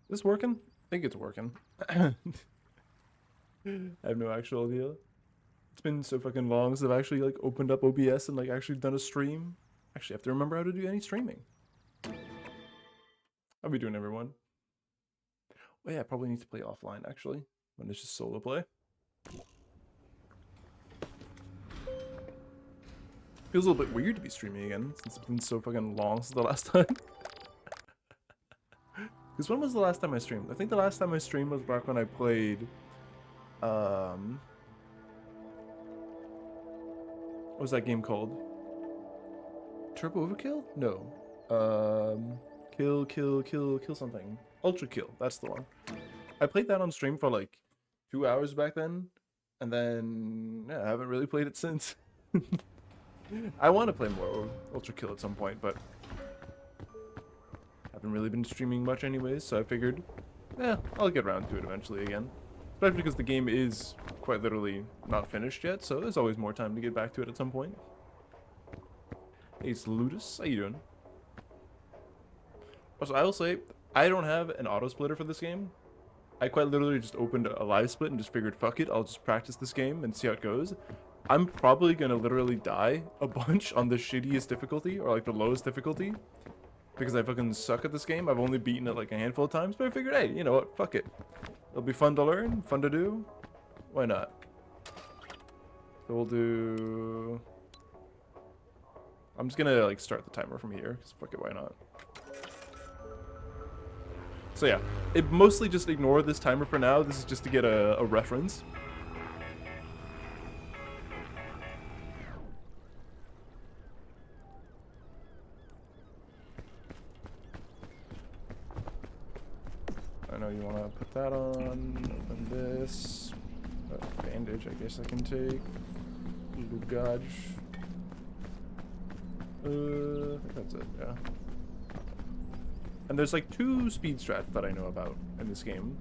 Is this working? I think it's working. I have no actual idea. It's been so fucking long since I've actually like opened up OBS and like actually done a stream. Actually, I have to remember how to do any streaming. I'll be doing everyone. Oh yeah, I probably need to play offline actually when it's just solo play. Feels a little bit weird to be streaming again since it's been so fucking long since the last time. Because when was the last time I streamed? I think the last time I streamed was back when I played, what was that game called? Turbo Overkill? No. Kill something. Ultra Kill, that's the one. I played that on stream for like 2 hours back then, and then, yeah, I haven't really played it since. I want to play more Ultra Kill at some point, but haven't really been streaming much anyways, so I figured, I'll get around to it eventually again. Especially because the game is quite literally not finished yet, so there's always more time to get back to it at some point. Hey, it's Ludus. How you doing? Also, I will say, I don't have an auto splitter for this game. I quite literally just opened a live split and just figured, fuck it, I'll just practice this game and see how it goes. I'm probably gonna literally die a bunch on the shittiest difficulty, or like the lowest difficulty, because I fucking suck at this game. I've only beaten it like a handful of times, but I figured, hey, you know what, fuck it. It'll be fun to learn, fun to do. Why not? So we'll do... I'm just gonna like start the timer from here, because fuck it, why not? So yeah, mostly just ignore this timer for now. This is just to get a reference. I know you want to put that on. Open this. Bandage, I guess I can take. Lugage. I think that's it, yeah. And there's like 2 speed strats that I know about in this game.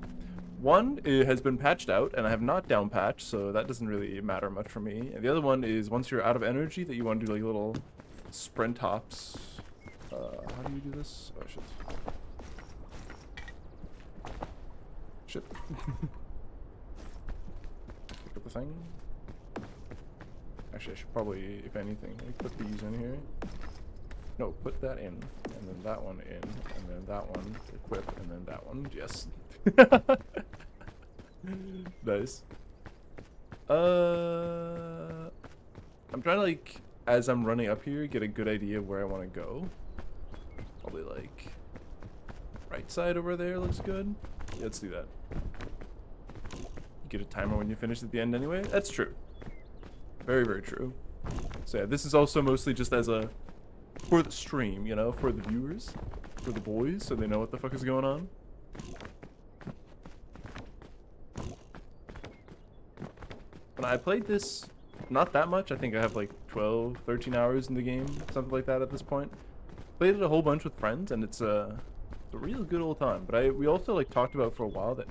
One, it has been patched out, and I have not down patched, so that doesn't really matter much for me. And the other one is once you're out of energy, that you want to do like little sprint hops. How do you do this? Oh shit. Shit. Pick up the thing. Actually, I should probably, if anything, like put these in here. No, put that in, and then that one in, and then that one, equip, and then that one, yes. Nice. I'm trying to, like, as I'm running up here, get a good idea of where I want to go. Probably, like, right side over there looks good. Yeah, let's do that. You get a timer when you finish at the end anyway. That's true. Very, very true. So yeah, this is also mostly just as a... for the stream, you know, for the viewers, for the boys, so they know what the fuck is going on. When I played this, not that much, I think I have like 12, 13 hours in the game, something like that at this point. Played it a whole bunch with friends, and it's a real good old time. But we also like talked about for a while that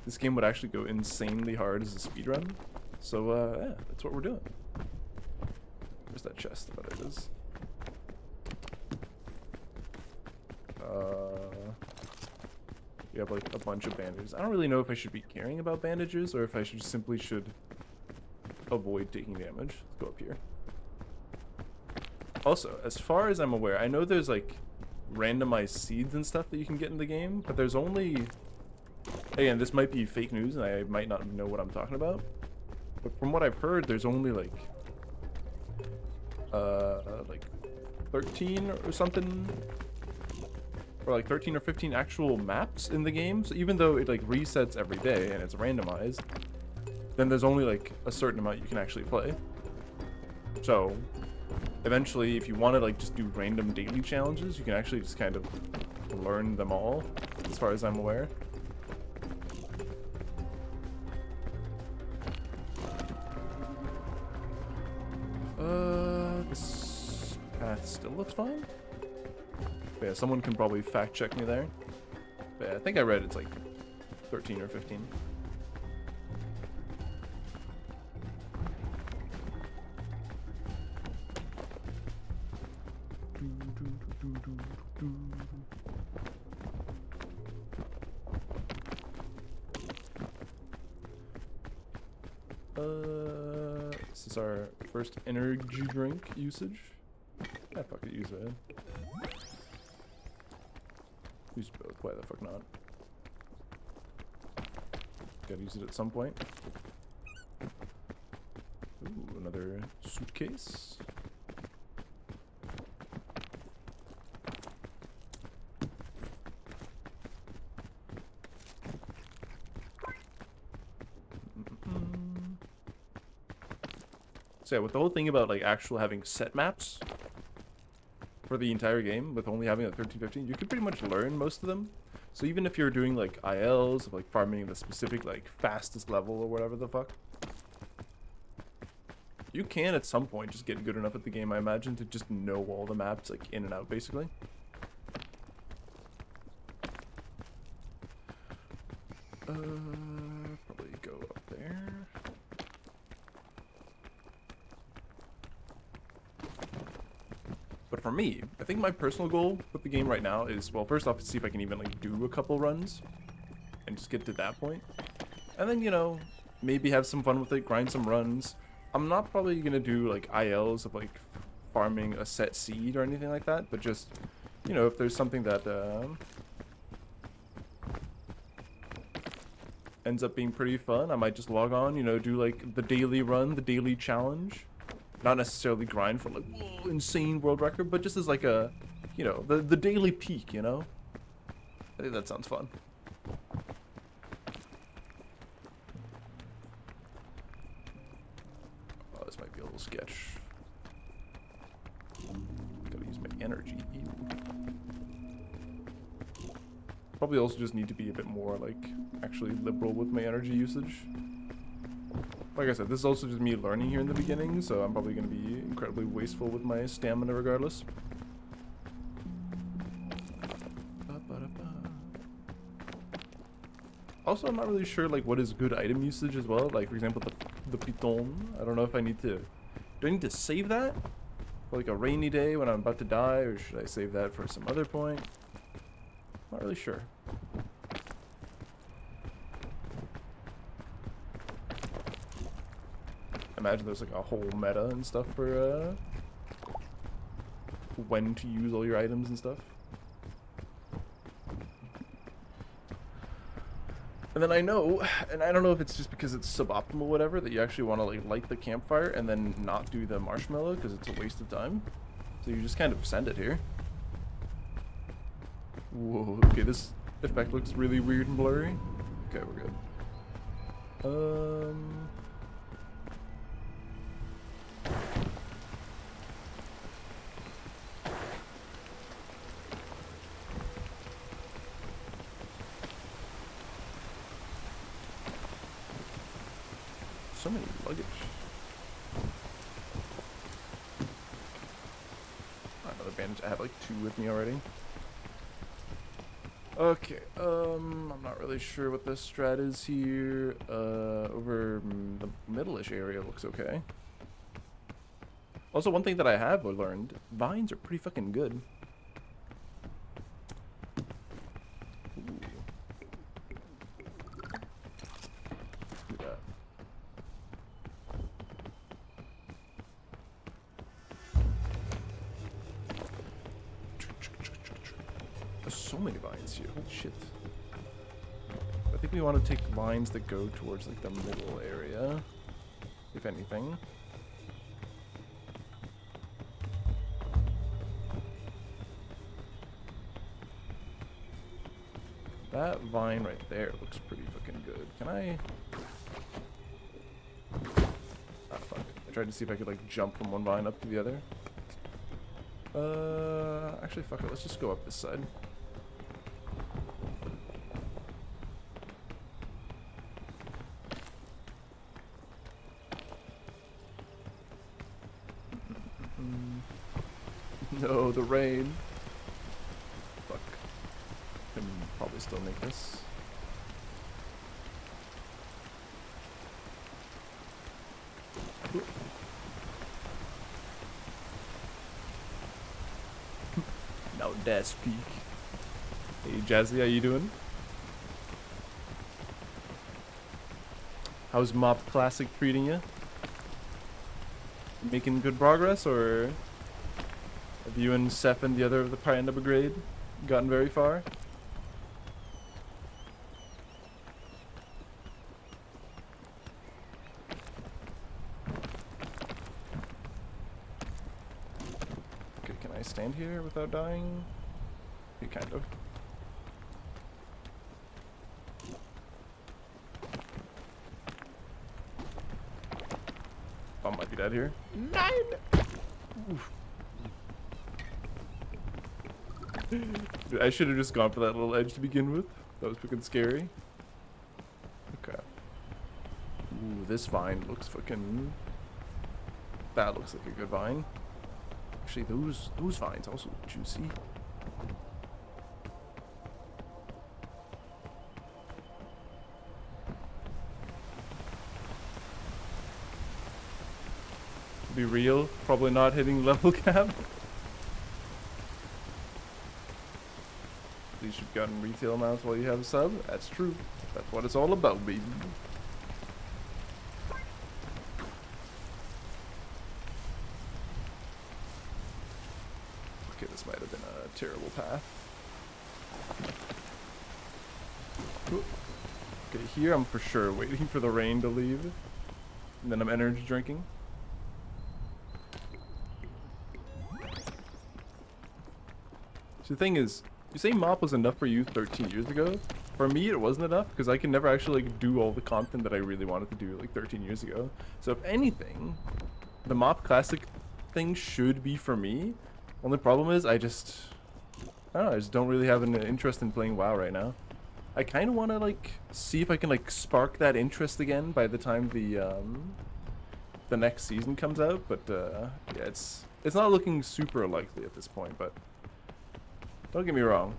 this game would actually go insanely hard as a speedrun. So yeah, that's what we're doing. Where's that chest? But it is. We have like a bunch of bandages. I don't really know if I should be caring about bandages or if I simply should avoid taking damage. Let's go up here. Also, as far as I'm aware, I know there's like randomized seeds and stuff that you can get in the game, but there's only... Again, this might be fake news and I might not know what I'm talking about. But from what I've heard, there's only like 13 or something, or like 13 or 15 actual maps in the game. So even though it like resets every day and it's randomized, then there's only like a certain amount you can actually play. So eventually, if you want to like just do random daily challenges, you can actually just kind of learn them all, as far as I'm aware. This path still looks fine. But yeah, someone can probably fact check me there. But yeah, I think I read it's like 13 or 15. This is our first energy drink usage. Yeah, fuck it, use it. Use both, why the fuck not? Gotta use it at some point. Ooh, another suitcase. So yeah, with the whole thing about like actual having set maps for the entire game, with only having like 1315, you can pretty much learn most of them. So even if you're doing like ILs, of like farming the specific like fastest level or whatever the fuck, you can at some point just get good enough at the game, I imagine, to just know all the maps like in and out basically. Probably go up there. But for me, I think my personal goal with the game right now is, well, first off, to see if I can even like do a couple runs and just get to that point. And then, you know, maybe have some fun with it, grind some runs. I'm not probably gonna do like ILs of like farming a set seed or anything like that, but just, you know, if there's something that ends up being pretty fun, I might just log on, you know, do like the daily run, the daily challenge. Not necessarily grind for like, whoa, insane world record, but just as like a, you know, the daily peak, you know? I think that sounds fun. Oh, this might be a little sketch. Gotta use my energy. Ew. Probably also just need to be a bit more like actually liberal with my energy usage. Like I said, this is also just me learning here in the beginning, so I'm probably going to be incredibly wasteful with my stamina regardless. Also, I'm not really sure like what is good item usage as well. Like, for example, the piton. I don't know if I need to... Do I need to save that for like a rainy day when I'm about to die, or should I save that for some other point? Not really sure. Imagine there's like a whole meta and stuff for when to use all your items and stuff. And then I know, and I don't know if it's just because it's suboptimal or whatever, that you actually want to like light the campfire and then not do the marshmallow because it's a waste of time. So you just kind of send it here. Whoa, okay, this effect looks really weird and blurry. Okay, we're good. So many luggage. Another bandage. I have like 2 with me already. Okay, I'm not really sure what the strat is here. Over the middle-ish area looks okay. Also, one thing that I have learned, vines are pretty fucking good. So many vines here. Holy shit. I think we want to take vines that go towards like the middle area, if anything. That vine right there looks pretty fucking good. Can I... Ah, fuck. I tried to see if I could like jump from one vine up to the other. Actually, fuck it. Let's just go up this side. No, the rain. Fuck. Can probably still make this. Now that's peak. Hey Jazzy, how you doing? How's Mop Classic treating you? Making good progress, or have you and Seth and the other of the Panda Brigade gotten very far? Okay, can I stand here without dying? Okay, kind of. I might be dead here. 9! Oof. Dude, I should have just gone for that little edge to begin with. That was fucking scary. Okay. Ooh, this vine looks fucking... That looks like a good vine. Actually, those vines also look juicy. To be real, probably not hitting level cap. At least you've gotten retail mounts while you have a sub. That's true. That's what it's all about, baby. Okay, this might have been a terrible path. Okay, here I'm for sure waiting for the rain to leave. And then I'm energy drinking. So the thing is, you say Mop was enough for you 13 years ago. For me, it wasn't enough because I can never actually like do all the content that I really wanted to do like 13 years ago. So if anything, the Mop Classic thing should be for me. Only problem is I just don't know, I just don't really have an interest in playing WoW right now. I kind of want to like see if I can like spark that interest again by the time the next season comes out, but yeah, it's not looking super likely at this point, but don't get me wrong.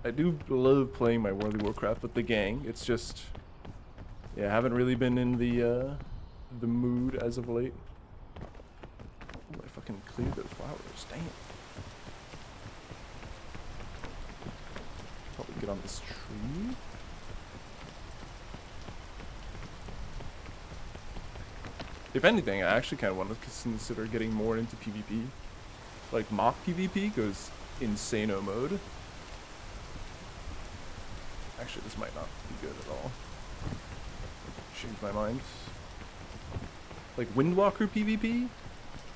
I do love playing my World of Warcraft with the gang. It's just, yeah, I haven't really been in the mood as of late. Ooh, I fucking cleared those flowers. Damn. Probably get on this tree. If anything, I actually kind of want to consider getting more into PvP. Like mock PvP goes insano mode. Actually, this might not be good at all. Change my mind. Like Windwalker PvP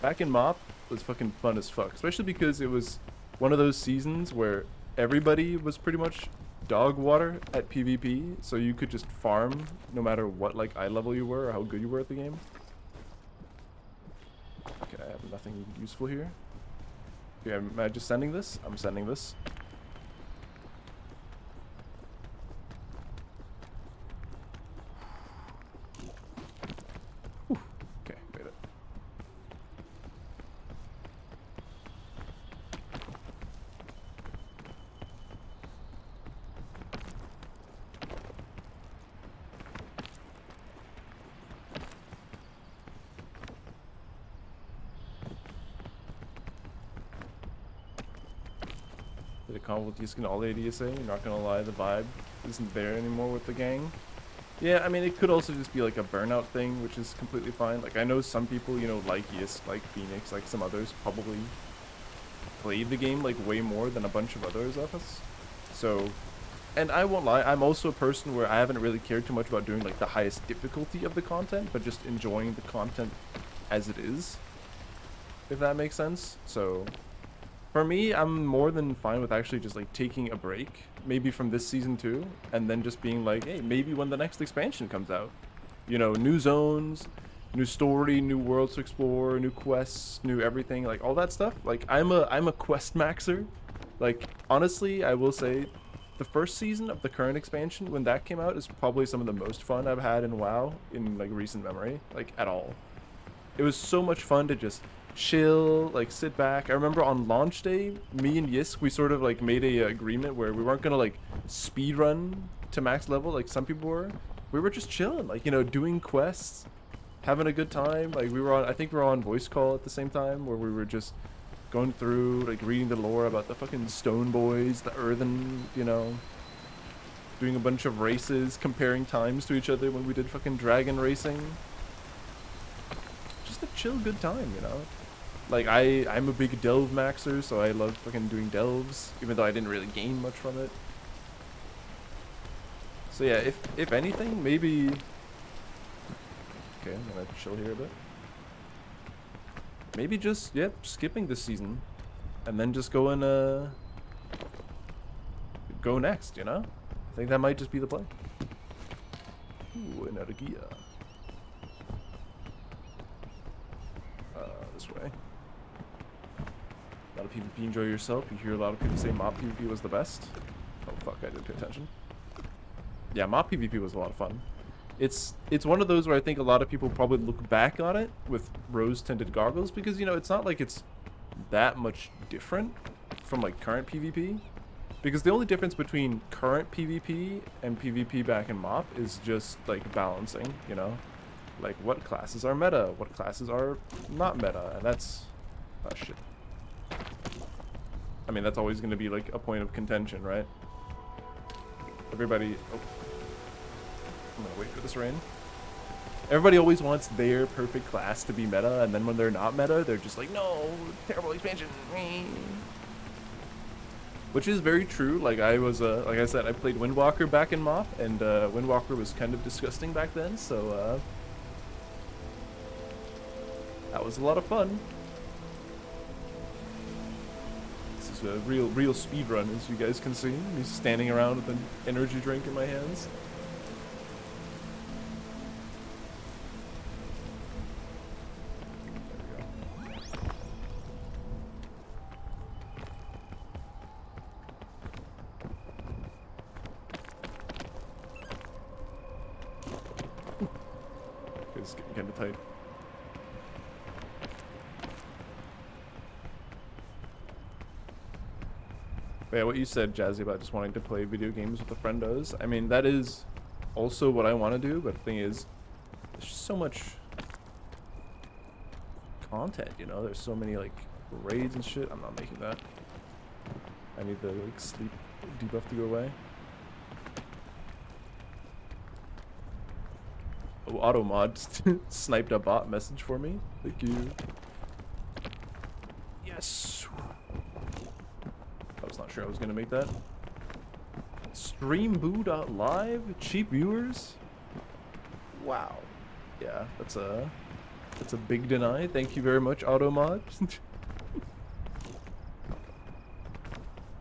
back in MOP was fucking fun as fuck, especially because it was one of those seasons where everybody was pretty much dog water at PvP, so you could just farm no matter what like eye level you were or how good you were at the game. Okay, I have nothing useful here. Okay, am I just sending this? I'm sending this. Whew. Okay, made it. Did it come with using all ADSA? You're not gonna lie, the vibe isn't there anymore with the gang. Yeah, I mean, it could also just be like a burnout thing, which is completely fine. Like, I know some people, you know, like Yisk, like Phoenix, like some others probably played the game like way more than a bunch of others of us. So, and I won't lie, I'm also a person where I haven't really cared too much about doing like the highest difficulty of the content, but just enjoying the content as it is, if that makes sense. So for me, I'm more than fine with actually just like taking a break, maybe from this season 2, and then just being like, hey, maybe when the next expansion comes out, you know, new zones, new story, new worlds to explore, new quests, new everything, like all that stuff. Like I'm a quest maxer. Like honestly, I will say the first season of the current expansion, when that came out, is probably some of the most fun I've had in WoW in like recent memory, like at all. It was so much fun to just chill, like sit back. I remember on launch day, me and Yisk, we sort of like made a agreement where we weren't gonna like speed run to max level like some people were. We were just chilling, like, you know, doing quests, having a good time. Like we were on, I think we were on voice call at the same time, where we were just going through like reading the lore about the fucking stone boys, the earthen, you know, doing a bunch of races, comparing times to each other when we did fucking dragon racing. Just a chill, good time, you know? Like, I'm a big delve maxer, so I love fucking doing delves, even though I didn't really gain much from it. So yeah, if anything, maybe... Okay, I'm gonna chill here a bit. Maybe just, yep, skipping this season. And then just going, go next, you know? I think that might just be the play. Ooh, energia. This way. A lot of PvP, enjoy yourself. You hear a lot of people say MOP PvP was the best. Oh fuck, I didn't pay attention. Yeah, MOP PvP was a lot of fun. It's one of those where I think a lot of people probably look back on it with rose-tinted goggles because, you know, it's not like it's that much different from like current PvP. Because the only difference between current PvP and PvP back in MOP is just like balancing, you know? Like what classes are meta, what classes are not meta, and that's... Oh shit. I mean, that's always going to be like a point of contention, right? Everybody... Oh. I'm gonna wait for this rain. Everybody always wants their perfect class to be meta, and then when they're not meta, they're just like, no, terrible expansion. Which is very true. Like I was, like I said, I played Windwalker back in MOP, and Windwalker was kind of disgusting back then, so that was a lot of fun. This is a real speed run, as you guys can see. Me standing around with an energy drink in my hands. It's getting kind of tight. But yeah, what you said, Jazzy, about just wanting to play video games with a friendos, I mean, that is also what I want to do, but the thing is, there's just so much content, you know? There's so many, like, raids and shit. I'm not making that. I need the, like, sleep debuff to go away. Oh, AutoMod sniped a bot message for me. Thank you. Yes. I was not sure I was gonna make that. Streamboo.live? Cheap viewers? Wow. Yeah, that's a big deny. Thank you very much, AutoMod.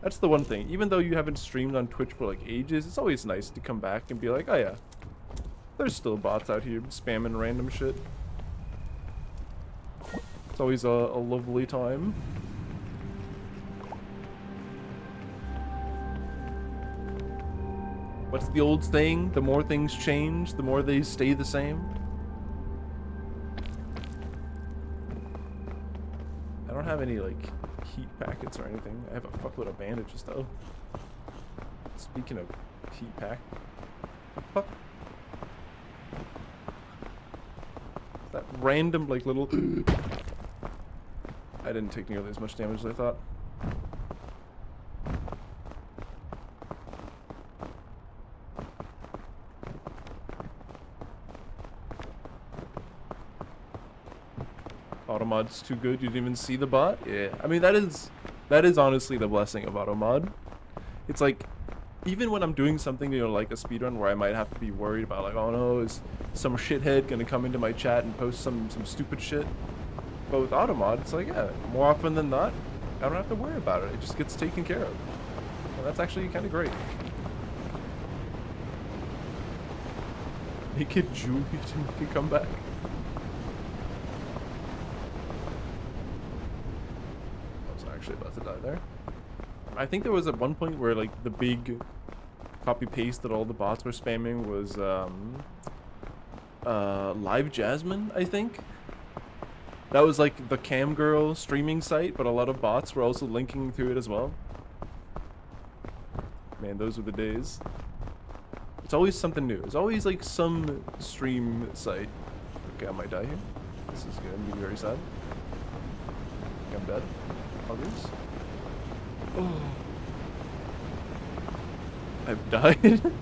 That's the one thing. Even though you haven't streamed on Twitch for like ages, it's always nice to come back and be like, oh yeah, there's still bots out here spamming random shit. It's always a lovely time. What's the old saying? The more things change, the more they stay the same. I don't have any, like, heat packets or anything. I have a fuckload of bandages, though. Speaking of heat pack. Fuck. That random, like, little... I didn't take nearly as much damage as I thought. AutoMod's too good, you didn't even see the bot? Yeah. I mean, that is honestly the blessing of AutoMod. It's like, even when I'm doing something, you know, like a speedrun where I might have to be worried about, like, oh no, is some shithead gonna come into my chat and post some stupid shit? But with AutoMod, it's like, yeah, more often than not, I don't have to worry about it. It just gets taken care of. And that's actually kind of great. Make it Julie to make a comeback. About to die there. I think there was at one point where like the big copy paste that all the bots were spamming was Live Jasmine, I think. That was like the cam girl streaming site, but a lot of bots were also linking to it as well. Man, those were the days. It's always something new. It's always like some stream site. Okay, I might die here. This is gonna be very sad. I'm dead. Others? Oh. I've died.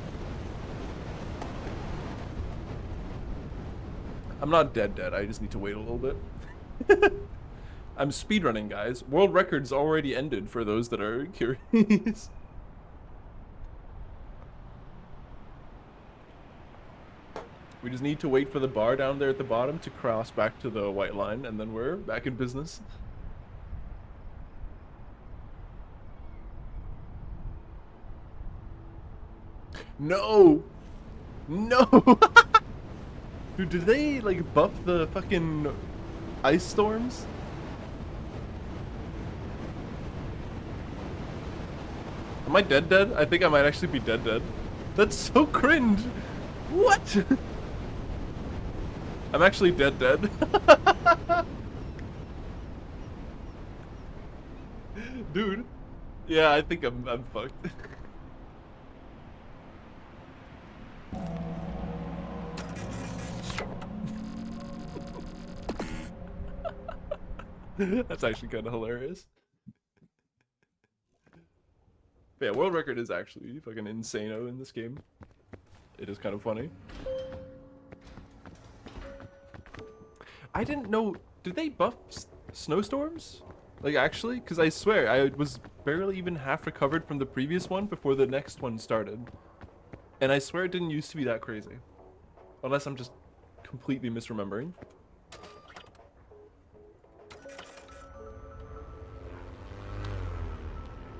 I'm not dead. I just need to wait a little bit. I'm speedrunning, guys. World records already ended for those that are curious. We just need to wait for the bar down there at the bottom to cross back to the white line, and then we're back in business. No! No! Dude, did they, like, buff the fucking ice storms? Am I dead? I think I might actually be dead. That's so cringe! What? I'm actually dead. Dude. Yeah, I think I'm fucked. That's actually kind of hilarious. But yeah, world record is actually fucking insano in this game. It is kind of funny. I didn't know. Did they buff snowstorms? Like, actually? Because I swear, I was barely even half recovered from the previous one before the next one started. And I swear it didn't used to be that crazy. Unless I'm just completely misremembering.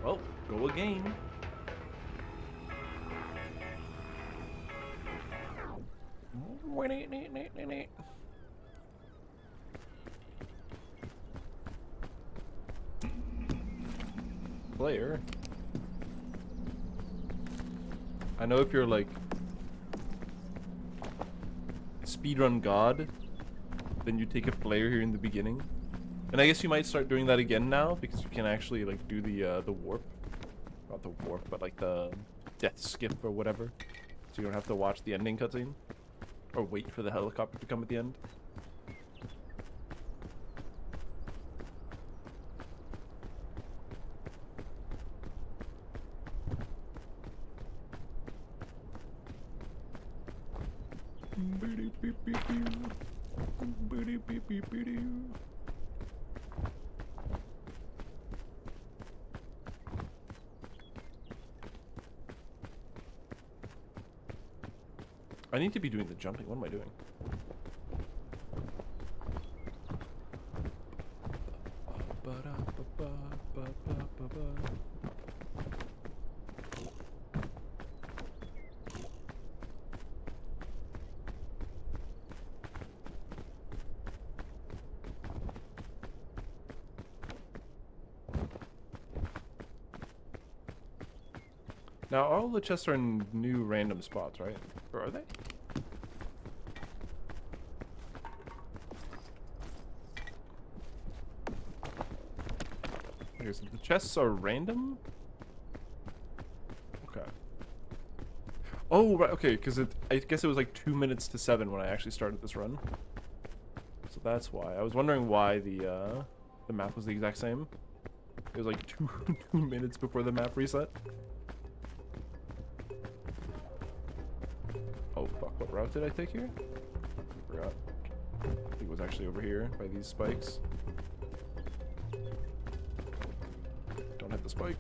Well, go again. Player. I know if you're like speedrun god, then you take a player here in the beginning. And I guess you might start doing that again now because you can actually like do the warp. Not the warp, but like the death skip or whatever. So you don't have to watch the ending cutscene. Or wait for the helicopter to come at the end. I need to be doing the jumping. What am I doing? Now, all the chests are in new random spots, right? Or are they? Okay, so the chests are random? Okay. Oh, right, okay, because I guess it was like 2 minutes to 7 when I actually started this run. So that's why. I was wondering why the map was the exact same. It was like 2 minutes before the map reset. Oh fuck, what route did I take here? I forgot. I think it was actually over here by these spikes. Don't hit the spike.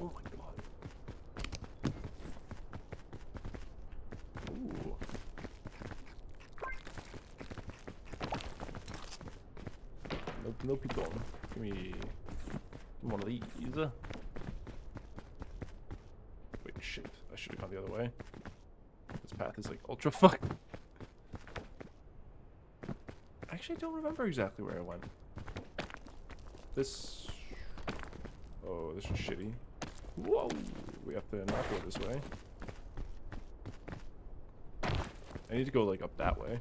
Oh my god. Ooh. No people. Give me one of these. Wait, shit. I should have gone the other way. This path is like ultra fucked. Actually, I don't remember exactly where I went. This... Oh, this is shitty. Whoa! We have to not go this way. I need to go, like, up that way.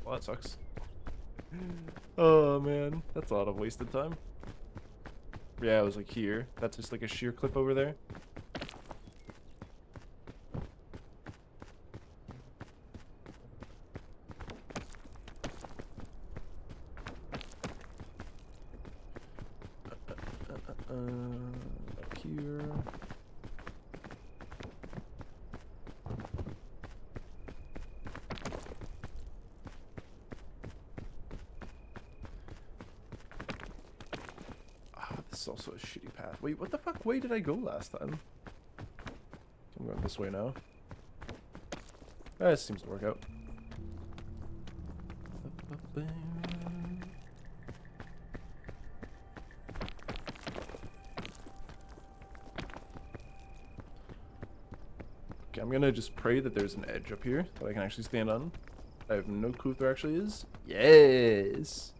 Well, that sucks. Oh, man. That's a lot of wasted time. Yeah, it was, like, here. That's just, like, a sheer cliff over there. Up here. This is also a shitty path. Wait, what the fuck way did I go last time? I'm going this way now. That seems to work out. Okay, I'm gonna just pray that there's an edge up here that I can actually stand on. I have no clue if there actually is. Yes!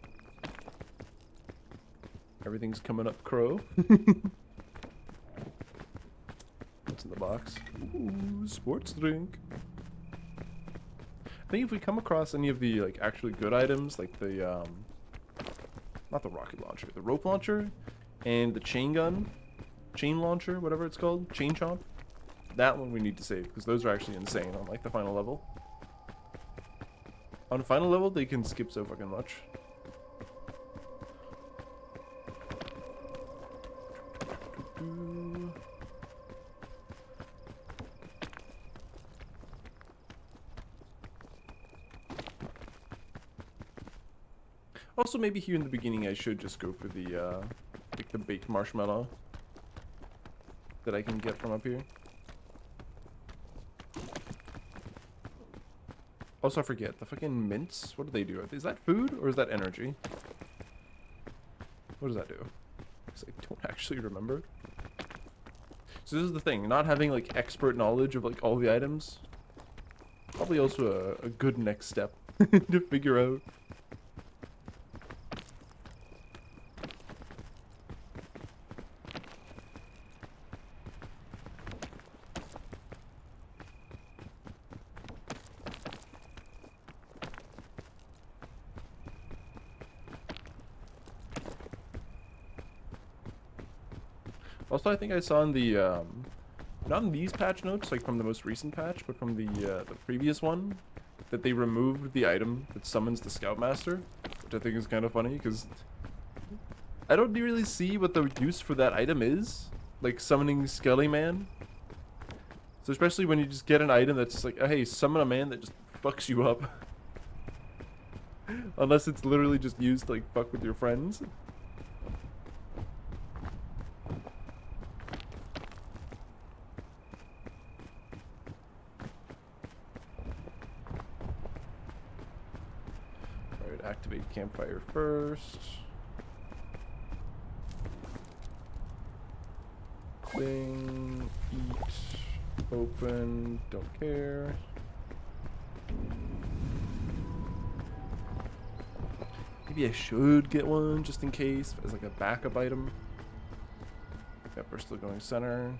Everything's coming up, crow. What's in the box? Ooh, sports drink. I think if we come across any of the like actually good items, like the not the rocket launcher, the rope launcher, and the chain gun, chain launcher, whatever it's called, chain chomp, that one we need to save because those are actually insane on like the final level. On the final level, they can skip so fucking much. Also, maybe here in the beginning I should just go for the, like the baked marshmallow that I can get from up here. Also, I forget, the fucking mints, what do they do? Is that food, or is that energy? What does that do? Because I don't actually remember. So this is the thing, not having, like, expert knowledge of, like, all the items. Probably also a good next step to figure out. Also, I think I saw in the, not in these patch notes, like from the most recent patch, but from the previous one, that they removed the item that summons the Scoutmaster, which I think is kind of funny, because I don't really see what the use for that item is, like summoning Skelly Man. So especially when you just get an item that's just like, oh, hey, summon a man that just fucks you up. Unless it's literally just used to, like, fuck with your friends. Activate campfire first. Thing, eat, open, don't care. Maybe I should get one just in case as like a backup item. Yep, we're still going center.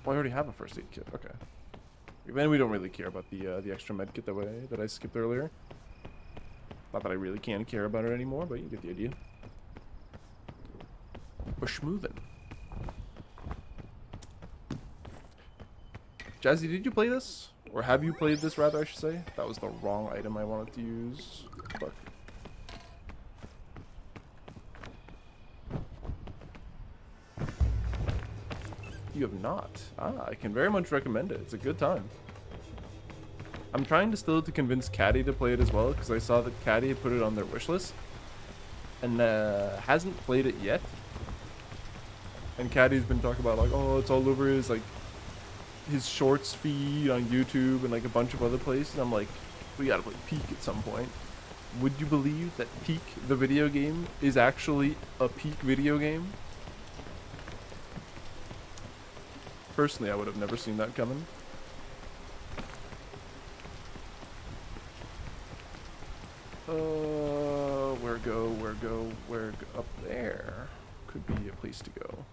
Oh, I already have a first aid kit. Okay. Then we don't really care about the extra med kit that I skipped earlier. Not that I really can care about it anymore, but you get the idea. We're schmoothin'. Jazzy, did you play this? Or have you played this, rather, I should say? That was the wrong item I wanted to use. Fuck. You have not. Ah, I can very much recommend it. It's a good time. I'm trying to convince Caddy to play it as well, because I saw that Caddy had put it on their wish list. and hasn't played it yet. And Caddy's been talking about like, oh, it's all over his like his shorts feed on YouTube and like a bunch of other places. I'm like, we gotta play Peak at some point. Would you believe that Peak, the video game, is actually a Peak video game? Personally, I would have never seen that coming. Where go? Up there could be a place to go.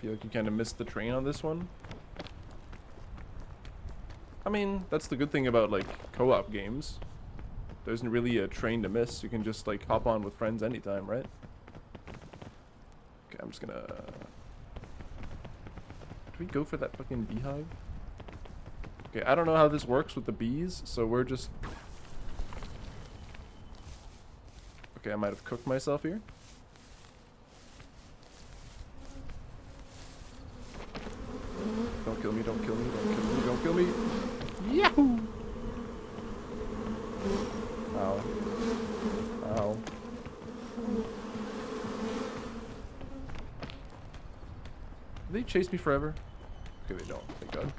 Feel like you kind of missed the train on this one. I mean, that's the good thing about like co-op games. There isn't really a train to miss. You can just like hop on with friends anytime, right? Okay, I'm just gonna... Do we go for that fucking beehive? Okay, I don't know how this works with the bees, so we're just... Okay, I might have cooked myself here. Don't kill me, don't kill me, don't kill me, don't kill me. Yahoo! Ow. Ow. Do they chase me forever? Okay, they don't. Thank God.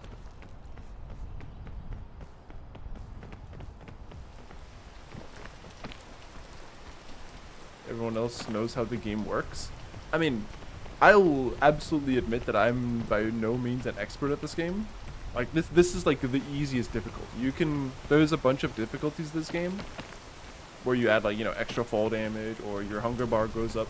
Everyone else knows how the game works. I mean, I'll absolutely admit that I'm by no means an expert at this game. Like this is like the easiest difficulty. You can there's a bunch of difficulties this game where you add like, you know, extra fall damage, or your hunger bar goes up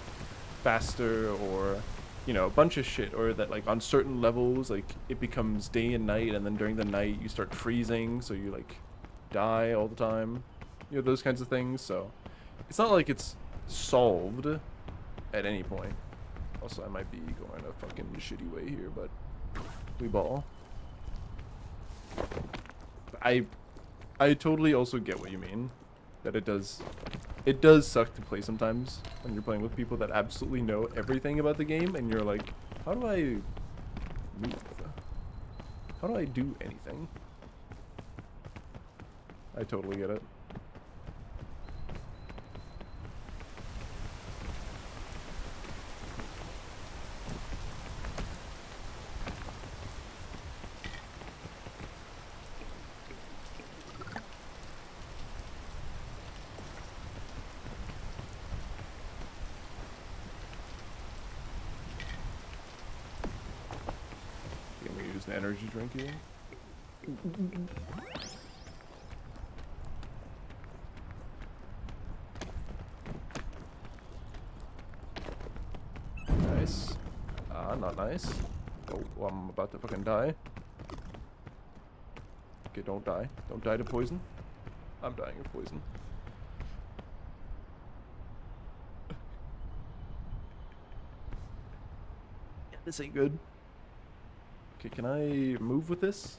faster, or you know, a bunch of shit, or that like on certain levels like it becomes day and night, and then during the night you start freezing, so you like die all the time. You know, those kinds of things. So it's not like it's solved at any point. Also, I might be going a fucking shitty way here, but we ball. I totally also get what you mean. That it does suck to play sometimes when you're playing with people that absolutely know everything about the game, and you're like, how do I move? How do I do anything? I totally get it. An energy drink here. Nice. Not nice. Oh, well, I'm about to fucking die. Okay, don't die. Don't die to poison. I'm dying of poison. Yeah, this ain't good. Okay, can I move with this?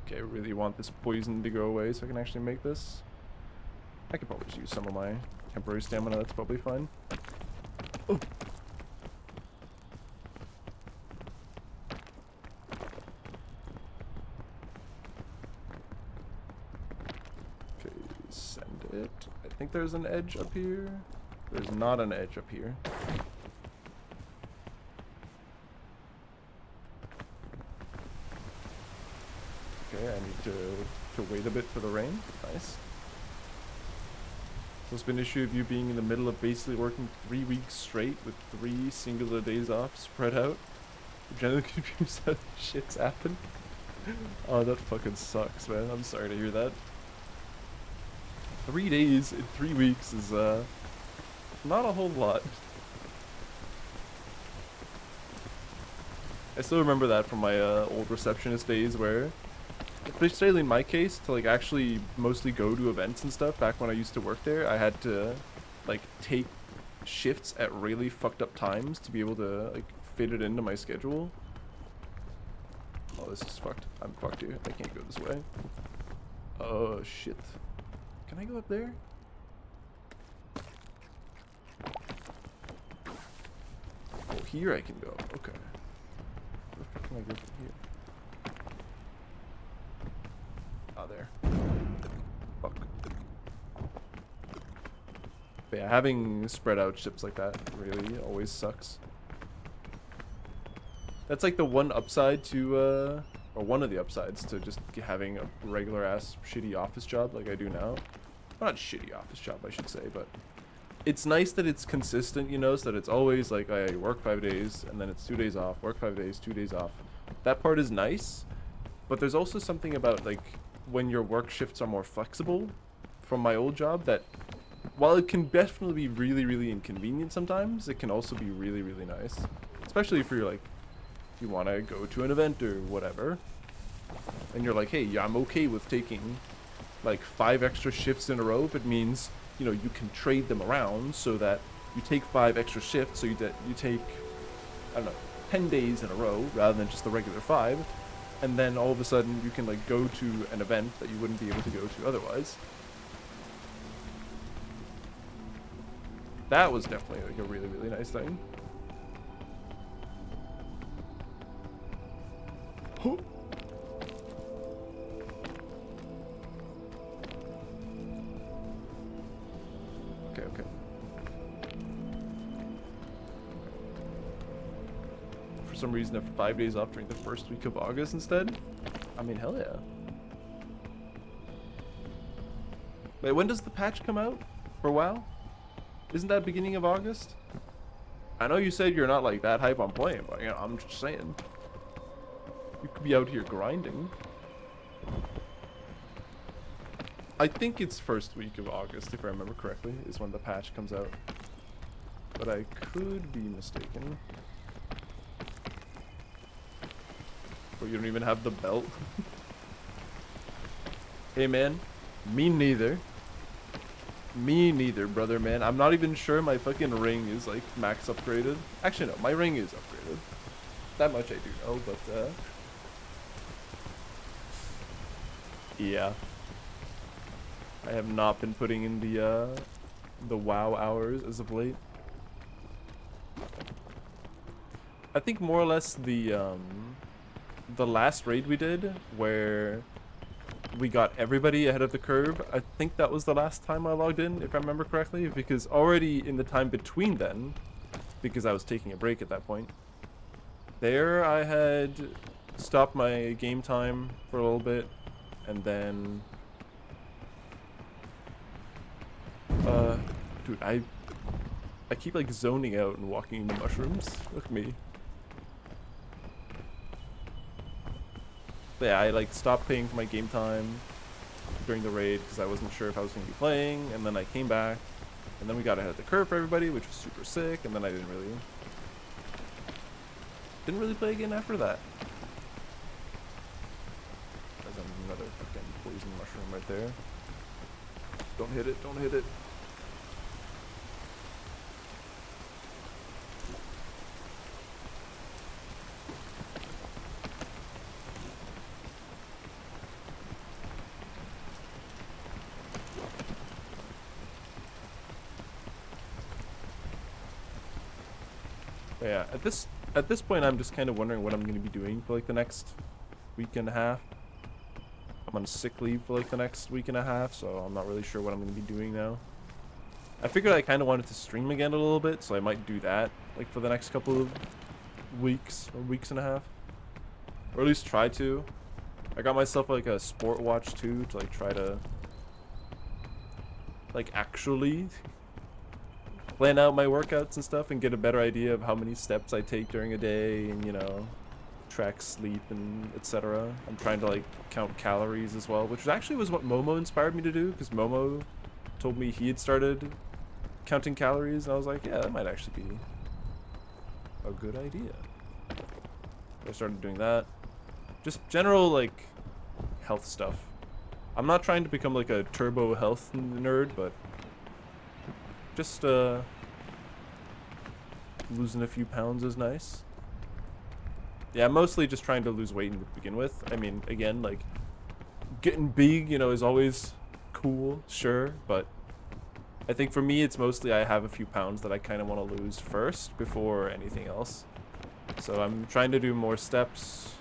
Okay, I really want this poison to go away so I can actually make this. I could probably just use some of my temporary stamina, that's probably fine. Oh. I think there's an edge up here. There's not an edge up here. Okay, I need to wait a bit for the rain. Nice. So it's been an issue of you being in the middle of basically working 3 weeks straight with 3 singular days off spread out. Generally confused how shit's happened. Oh, that fucking sucks, man. I'm sorry to hear that. 3 days in 3 weeks is not a whole lot. I still remember that from my old receptionist days, where, especially in my case, to like actually mostly go to events and stuff back when I used to work there, I had to like take shifts at really fucked up times to be able to like fit it into my schedule. Oh, this is fucked. I'm fucked here. I can't go this way. Oh shit. Can I go up there? Oh, here I can go. Okay. Where can I go from here? Oh, there. Fuck. But yeah, having spread out ships like that really always sucks. That's like the one upside to, or one of the upsides to just having a regular ass shitty office job like I do now. Well, not shitty office job, I should say, but it's nice that it's consistent, you know, so that it's always like I work 5 days and then it's 2 days off, work 5 days, 2 days off. That part is nice, but there's also something about like when your work shifts are more flexible from my old job that while it can definitely be really, really inconvenient sometimes, it can also be really, really nice. Especially if you're like, if you want to go to an event or whatever, and you're like, hey, yeah, I'm okay with taking like 5 extra shifts in a row if it means, you know, you can trade them around so that you take 5 extra shifts, so you take, I don't know, 10 days in a row rather than just the regular 5, and then all of a sudden you can like go to an event that you wouldn't be able to go to otherwise. That was definitely like a really, really nice thing. Okay, okay. For some reason, I have 5 days off during the first week of August instead. I mean, hell yeah. Wait, when does the patch come out for WoW? Isn't that beginning of August? I know you said you're not like that hype on playing, but you know, I'm just saying. You could be out here grinding. I think it's first week of August, if I remember correctly, is when the patch comes out. But I could be mistaken. Oh, you don't even have the belt? Hey man, me neither. Me neither, brother, man. I'm not even sure my fucking ring is like max upgraded. Actually, no, my ring is upgraded. That much I do know, but yeah. I have not been putting in the WoW hours as of late. I think more or less the last raid we did where we got everybody ahead of the curve, I think that was the last time I logged in, if I remember correctly, because already in the time between then, because I was taking a break at that point, there I had stopped my game time for a little bit, and then dude, I keep like zoning out and walking into mushrooms. Look at me. But yeah, I like stopped paying for my game time during the raid because I wasn't sure if I was going to be playing, and then I came back, and then we got ahead of the curve for everybody, which was super sick, and then I didn't really play again after that. There's another fucking poison mushroom right there. Don't hit it, don't hit it. But yeah, at this point, I'm just kind of wondering what I'm going to be doing for like the next week and a half. I'm on sick leave for like the next week and a half, so I'm not really sure what I'm going to be doing now. I figured I kind of wanted to stream again a little bit, so I might do that like for the next couple of weeks or weeks and a half, or at least try to. I got myself like a sport watch too to like try to like actually plan out my workouts and stuff and get a better idea of how many steps I take during a day, and you know, track sleep and etc. I'm trying to like count calories as well, which actually was what Momo inspired me to do, because Momo told me he had started counting calories, and I was like, yeah, that might actually be a good idea. I started doing that. Just general like health stuff. I'm not trying to become like a turbo health nerd, but just losing a few pounds is nice. Yeah, mostly just trying to lose weight to begin with. I mean, again, like getting big, you know, is always cool, sure, but I think for me, it's mostly I have a few pounds that I kind of want to lose first before anything else. So I'm trying to do more steps.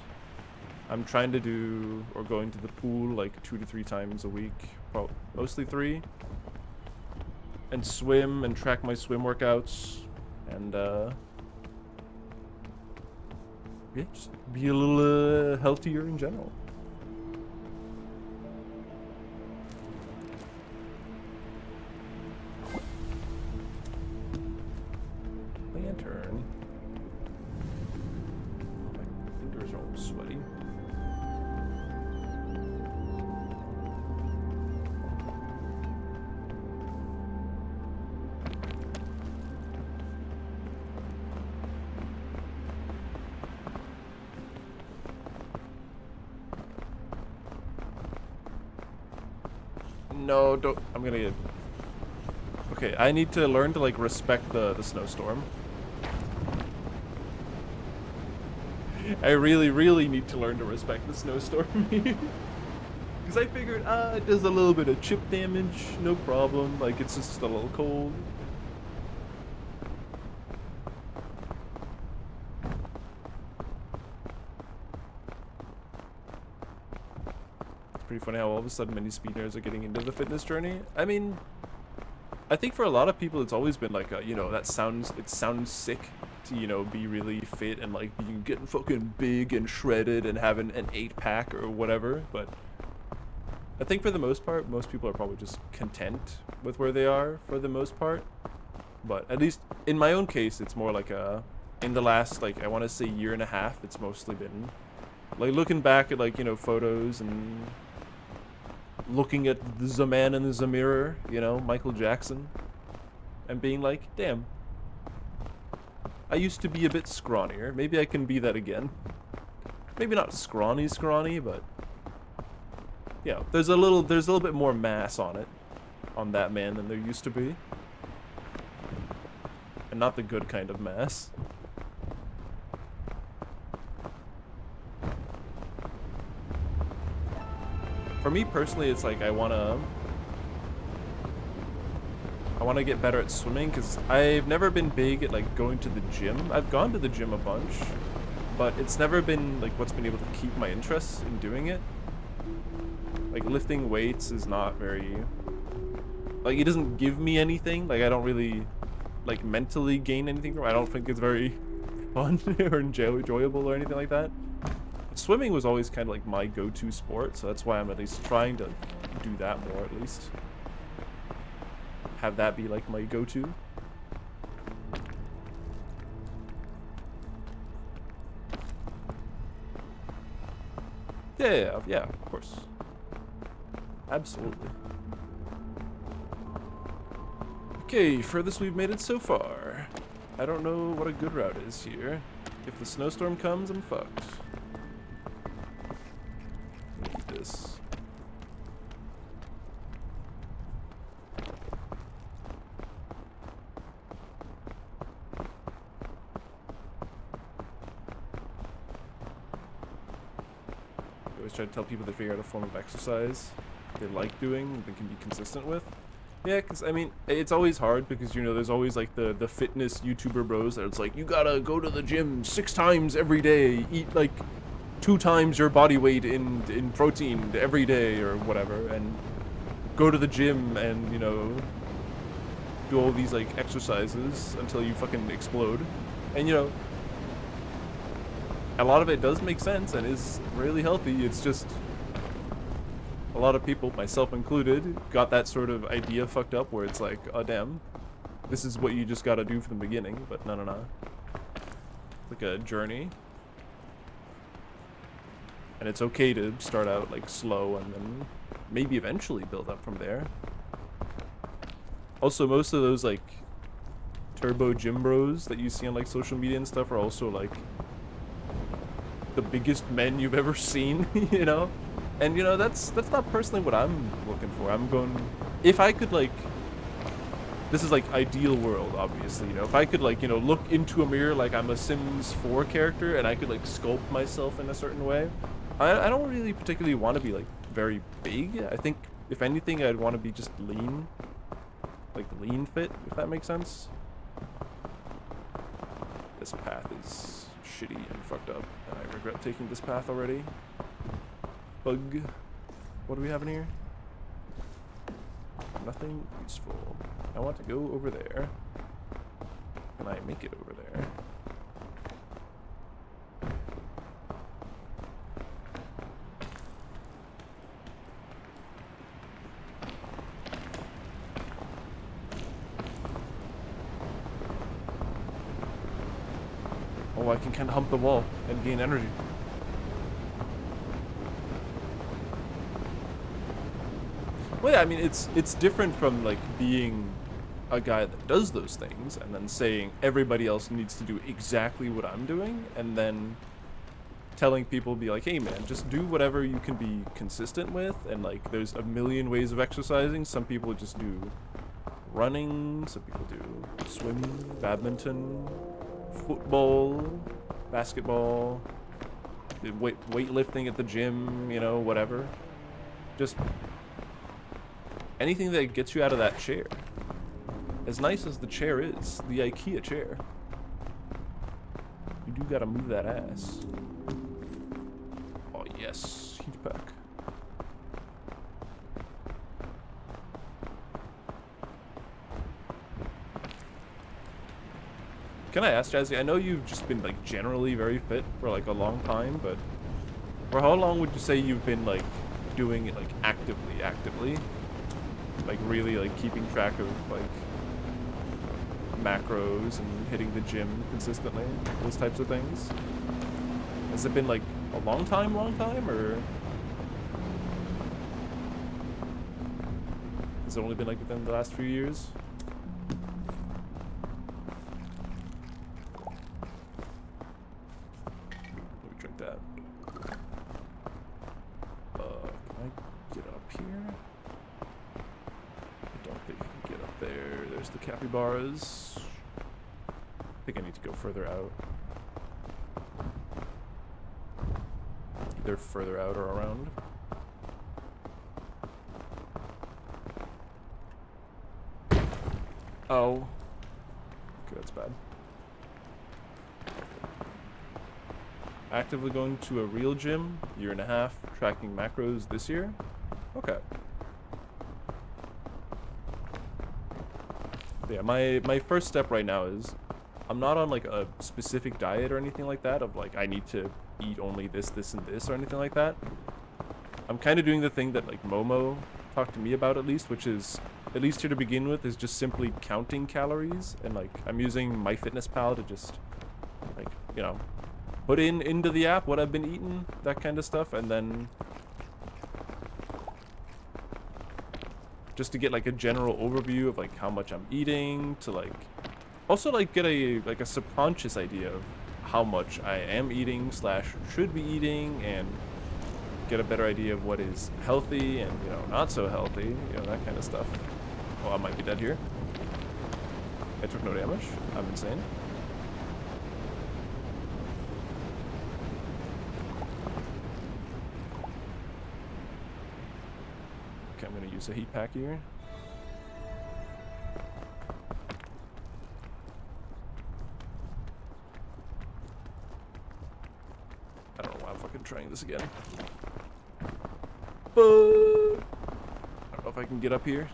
I'm trying to do, or going to the pool like 2 to 3 times a week, mostly 3. And swim and track my swim workouts. And, yeah, just be a little healthier in general. Lantern. Oh, my fingers are all sweaty. No, don't. I'm gonna get. Okay, I need to learn to like respect the snowstorm. I really need to learn to respect the snowstorm. Because I figured, it does a little bit of chip damage, no problem. Like, it's just a little cold. It's pretty funny how all of a sudden many speedrunners are getting into the fitness journey. I mean, I think for a lot of people, it's always been like, you know, it sounds sick to, you know, be really fit and like being getting fucking big and shredded and having an 8-pack or whatever. But I think for the most part, most people are probably just content with where they are for the most part. But at least in my own case, it's more like in the last, like, I want to say 1.5 years, it's mostly been like looking back at like, you know, photos and looking at the man in the mirror, you know, Michael Jackson, and being like, damn, I used to be a bit scrawnier. Maybe I can be that again. Maybe not scrawny, but yeah, there's a little bit more mass on it, on that man than there used to be, and not the good kind of mass. For me personally, it's like I wanna get better at swimming, because I've never been big at like going to the gym. I've gone to the gym a bunch, but it's never been like what's been able to keep my interest in doing it. Like lifting weights is not very, like, it doesn't give me anything. Like I don't really like mentally gain anything from it. I don't think it's very fun or enjoyable or anything like that. Swimming was always kind of like my go-to sport, so that's why I'm at least trying to do that more, at least. Have that be like my go-to. Yeah, of course. Absolutely. Okay, furthest we've made it so far. I don't know what a good route is here. If the snowstorm comes, I'm fucked. This. I always try to tell people to figure out a form of exercise they like doing, they can be consistent with. Yeah, because I mean, it's always hard because, you know, there's always like the fitness YouTuber bros that it's like, you gotta go to the gym 6 times every day, eat like 2 times your body weight in protein every day or whatever, and go to the gym and, you know, do all these like exercises until you fucking explode. And, you know, a lot of it does make sense and is really healthy. It's just a lot of people, myself included, got that sort of idea fucked up where it's like, oh damn, this is what you just gotta do from the beginning. But no. It's like a journey. And it's okay to start out like slow and then maybe eventually build up from there. Also, most of those like turbo gym bros that you see on like social media and stuff are also like the biggest men you've ever seen, you know? And, you know, that's not personally what I'm looking for. I'm going, if I could, like, this is, like, ideal world, obviously, you know? If I could, like, you know, look into a mirror like I'm a Sims 4 character and I could, like, sculpt myself in a certain way, I don't really particularly want to be, like, very big. I think, if anything, I'd want to be just lean. like lean fit, if that makes sense. This path is shitty and fucked up, and I regret taking this path already. Bug. What do we have in here? Nothing useful. I want to go over there. Can I make it over there? Oh, I can kind of hump the wall and gain energy. Well, yeah, I mean, it's different from, like, being a guy that does those things and then saying everybody else needs to do exactly what I'm doing, and then telling people, be like, hey, man, just do whatever you can be consistent with, and, like, there's a million ways of exercising. Some people just do running, some people do swimming, badminton, football, basketball, weightlifting at the gym, you know, whatever. Just anything that gets you out of that chair. As nice as the chair is, the IKEA chair, you do gotta move that ass. Oh yes, heat pack. Can I ask, Jazzy, I know you've just been, like, generally very fit for, like, a long time, but for how long would you say you've been, like, doing it, like, actively? Like, really, like, keeping track of, like, macros and hitting the gym consistently, those types of things? Has it been, like, a long time, or has it only been, like, within the last few years? Let me drink that. Can I get up here? I don't think I can get up there. There's the capybaras. I think I need to go further out. Either further out or around. Oh. Okay, that's bad. Actively going to a real gym, 1.5 years, tracking macros this year. Okay. Yeah, my first step right now is I'm not on, like, a specific diet or anything like that of, like, I need to eat only this, and this, or anything like that. I'm kind of doing the thing that, like, Momo talked to me about, at least, which is, at least here to begin with, is just simply counting calories, and, like, I'm using MyFitnessPal to just, like, you know, put into the app what I've been eating, that kind of stuff, and then just to get, like, a general overview of, like, how much I'm eating, to, like, also, like, get a subconscious idea of how much I am eating / should be eating, and get a better idea of what is healthy and, you know, not so healthy, you know, that kind of stuff. Oh, I might be dead here. I took no damage. I'm insane. Okay, I'm gonna use a heat pack here. I don't know why I'm fucking trying this again. But I don't know if I can get up here.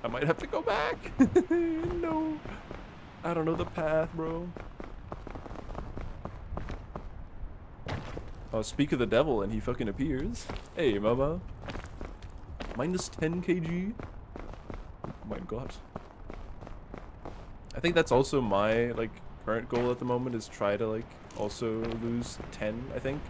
I might have to go back. No. I don't know the path, bro. Oh, speak of the devil, and he fucking appears. Hey, mama. Minus 10 kg. Oh my god. I think that's also my, like, current goal at the moment, is try to, like, also lose 10, I think.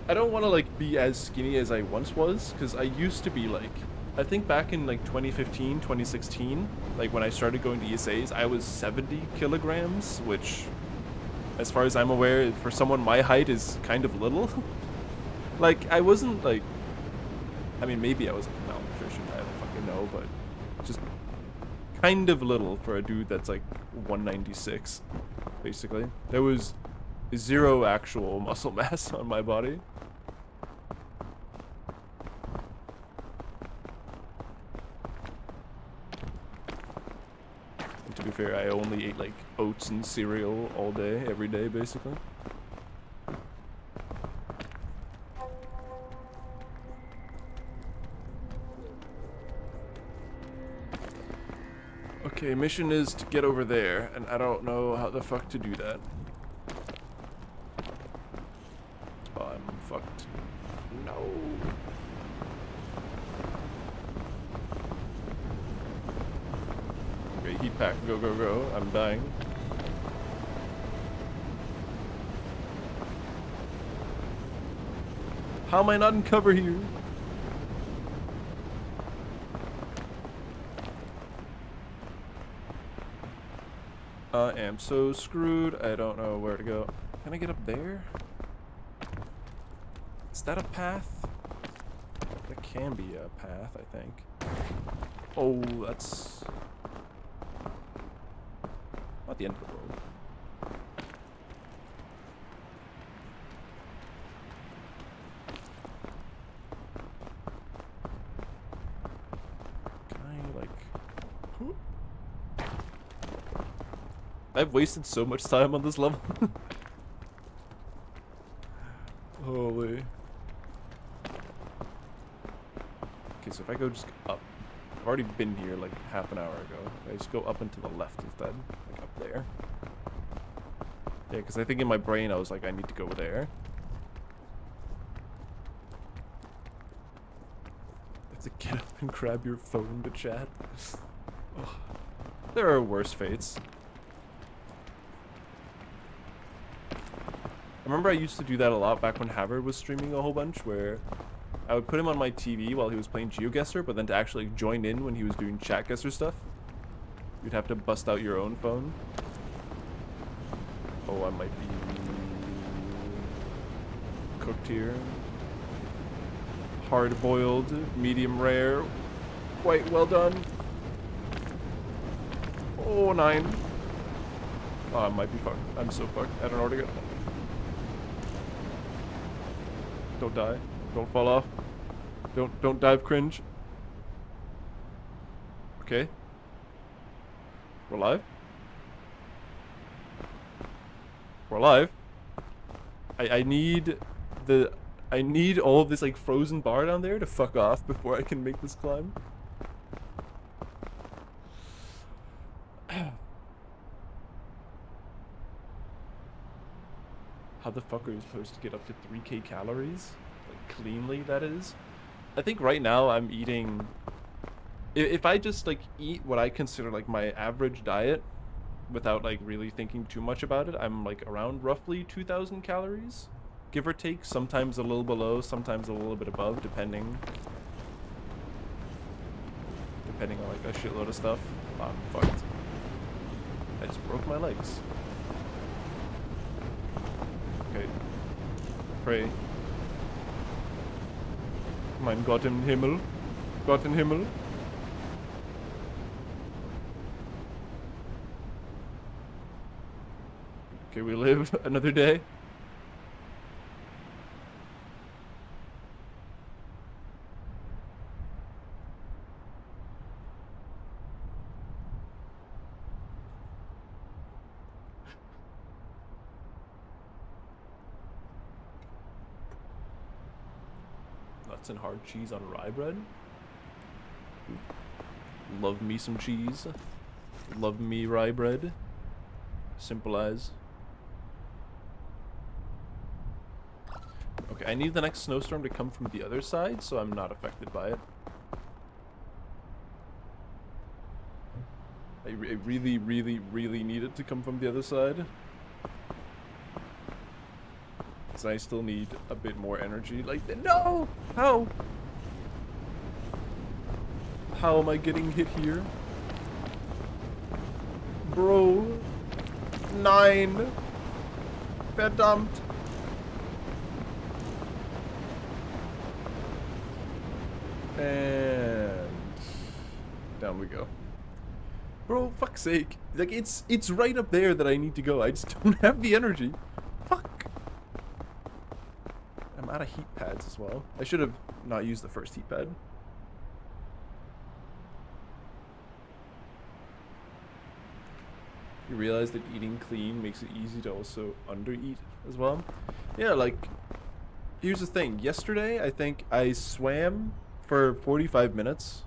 I don't want to, like, be as skinny as I once was, because I used to be, like, I think back in, like, 2015, 2016, like, when I started going to ESAs, I was 70 kilograms, which, as far as I'm aware, for someone my height is kind of little. Like, I wasn't, like, I mean, maybe I was malnutrition, I don't fucking know, but just kind of little for a dude that's, like, 196, basically. There was 0 actual muscle mass on my body. And to be fair, I only ate like oats and cereal all day, every day, basically. Okay, mission is to get over there, and I don't know how the fuck to do that. Oh, I'm fucked. No. Okay, heat pack, go, go, go. I'm dying. How am I not in cover here? I am so screwed. I don't know where to go. Can I get up there? Is that a path? That can be a path, I think. Oh, that's not the end of the world. Can I, like... I've wasted so much time on this level. Holy. Okay, so if I go just up. I've already been here like half an hour ago. I just go up and to the left instead. Like up there. Yeah, because I think in my brain I was like, I need to go there. You have to get up and grab your phone to chat. Oh, there are worse fates. I remember I used to do that a lot back when Havard was streaming a whole bunch, where I would put him on my TV while he was playing GeoGuessr, but then to actually join in when he was doing chatguesser stuff, you'd have to bust out your own phone. Oh, I might be cooked here. Hard-boiled, medium rare, quite well done. Oh, 9. Oh, I might be fucked. I'm so fucked. I don't know where to go. Don't die. Don't fall off. Don't dive cringe. Okay. We're alive. We're alive. I need all of this like frozen bar down there to fuck off before I can make this climb. How the fuck are you supposed to get up to 3k calories? Like, cleanly, that is? I think right now I'm eating... If I just, like, eat what I consider, like, my average diet, without, like, really thinking too much about it, I'm, like, around roughly 2,000 calories, give or take. Sometimes a little below, sometimes a little bit above, depending on, like, a shitload of stuff. Oh, I'm fucked. I just broke my legs. Okay. Pray. Mein Gott im Himmel. Gott im Himmel. Okay, we live another day. Nuts and hard cheese on rye bread. Love me some cheese. Love me rye bread. Simple as. Okay, I need the next snowstorm to come from the other side, so I'm not affected by it. I really, really, really need it to come from the other side. Because I still need a bit more energy. Like, no! How? How am I getting hit here? Bro. 9. Verdammt. And down we go. Bro, fuck's sake. Like, it's right up there that I need to go. I just don't have the energy. Fuck. I'm out of heat pads as well. I should have not used the first heat pad. You realize that eating clean makes it easy to also undereat as well. Yeah, like, here's the thing. Yesterday, I think I swam for 45 minutes.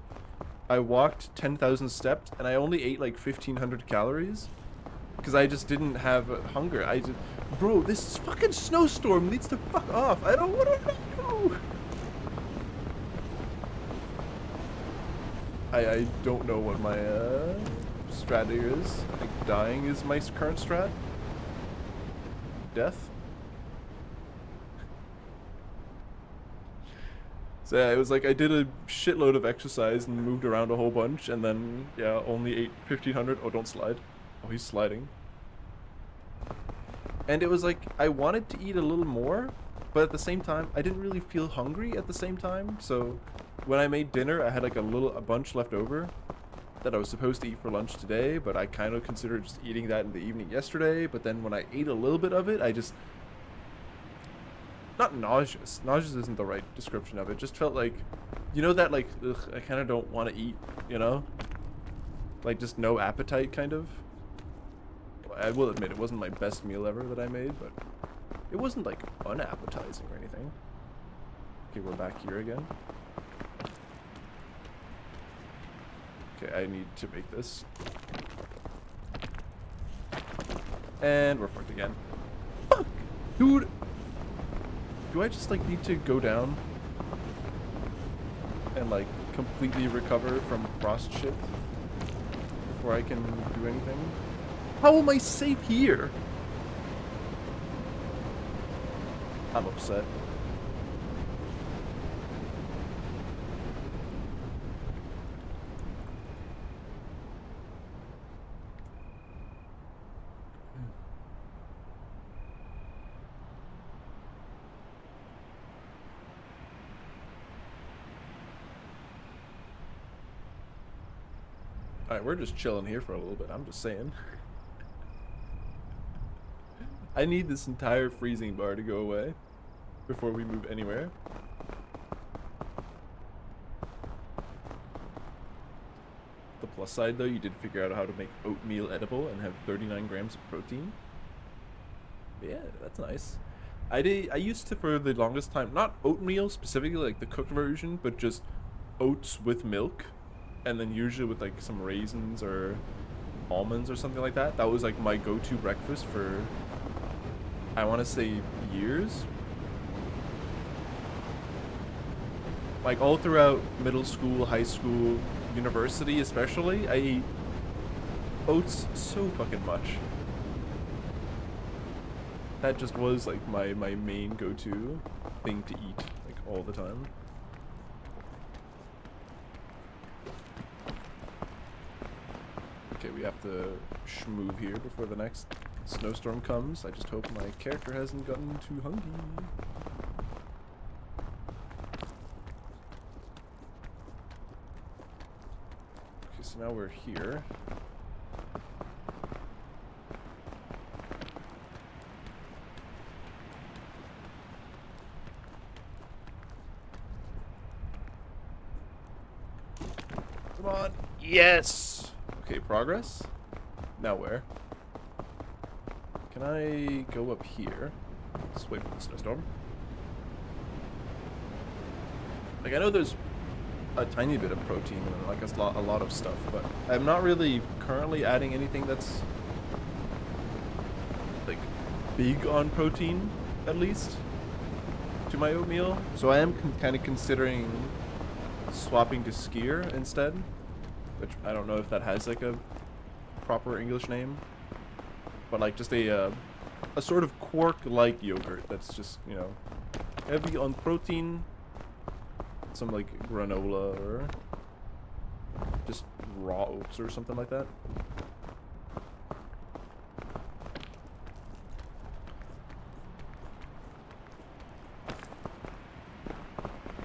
I walked 10,000 steps, and I only ate like 1,500 calories. Because I just didn't have hunger. Bro, this fucking snowstorm needs to fuck off. I don't want to know. I don't know what my strat here is. I think dying is my current strat. Death. So yeah, it was like I did a shitload of exercise and moved around a whole bunch, and then yeah, only ate 1,500. Oh, don't slide. Oh, he's sliding. And it was like I wanted to eat a little more, but at the same time, I didn't really feel hungry at the same time. So when I made dinner, I had like a bunch left over that I was supposed to eat for lunch today, but I kind of considered just eating that in the evening yesterday. But then when I ate a little bit of it, I just, not nauseous. Nauseous isn't the right description of it. Just felt like, you know, that like, ugh, I kind of don't want to eat, you know? Like just no appetite kind of. I will admit it wasn't my best meal ever that I made, but it wasn't like unappetizing or anything. Okay, we're back here again. Okay, I need to make this. And we're fucked again. Fuck! Dude! Do I just like need to go down and like completely recover from frost shit before I can do anything? How am I safe here? I'm upset. Alright, we're just chilling here for a little bit. I'm just saying. I need this entire freezing bar to go away before we move anywhere. The plus side though, you did figure out how to make oatmeal edible and have 39 grams of protein. But yeah, that's nice. I used to, for the longest time, not oatmeal specifically, like the cooked version, but just oats with milk, and then usually with like some raisins or almonds or something like that. That was like my go-to breakfast for, I want to say, years. Like all throughout middle school, high school, university especially, I ate oats so fucking much. That just was like my main go-to thing to eat, like all the time. Okay, we have to schmoove here before the next snowstorm comes. I just hope my character hasn't gotten too hungry. Okay, so now we're here. Come on. Yes! Okay, progress. Now where? Can I go up here? Let's wait for the snowstorm. Like, I know there's a tiny bit of protein and like a lot of stuff, but I'm not really currently adding anything that's like big on protein, at least, to my oatmeal. So I am kind of considering swapping to skyr instead, which I don't know if that has like a proper English name, but like just a sort of quark-like yogurt that's just, you know, heavy on protein, some like granola or just raw oats or something like that.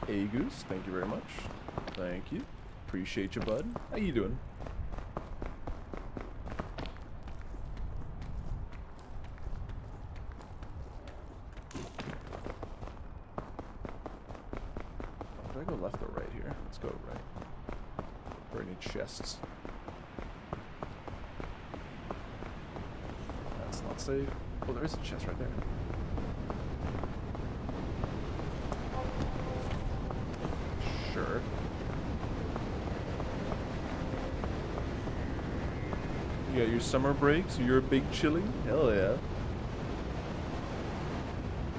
Hey Goose, thank you very much. Thank you. Appreciate you, bud. How you doing? Do I go left or right here? Let's go right. For any chests. say... Oh, there is a chest right there. Sure. You got your summer break, so you're a big chilling? Hell yeah.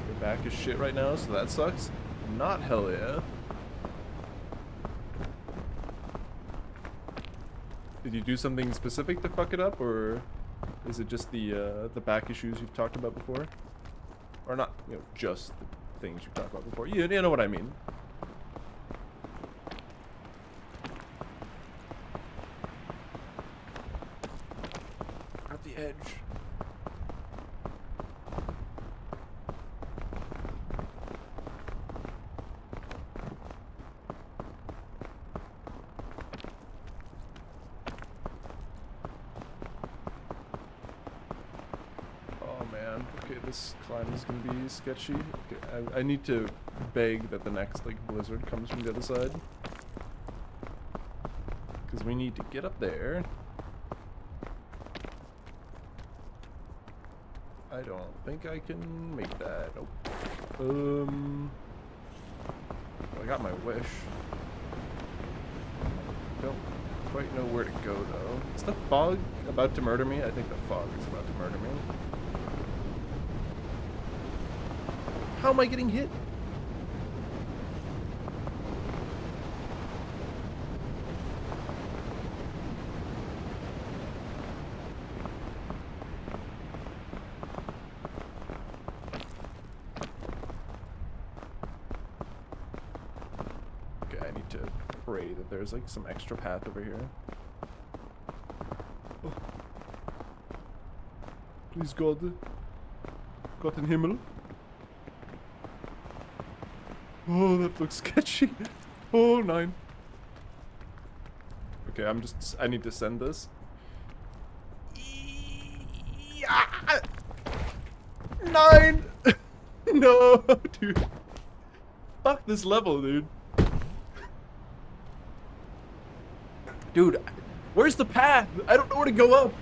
Your back is shit right now, so that sucks. Not hell yeah. Did you do something specific to fuck it up, or is it just the back issues you've talked about before? Or not, you know, just the things you've talked about before. You know what I mean. At the edge. This climb is gonna be sketchy. Okay, I need to beg that the next like blizzard comes from the other side, because we need to get up there. I don't think I can make that. Nope. Well, I got my wish. Don't quite know where to go though. Is the fog about to murder me? I think the fog is about to murder me. How am I getting hit? Okay, I need to pray that there's like some extra path over here. Oh. Please God. Gott in Himmel. Oh, that looks sketchy. Oh, 9. Okay, I need to send this. Yeah! 9! No, dude. Fuck this level, dude. Dude, where's the path? I don't know where to go up.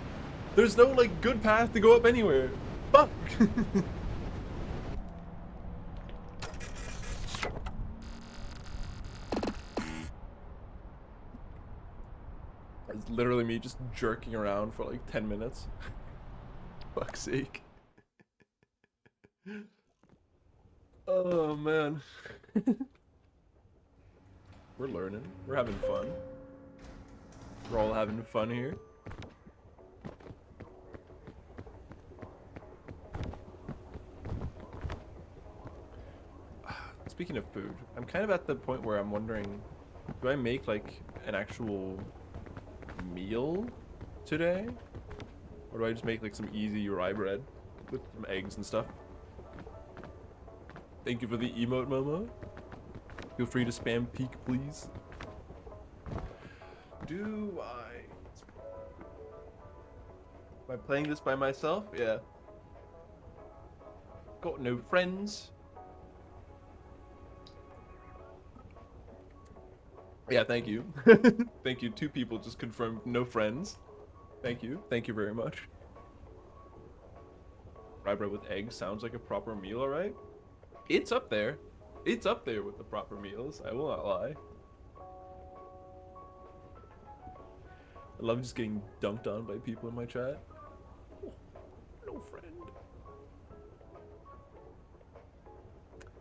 There's no, like, good path to go up anywhere. Fuck. It's literally me just jerking around for like 10 minutes. Fuck's sake. Oh man. We're learning. We're having fun. We're all having fun here. Speaking of food, I'm kind of at the point where I'm wondering, do I make like an actual meal today, or do I just make like some easy rye bread with some eggs and stuff? Thank you for the emote, Momo. Feel free to spam peek, please. Am I playing this by myself? Yeah. Got no friends. Yeah, thank you. Thank you. 2 people just confirmed no friends. Thank you. Thank you very much. Rye bread with eggs sounds like a proper meal, alright? It's up there. It's up there with the proper meals, I will not lie. I love just getting dunked on by people in my chat. Oh, no friend.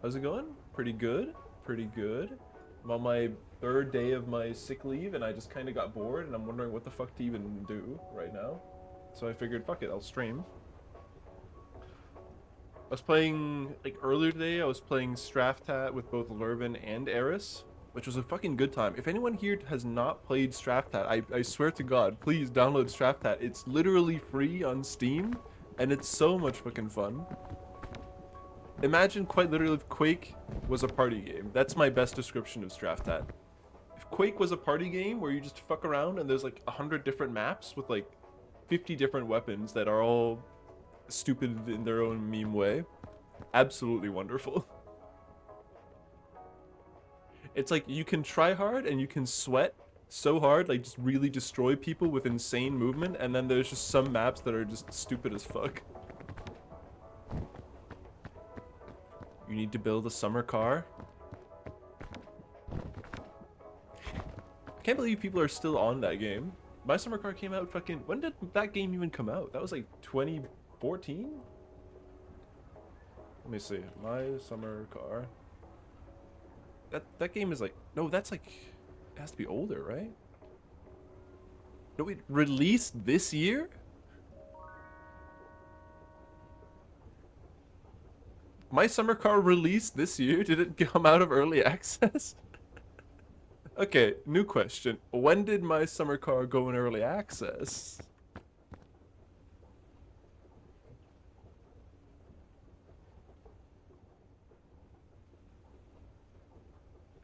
How's it going? Pretty good. Pretty good. I'm on my 3rd day of my sick leave, and I just kind of got bored, and I'm wondering what the fuck to even do right now. So I figured, fuck it, I'll stream. I was playing, like, earlier today, I was playing Straftat with both Lurvin and Eris, which was a fucking good time. If anyone here has not played Straftat, I swear to God, please download Straftat. It's literally free on Steam, and it's so much fucking fun. Imagine quite literally if Quake was a party game. That's my best description of Straftat. If Quake was a party game where you just fuck around and there's like 100 different maps with like 50 different weapons that are all stupid in their own meme way, absolutely wonderful. It's like you can try hard and you can sweat so hard, like just really destroy people with insane movement, and then there's just some maps that are just stupid as fuck. You need to build a summer car. I can't believe people are still on that game. My summer car came out fucking... When did that game even come out? That was like 2014? Let me see. My summer car. That game is like... No, that's like... It has to be older, right? No, it released this year? My summer car released this year? Did it come out of early access? Okay, new question. When did my summer car go in early access?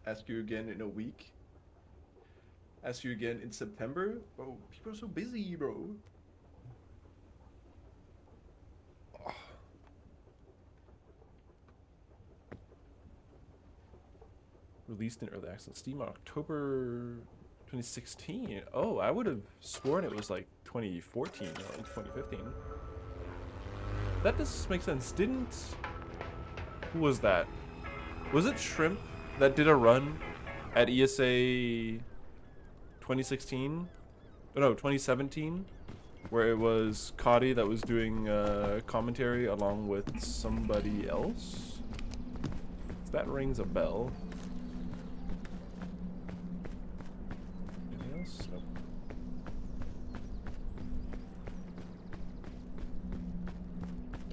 Ask you again in a week? Ask you again in September? Bro, people are so busy, bro. Released in early access. Steam on October 2016. Oh, I would have sworn it was like 2014 or like 2015. That does make sense. Who was that? Was it Shrimp that did a run at ESA 2016? Oh, no, 2017? Where it was Cody that was doing commentary along with somebody else? That rings a bell. Anything else? Nope.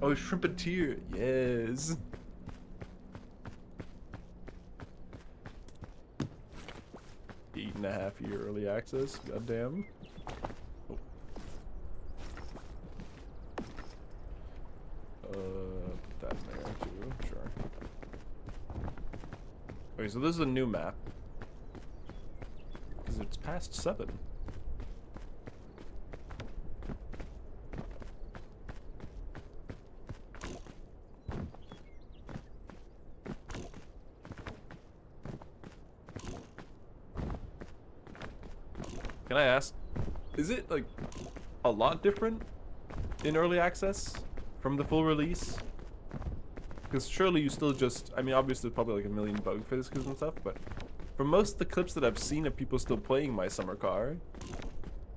Oh, Shrimpeteer. Yes. Eight and a half year early access. Goddamn. Oh. Put that in there too. Sure. Okay, so this is a new map. Because it's past 7. Can I ask, is it like a lot different in early access from the full release? Because surely you still just, I mean, obviously probably like a million bug fixes and stuff, but from most of the clips that I've seen of people still playing My Summer Car,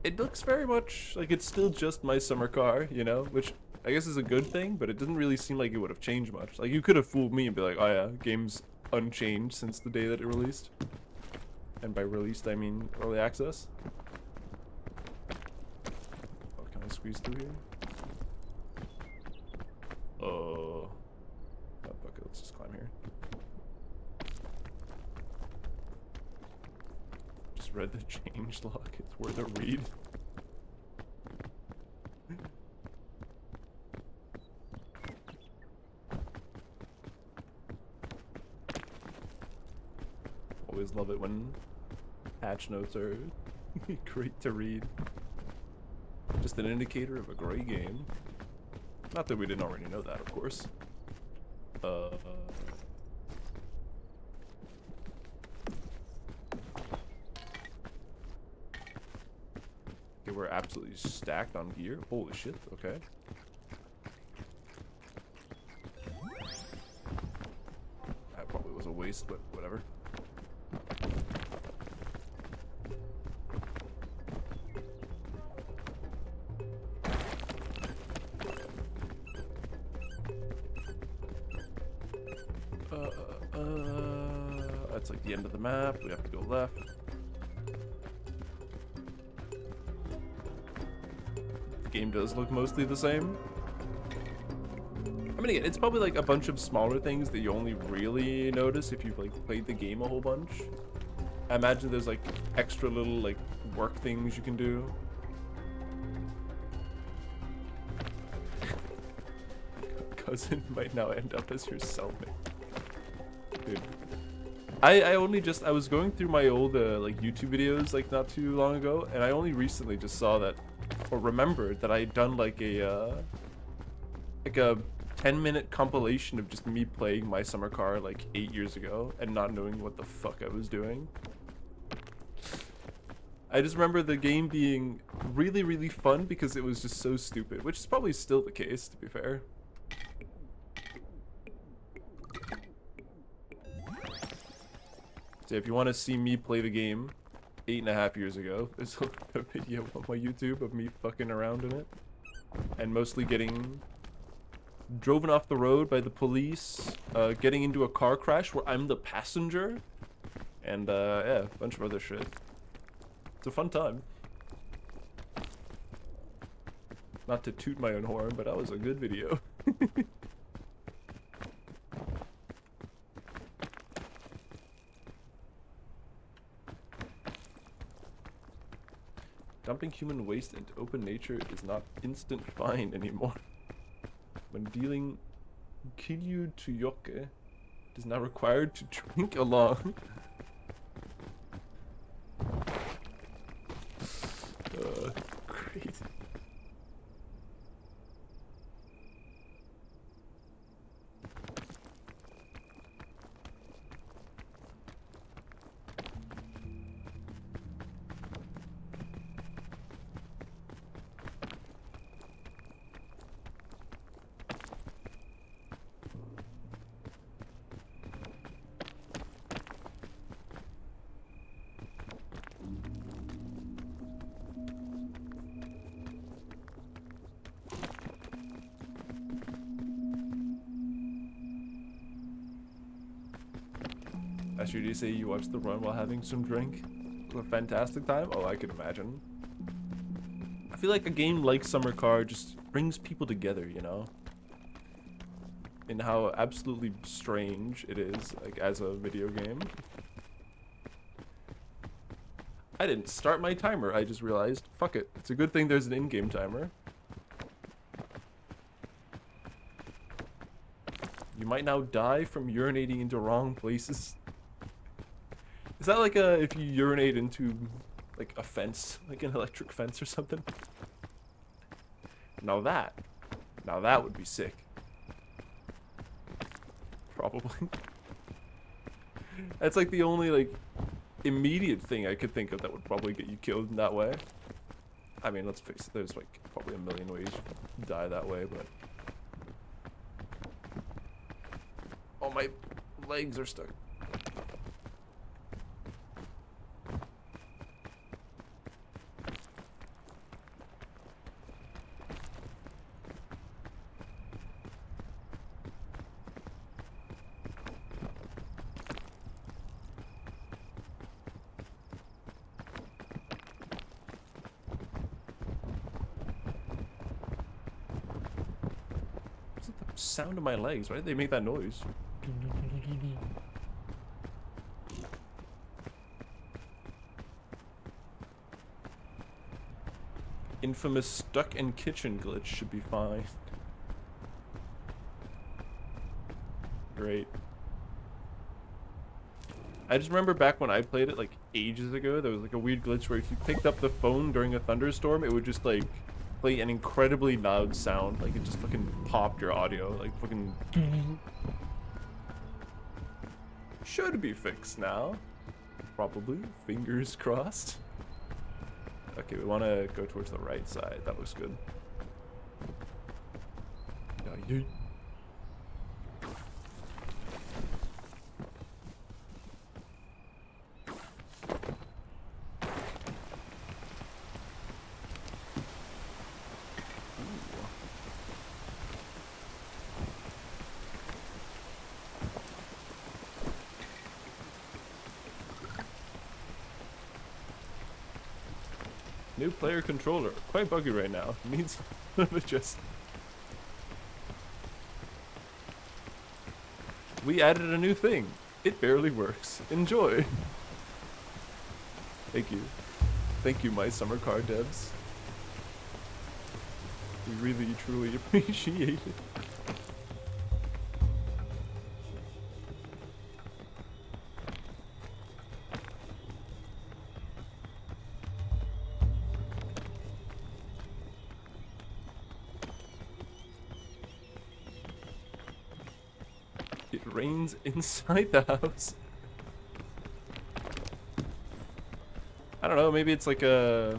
it looks very much like it's still just My Summer Car, you know, which I guess is a good thing, but it doesn't really seem like it would have changed much. Like, you could have fooled me and be like, oh yeah, game's unchanged since the day that it released. And by released, I mean early access. Oh, can I squeeze through here? Oh, okay, let's just climb here. Just read the change log. It's worth a read. Always love it when patch notes are great to read. Just an indicator of a great game. Not that we didn't already know that, of course. Okay, we're absolutely stacked on gear. Holy shit, okay. That probably was a waste, but whatever. That's like the end of the map. We have to go left. The game does look mostly the same. I mean, again, it's probably like a bunch of smaller things that you only really notice if you've like played the game a whole bunch. I imagine there's like extra little like work things you can do. Cousin might now end up as your cellmate. Dude. I was going through my old like YouTube videos like not too long ago, and I only recently just saw that, or remembered that I had done like a 10-minute compilation of just me playing My Summer Car like 8 years ago and not knowing what the fuck I was doing. I just remember the game being really, really fun because it was just so stupid, which is probably still the case, to be fair. So if you want to see me play the game 8.5 years ago, there's a video on my YouTube of me fucking around in it. And mostly getting driven off the road by the police, getting into a car crash where I'm the passenger, and yeah, a bunch of other shit. It's a fun time. Not to toot my own horn, but that was a good video. Dumping human waste into open nature is not instant fine anymore. When dealing Kiryu Tuyoke, it is now required to drink along. Crazy. Asher, do you say you watched the run while having some drink? It was a fantastic time? Oh, I could imagine. I feel like a game like Summer Car just brings people together, you know? And how absolutely strange it is, like, as a video game. I didn't start my timer, I just realized, fuck it. It's a good thing there's an in-game timer. You might now die from urinating into wrong places. Is that like if you urinate into, like, a fence, like an electric fence or something? Now that would be sick. Probably. That's like the only, like, immediate thing I could think of that would probably get you killed in that way. I mean, let's face it, there's, like, probably a million ways you die that way, but... Oh, my legs are stuck. Sound of my legs. Why did they make that noise? Infamous stuck in kitchen glitch should be fine. Great. I just remember back when I played it like ages ago, there was like a weird glitch where if you picked up the phone during a thunderstorm, it would just like play an incredibly loud sound, like it just fucking popped your audio, like fucking... Should be fixed now. Probably. Fingers crossed. Okay, we want to go towards the right side. That looks good. Yeah, yeet. New player controller. Quite buggy right now. Needs a little adjust. We added a new thing. It barely works. Enjoy. Thank you. Thank you, my Summer Car devs. We really, truly appreciate it. It rains inside the house. I don't know, maybe it's like a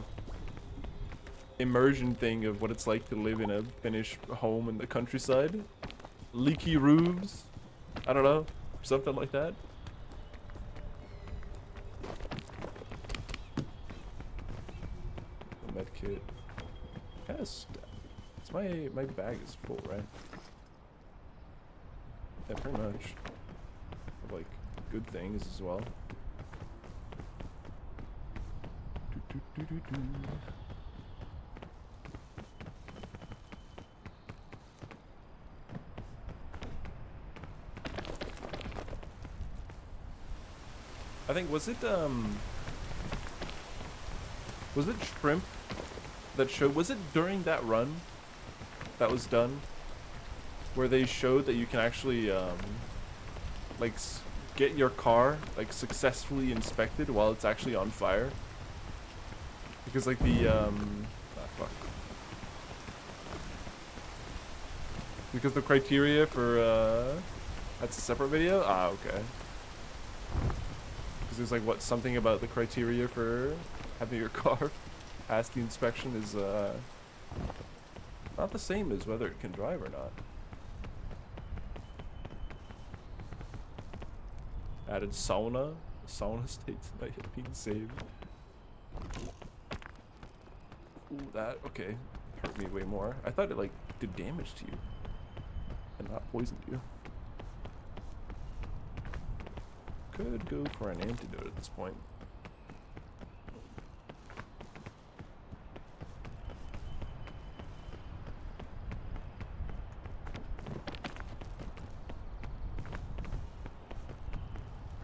immersion thing of what it's like to live in a Finnish home in the countryside. Leaky roofs. I don't know, something like that. med kit. Yes. It's my bag is full, right? Yeah, pretty much. Of, like, good things as well. I think was it Shrimp that showed, was it during that run that was done where they showed that you can actually like get your car like successfully inspected while it's actually on fire? Because like the fuck. Because the criteria for that's a separate video? Ah, okay. Because there's like what, something about the criteria for having your car pass the inspection is not the same as whether it can drive or not. Added sauna state tonight being saved. Ooh, that okay. Hurt me way more. I thought it like did damage to you and not poisoned you. Could go for an antidote at this point.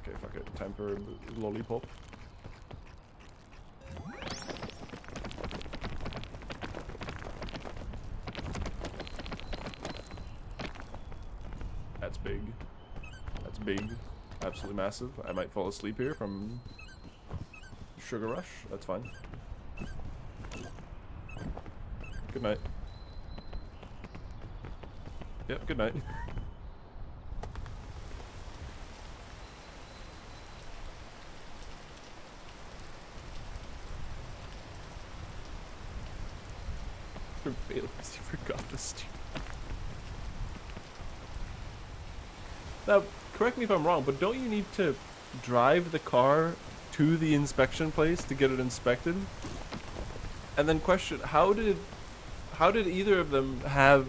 Okay, fuck it. Time for a lollipop. That's big. That's big. Absolutely massive. I might fall asleep here from sugar rush. That's fine. Good night. Yep, good night. You forgot this. Now, correct me if I'm wrong, but don't you need to drive the car to the inspection place to get it inspected? And then question, how did either of them have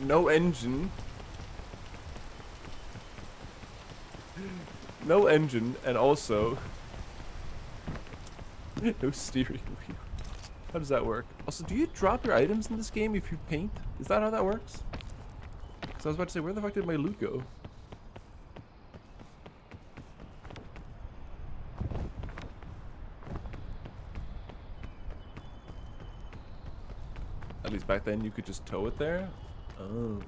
no engine? No engine, and also no steering wheel. How does that work? Also, do you drop your items in this game if you paint? Is that how that works? So I was about to say, where the fuck did my loot go? At least back then you could just tow it there? Oh.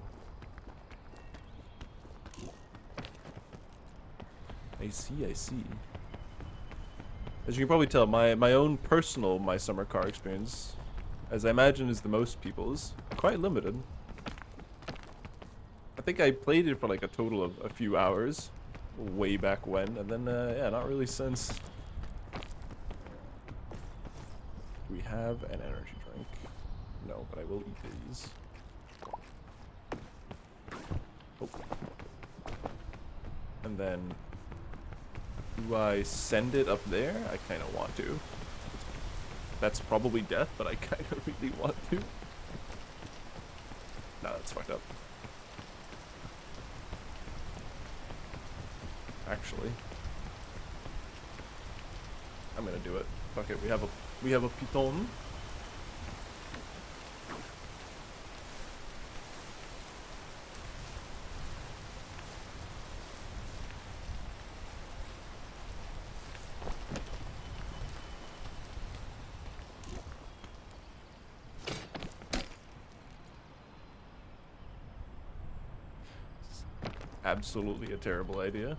I see, I see. As you can probably tell, my own personal My Summer Car experience, as I imagine is the most people's, quite limited. I think I played it for like a total of a few hours, way back when, and then, yeah, not really since. Do we have an energy drink? No, but I will eat these. Oh. And then, do I send it up there? I kind of want to. That's probably death, but I kind of really want to. Nah, that's fucked up. Actually, I'm gonna do it. Fuck it. We have a piton. Absolutely a terrible idea.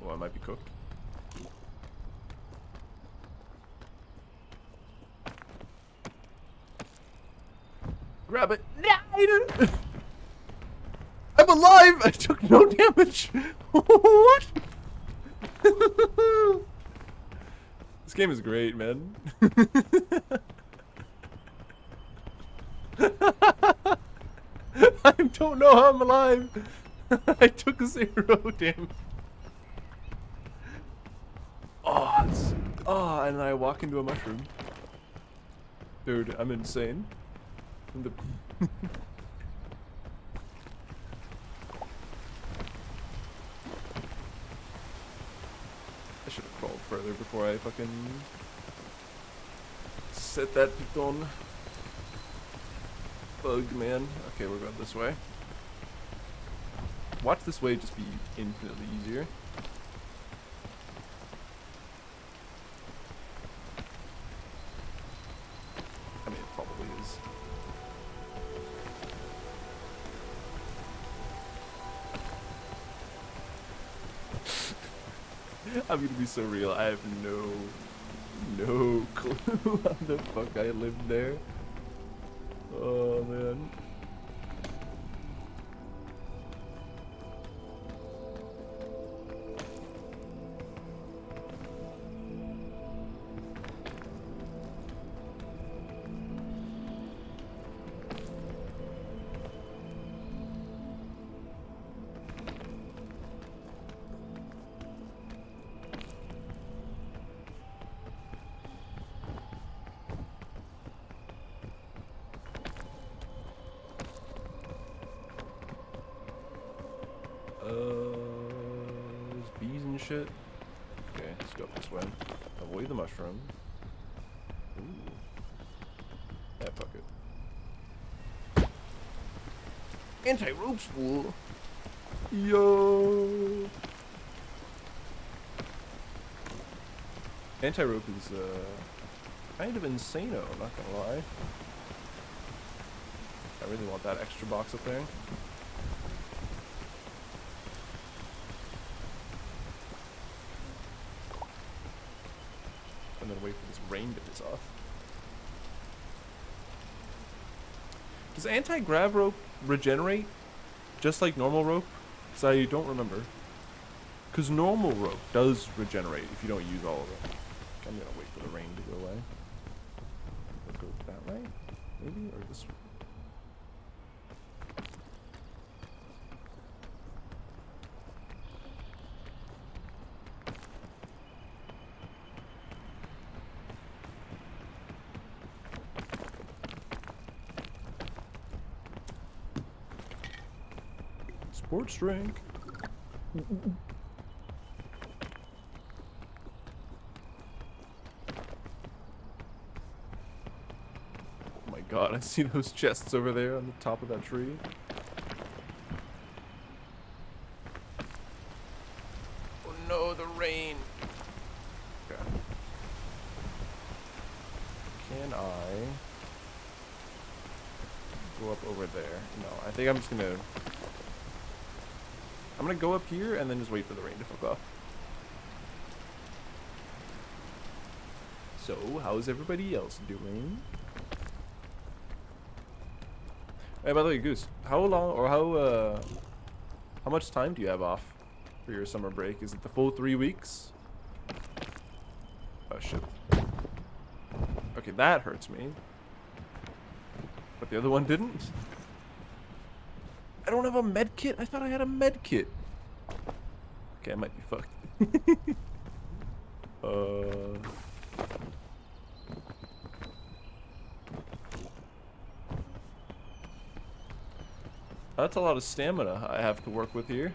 Oh, I might be cooked. Grab it. No! I'm alive! I took no damage! What? This game is great, man. I don't know how I'm alive. I took 0 damage. Oh, and then I walk into a mushroom. Dude, I'm insane. The I should have crawled further before I fucking set that piton. Bug, man. Okay, we're going this way. Watch this way just be infinitely easier. I mean, it probably is. I'm gonna be so real. I have no clue how the fuck I lived there. Oh man. There's bees and shit. Okay, let's go up this way. Avoid the mushroom. Ooh. Yeah, fuck it. Anti-rope spool. Yo. Anti-rope is kind of insano, not gonna lie. I really want that extra box up there. And then wait for this rain to piss off. Does anti-grav rope regenerate just like normal rope? Because I don't remember. Because normal rope does regenerate if you don't use all of it. I'm gonna wait for the rain to go away. We'll go that way, maybe, or this way. Sports drink. Oh my god, I see those chests over there on the top of that tree. Oh no, the rain. Okay. Can I go up over there? No, I think I'm just gonna go up here and then just wait for the rain to fuck off. So, how's everybody else doing? Hey, by the way, Goose, how long or how much time do you have off for your summer break? Is it the full 3 weeks? Oh shit. Okay, that hurts me. But the other one didn't? I don't have a med kit? I thought I had a med kit. Okay, I might be fucked. That's a lot of stamina I have to work with here.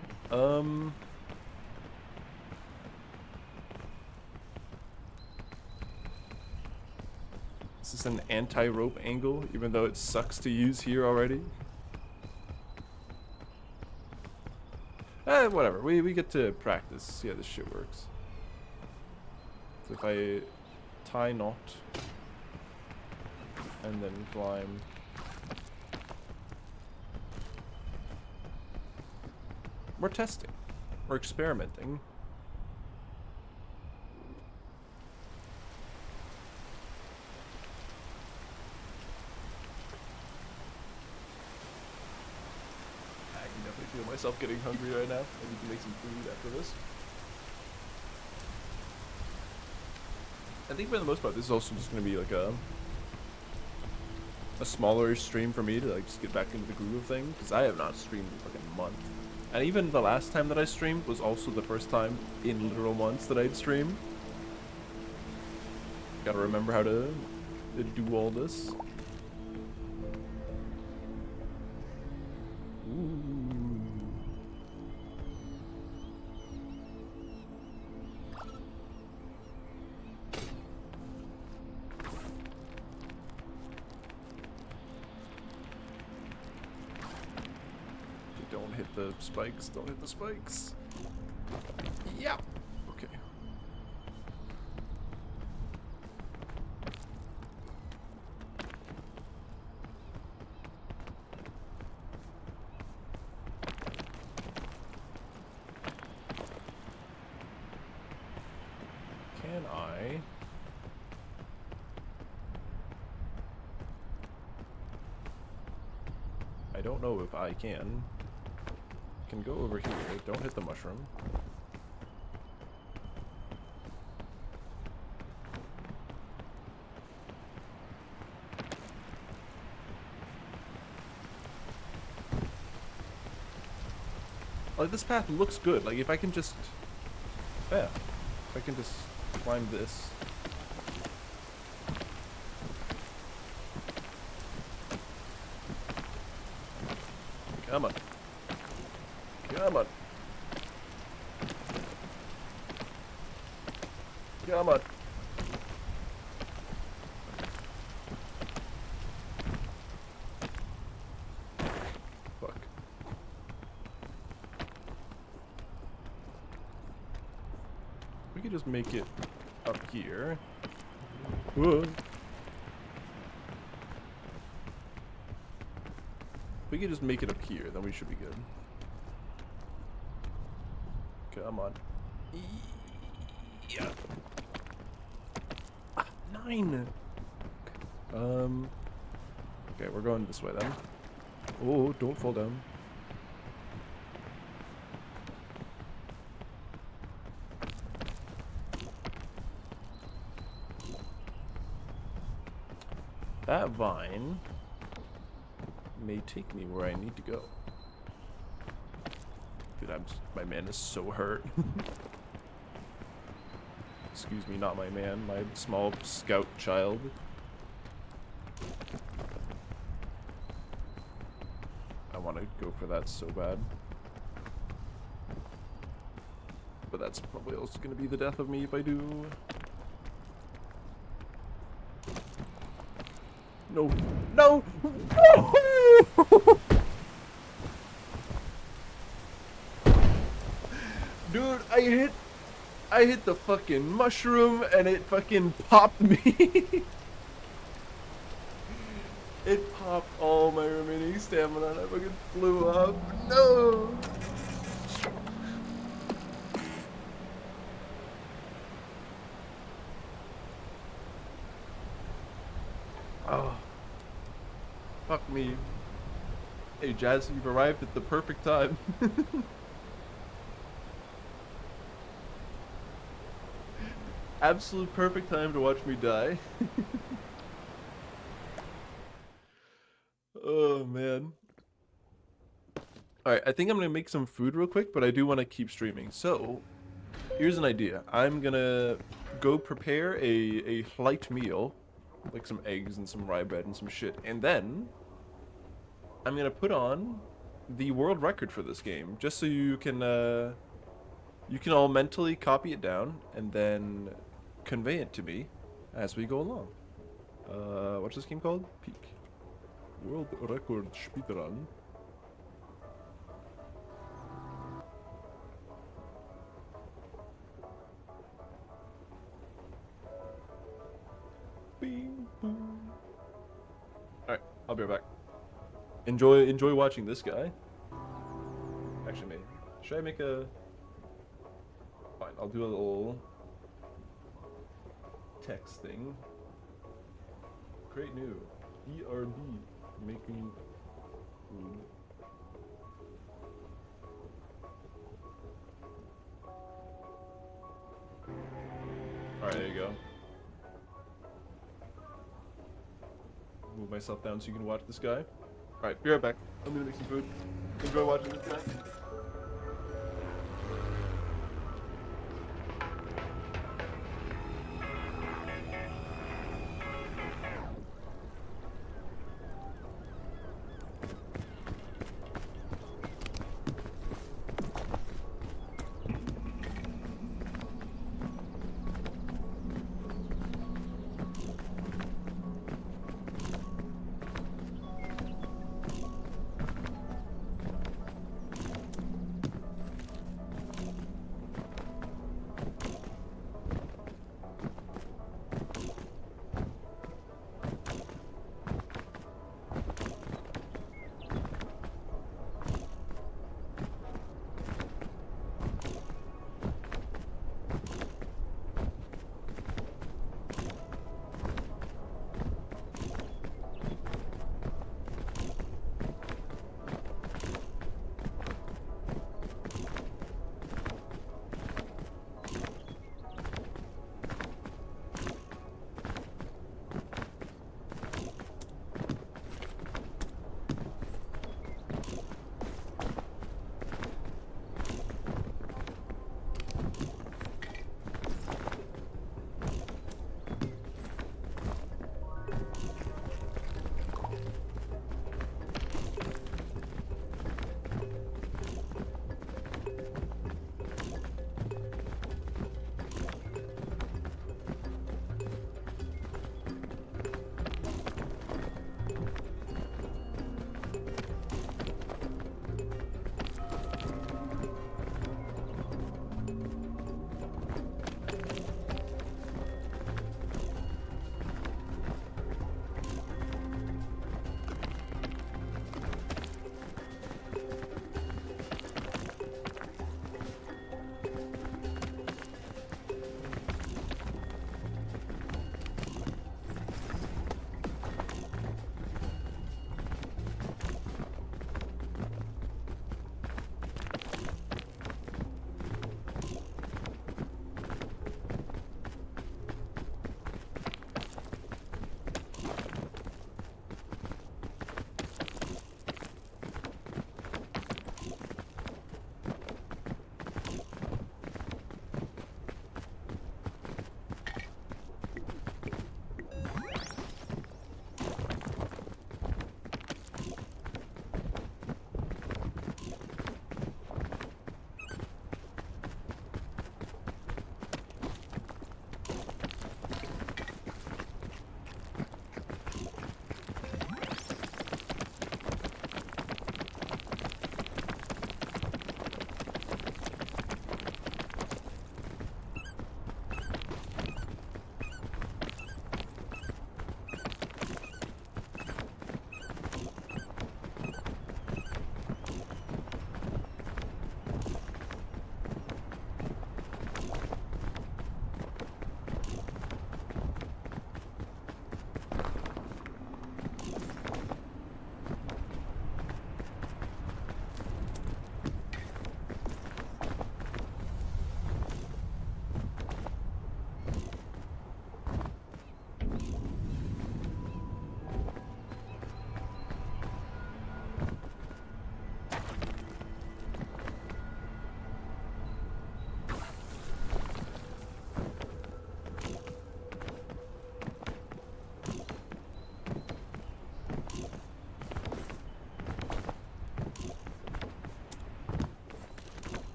Is this an anti-rope angle, even though it sucks to use here already? Whatever. We get to practice, see how this shit works. So if I tie knot and then climb. We're testing. We're experimenting. Feel myself getting hungry right now. I need to make some food after this. I think for the most part, this is also just going to be like a smaller stream for me to like just get back into the groove of things, because I have not streamed in like a month. And even the last time that I streamed was also the first time in literal months that I'd streamed. Gotta remember how to do all this. Ooh. Don't hit the spikes. Don't hit the spikes. Yeah. Okay. Can I? I don't know if I can. Can go over here. Don't hit the mushroom. Like, this path looks good. Like, if I can just... Yeah. If I can just climb this. Come on. Come on. Come on. Fuck. We could just make it up here. Whoa. We could just make it up here, then we should be good. Come on. Yeah. Ah, 9. Okay, we're going this way then. Oh, don't fall down. That vine may take me where I need to go. Dude, my man is so hurt. Excuse me, not my man, my small scout child. I want to go for that so bad. But that's probably also going to be the death of me if I do. No. No! Dude, I hit the fucking mushroom and it fucking popped me. It popped all my remaining stamina and I fucking flew up. No! Oh. Fuck me. Hey Jazz, you've arrived at the perfect time. Absolute perfect time to watch me die. Oh man. Alright, I think I'm gonna make some food real quick, but I do want to keep streaming. So, here's an idea. I'm gonna go prepare a light meal, like some eggs and some rye bread and some shit, and then I'm gonna put on the world record for this game, just so you can all mentally copy it down and then convey it to me as we go along. What's this game called? Peak. World record speedrun. Bing, boom. Alright, I'll be right back. Enjoy watching this guy. Actually, maybe. Should I make a... Fine, I'll do a little text thing. Create new. ERB. Making food. Alright, there you go. Move myself down so you can watch this guy. Alright, be right back. I'm gonna make some food. Enjoy watching this guy.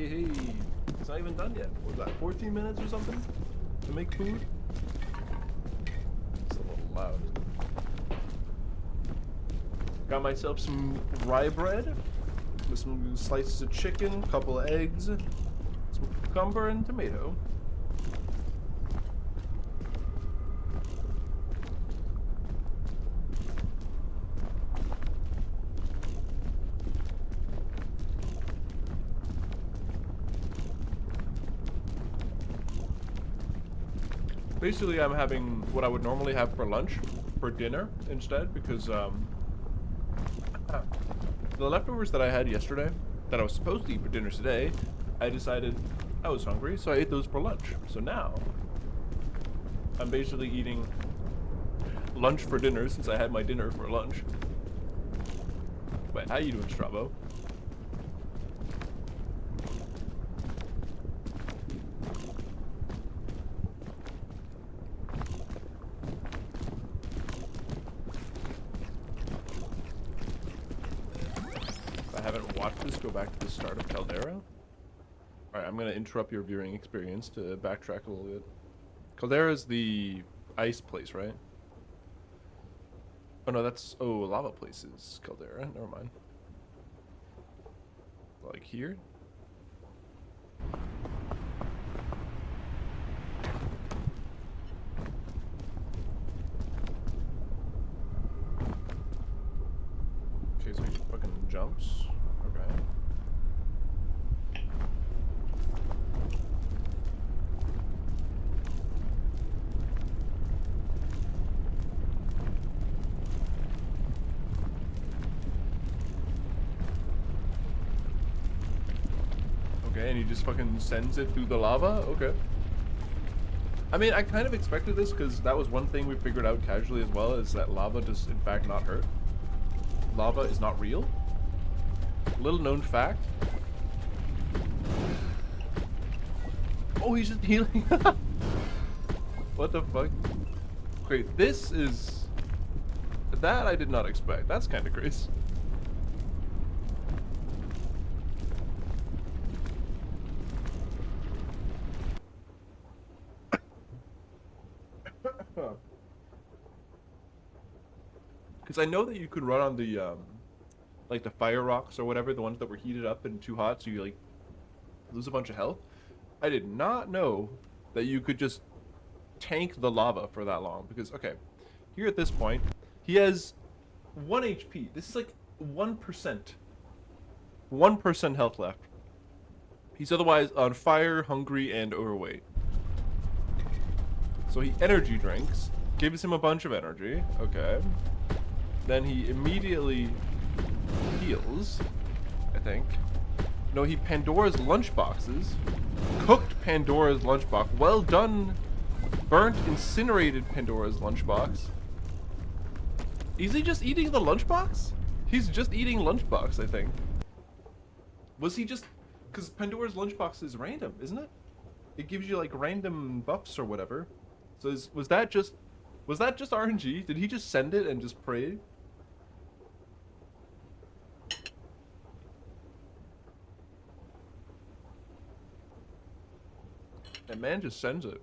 hey. It's not even done yet. What was that, 14 minutes or something? To make food? It's a little loud. Got myself some rye bread with some slices of chicken, a couple of eggs, some cucumber and tomato. Basically, I'm having what I would normally have for lunch, for dinner instead, because the leftovers that I had yesterday, that I was supposed to eat for dinner today, I decided I was hungry, so I ate those for lunch. So now, I'm basically eating lunch for dinner since I had my dinner for lunch. Wait, how you doing, Strabo? Let's go back to the start of Caldera. Alright, I'm going to interrupt your viewing experience to backtrack a little bit. Caldera is the ice place, right? Oh no, that's... Oh, lava places, Caldera. Never mind. Like here? Okay, so he fucking jumps. Okay. Okay, and he just fucking sends it through the lava? Okay. I mean, I kind of expected this because that was one thing we figured out casually as well, is that lava does in fact not hurt. Lava is not real. Little known fact. Oh, he's just healing. What the fuck? Okay, this is... That I did not expect. That's kind of crazy. Because I know that you could run on the, like the fire rocks or whatever, the ones that were heated up and too hot, so you, like, lose a bunch of health. I did not know that you could just tank the lava for that long. Because, okay, here at this point, he has 1 HP. This is like 1%. 1% health left. He's otherwise on fire, hungry, and overweight. So he energy drinks, gives him a bunch of energy. Okay. Then he immediately heals, I think. No, he Pandora's lunchboxes. Cooked Pandora's lunchbox. Well done. Burnt, incinerated Pandora's lunchbox. Is he just eating the lunchbox? He's just eating lunchbox, I think. Was he just... Because Pandora's lunchbox is random, isn't it? It gives you, like, random buffs or whatever. So was that just RNG? Did he just send it and just pray? That man just sends it.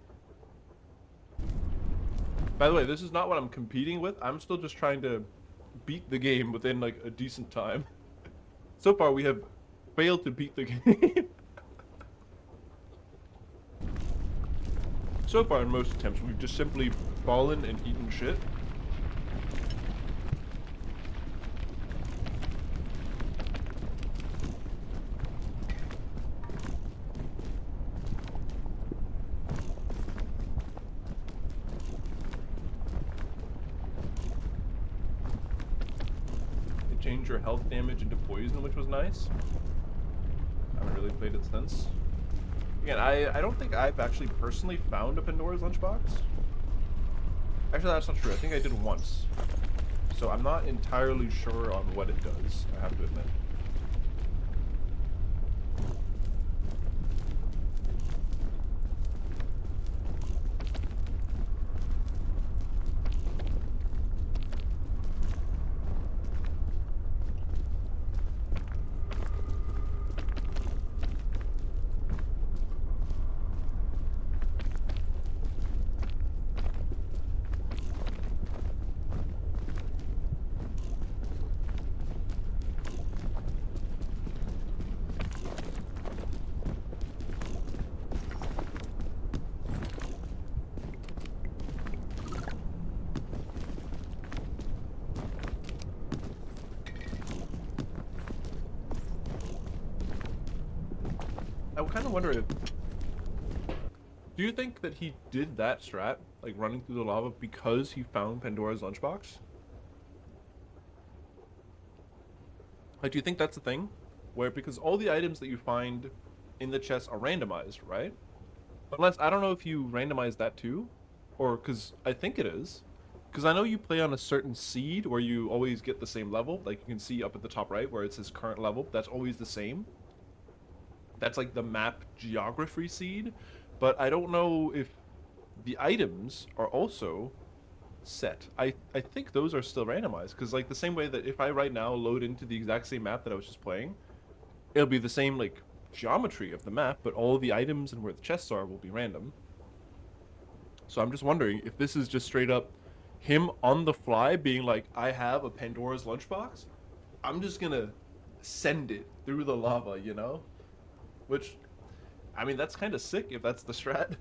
By the way, this is not what I'm competing with. I'm still just trying to beat the game within, like, a decent time. So far, we have failed to beat the game. So far, in most attempts, we've just simply fallen and eaten shit. Change your health damage into poison, which was nice. I haven't really played it since. Again, I don't think I've actually personally found a Pandora's lunchbox. Actually, that's not true. I think I did once. So I'm not entirely sure on what it does, I have to admit. kind of wondering, do you think that he did that strat, like running through the lava, because he found Pandora's lunchbox? Like, do you think that's a thing? Where, because all the items that you find in the chest are randomized, right? Unless, I don't know if you randomize that too, or, because I think it is. Because I know you play on a certain seed where you always get the same level. Like, you can see up at the top right where it says current level. That's always the same. That's like the map geography seed. But I don't know if the items are also set. I think those are still randomized. Because, like, the same way that if I right now load into the exact same map that I was just playing, it'll be the same, like, geometry of the map, but all the items and where the chests are will be random. So I'm just wondering if this is just straight up him on the fly being like, I have a Pandora's lunchbox, I'm just gonna send it through the lava, you know? Which, I mean, that's kind of sick if that's the strat.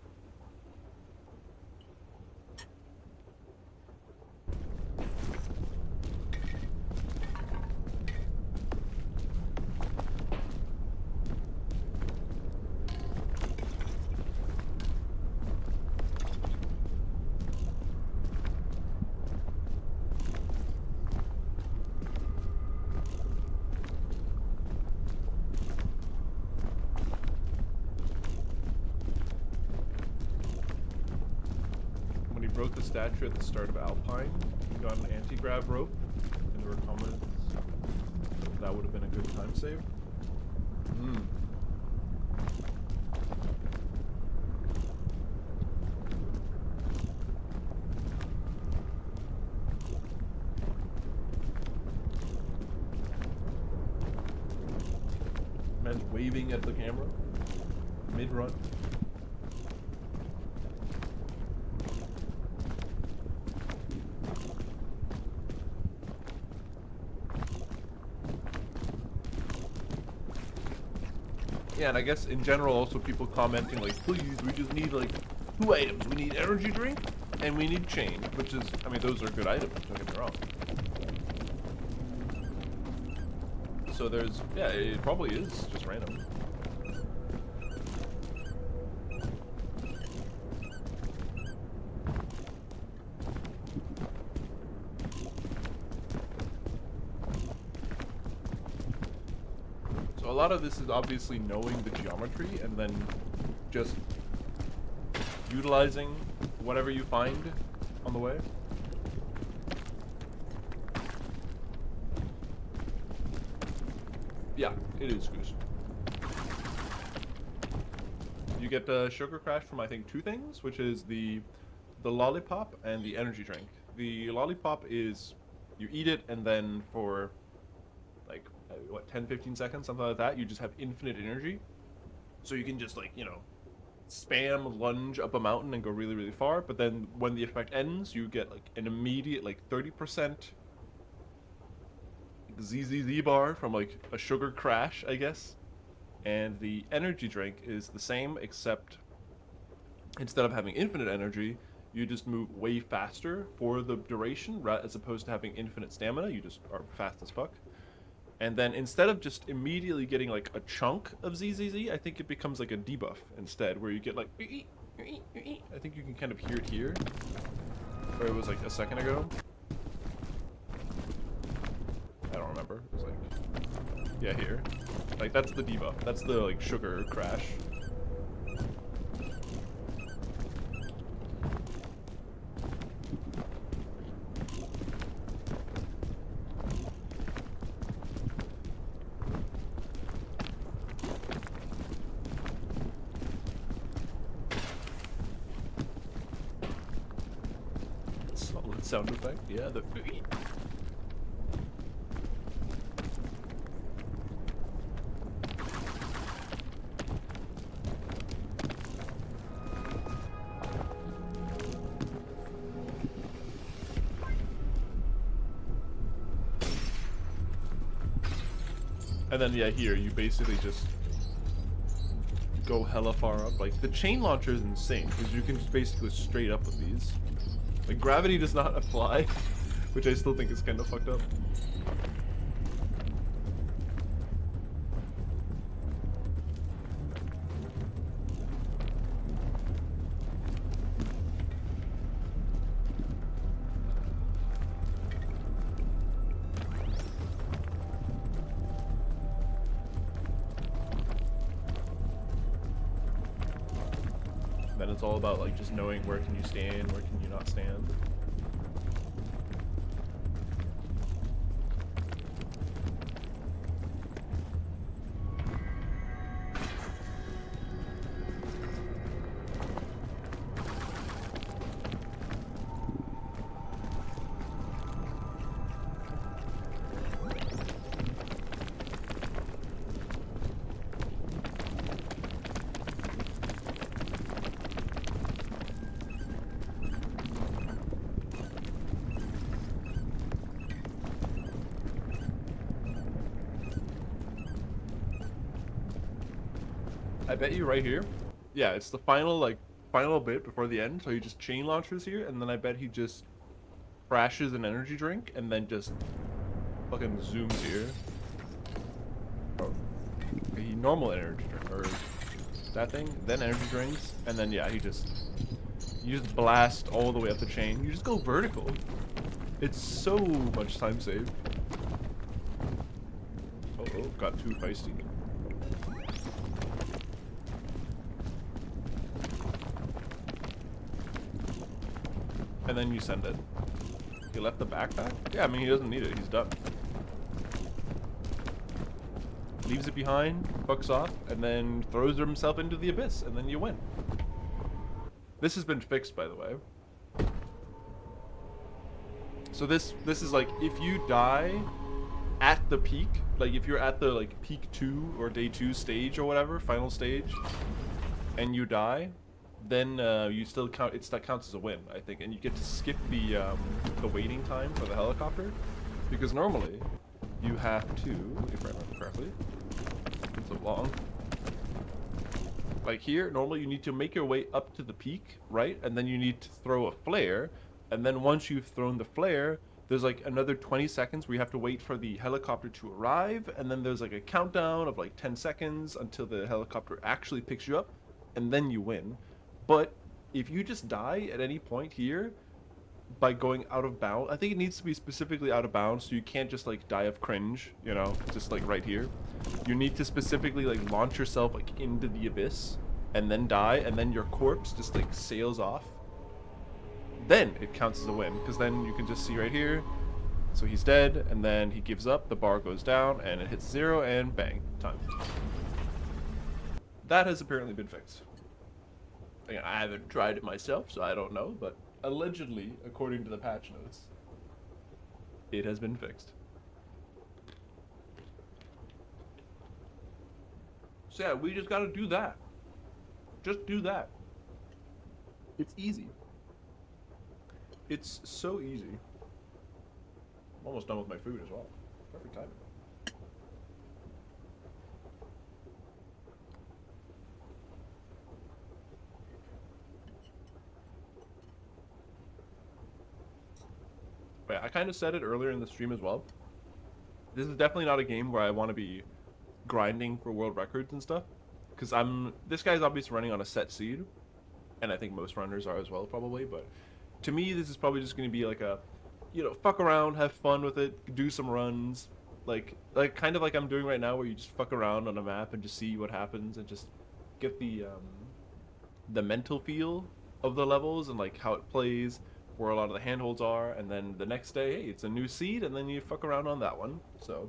Broke the statue at the start of Alpine, got an anti-grav rope, and there were comments that would have been a good time save. Man's waving at the camera, mid-run. Yeah, and I guess in general also people commenting like, please, we just need like 2 items. We need energy drink and we need chain, which is, I mean, those are good items, don't get me wrong. So there's, yeah, it probably is just random. A lot of this is obviously knowing the geometry and then just utilizing whatever you find on the way. Yeah, it is Goose. You get the Sugar Crash from I think 2 things, which is the lollipop and the energy drink. The lollipop is you eat it and then for like what, 10-15 seconds, something like that, you just have infinite energy, so you can just, like, you know, spam lunge up a mountain and go really, really far. But then when the effect ends, you get like an immediate like 30% ZZZ bar from like a Sugar Crash, I guess. And the energy drink is the same, except instead of having infinite energy, you just move way faster for the duration, as opposed to having infinite stamina. You just are fast as fuck. And then instead of just immediately getting like a chunk of ZZZ, I think it becomes like a debuff instead, where you get like, I think you can kind of hear it here, or it was like a second ago. I don't remember. It was like, yeah, here. Like that's the debuff. That's the like Sugar Crash. Sound effect, yeah, the and then yeah, here you basically just go hella far up. Like the chain launcher is insane because you can just basically straight up with these. Like, gravity does not apply, which I still think is kind of fucked up. then it's all about like just knowing where can you stand, where can you not stand. I bet you right here. Yeah, it's the final bit before the end. So he just chain launchers here, and then I bet he just crashes an energy drink, and then just fucking zooms here. Oh, he normal energy drink or that thing, then energy drinks, and then yeah, you just blast all the way up the chain. You just go vertical. It's so much time saved. Oh, got too feisty. And then you send it. He left the backpack? Yeah, I mean, he doesn't need it. He's done. Leaves it behind, fucks off, and then throws himself into the abyss, and then you win. This has been fixed, by the way. So this is like, if you die at the peak, like if you're at the like peak 2 or day 2 stage or whatever, final stage, and you die, then you still count. That counts as a win, I think, and you get to skip the waiting time for the helicopter, because normally you have to, if I remember correctly, it's so long. Like here, normally you need to make your way up to the peak, right, and then you need to throw a flare, and then once you've thrown the flare, there's like another 20 seconds where you have to wait for the helicopter to arrive, and then there's like a countdown of like 10 seconds until the helicopter actually picks you up, and then you win. But if you just die at any point here by going out of bounds, I think it needs to be specifically out of bounds, so you can't just like die of cringe, you know, just like right here. You need to specifically like launch yourself like into the abyss and then die, and then your corpse just like sails off. Then it counts as a win, because then you can just see right here. So he's dead, and then he gives up, the bar goes down, and it hits 0, and bang, time. That has apparently been fixed. I haven't tried it myself, so I don't know, but allegedly, according to the patch notes, it has been fixed. So yeah, we just gotta do that. Just do that. It's easy. It's so easy. I'm almost done with my food as well. Perfect timing. I kind of said it earlier in the stream as well. This is definitely not a game where I want to be grinding for world records and stuff, because this guy's obviously running on a set seed, and I think most runners are as well probably, but to me this is probably just going to be like a, you know, fuck around, have fun with it, do some runs, like kind of like I'm doing right now, where you just fuck around on a map and just see what happens and just get the mental feel of the levels and like how it plays, where a lot of the handholds are, and then the next day, hey, it's a new seed, and then you fuck around on that one. So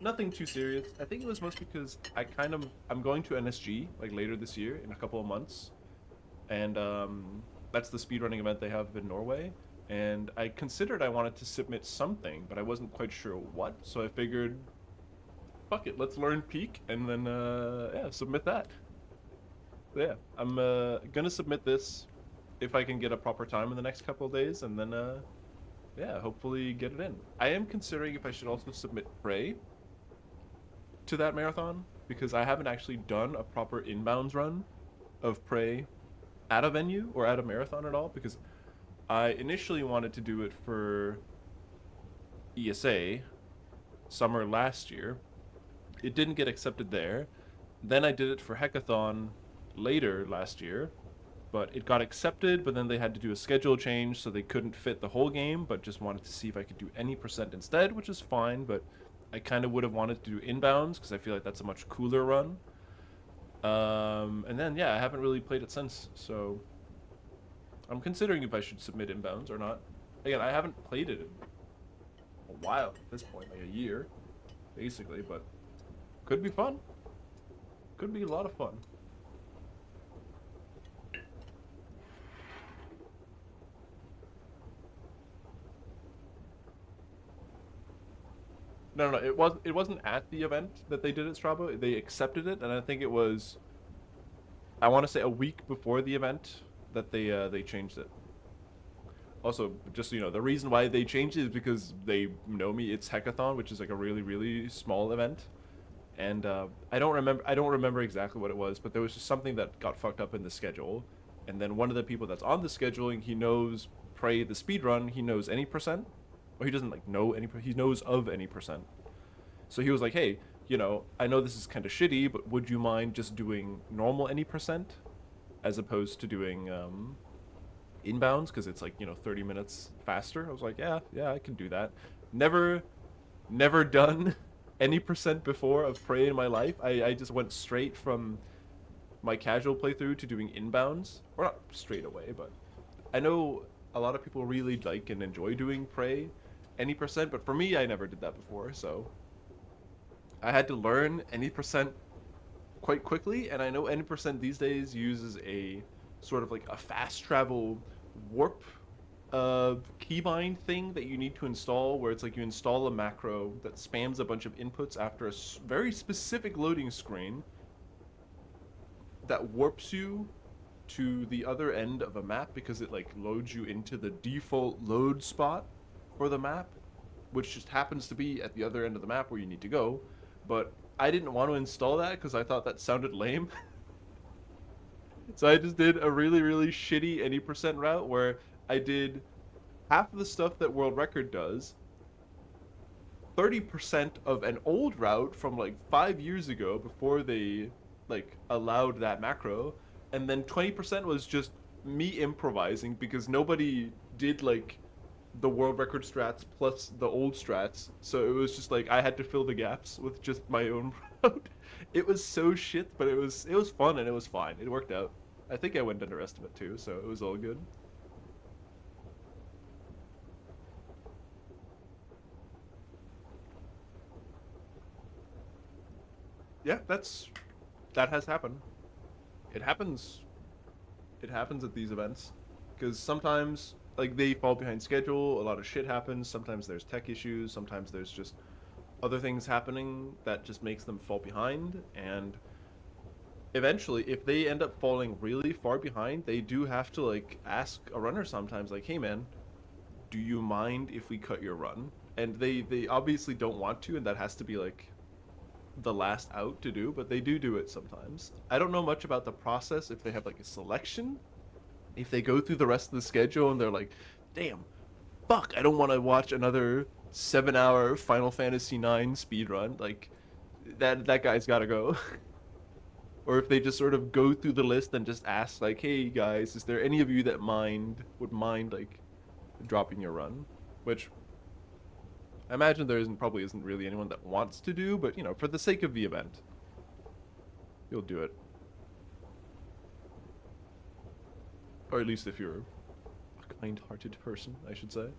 nothing too serious. I think it was mostly because I'm going to NSG like later this year in a couple of months, and that's the speedrunning event they have in Norway, and I considered I wanted to submit something, but I wasn't quite sure what, so I figured, fuck it, let's learn Peak, and then yeah, submit that. So yeah, I'm gonna submit this if I can get a proper time in the next couple of days, and then yeah, hopefully get it in. I am considering if I should also submit Prey to that marathon, because I haven't actually done a proper inbounds run of Prey at a venue or at a marathon at all, because I initially wanted to do it for ESA summer last year. It didn't get accepted there. Then I did it for Hackathon later last year, but it got accepted, but then they had to do a schedule change, so they couldn't fit the whole game, but just wanted to see if I could do any percent instead, which is fine, but I kind of would have wanted to do inbounds, because I feel like that's a much cooler run. And then yeah, I haven't really played it since, so I'm considering if I should submit inbounds or not. Again, I haven't played it in a while at this point, like a year, basically, but could be fun. Could be a lot of fun. No, no, no, it wasn't at the event that they did at Strabo. They accepted it, and I think it was, I want to say, a week before the event that they changed it. Also, just so you know, the reason why they changed it is because they know me. It's Hackathon, which is like a really, really small event, and I don't remember exactly what it was, but there was just something that got fucked up in the schedule, and then one of the people that's on the scheduling, he knows Prey the speedrun, he knows any percent, or he doesn't like know any, he knows of any percent. So he was like, hey, I know this is kind of shitty, but would you mind just doing normal any percent as opposed to doing inbounds, because it's like 30 minutes faster. I was like, yeah, yeah, I can do that. Never never done any percent before of Prey in my life. I just went straight from my casual playthrough to doing inbounds, or not straight away, but I know a lot of people really like and enjoy doing Prey any percent, but for me, I never did that before, so I had to learn any percent quite quickly. And I know any percent these days uses a sort of like a fast travel warp keybind thing that you need to install, where it's like you install a macro that spams a bunch of inputs after a very specific loading screen that warps you to the other end of a map, because it like loads you into the default load spot for the map, which just happens to be at the other end of the map where you need to go. But I didn't want to install that because I thought that sounded lame. So I just did a really, really shitty any percent route where I did half of the stuff that World Record does, 30% of an old route from like 5 years ago before they like allowed that macro, and then 20% was just me improvising because nobody did like the world record strats plus the old strats. So it was just like I had to fill the gaps with just my own route. It was so shit, but it was fun and it was fine. It worked out. I think I went underestimate too, so it was all good. Yeah, that has happened. It happens. It happens at these events because sometimes like they fall behind schedule. A lot of shit happens. Sometimes there's tech issues. Sometimes there's just other things happening that just makes them fall behind. And eventually, if they end up falling really far behind, they do have to like ask a runner sometimes, like, "Hey, man, do you mind if we cut your run?" And they obviously don't want to, and that has to be like the last out to do, but they do it sometimes. I don't know much about the process, if they have like a selection, if they go through the rest of the schedule and they're like, damn, fuck, I don't want to watch another 7 hour Final Fantasy 9 speed run, like that guy's got to go. Or if they just sort of go through the list and just ask like, hey guys, is there any of you that would mind like dropping your run, which I imagine there probably isn't really anyone that wants to do, but for the sake of the event, you'll do it. Or at least if you're a kind-hearted person, I should say. All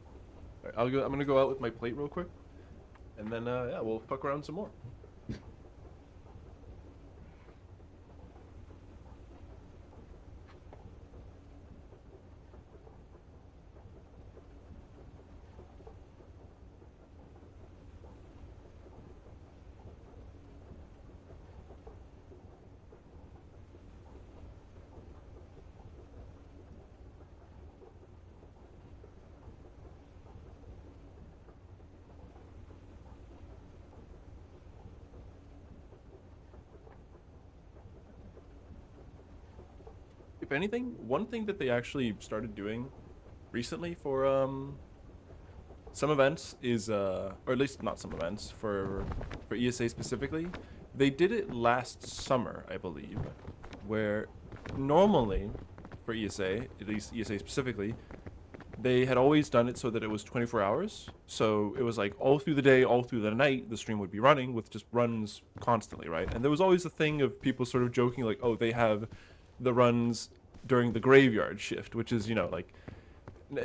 right, I'm gonna go out with my plate real quick, and then yeah, we'll fuck around some more. If anything, one thing that they actually started doing recently for some events is or at least not some events, for ESA specifically, they did it last summer, I believe, where normally for ESA, at least ESA specifically, they had always done it so that it was 24 hours. So it was like all through the day, all through the night, the stream would be running with just runs constantly, right? And there was always a thing of people sort of joking like, oh, they have the runs during the graveyard shift, which is, like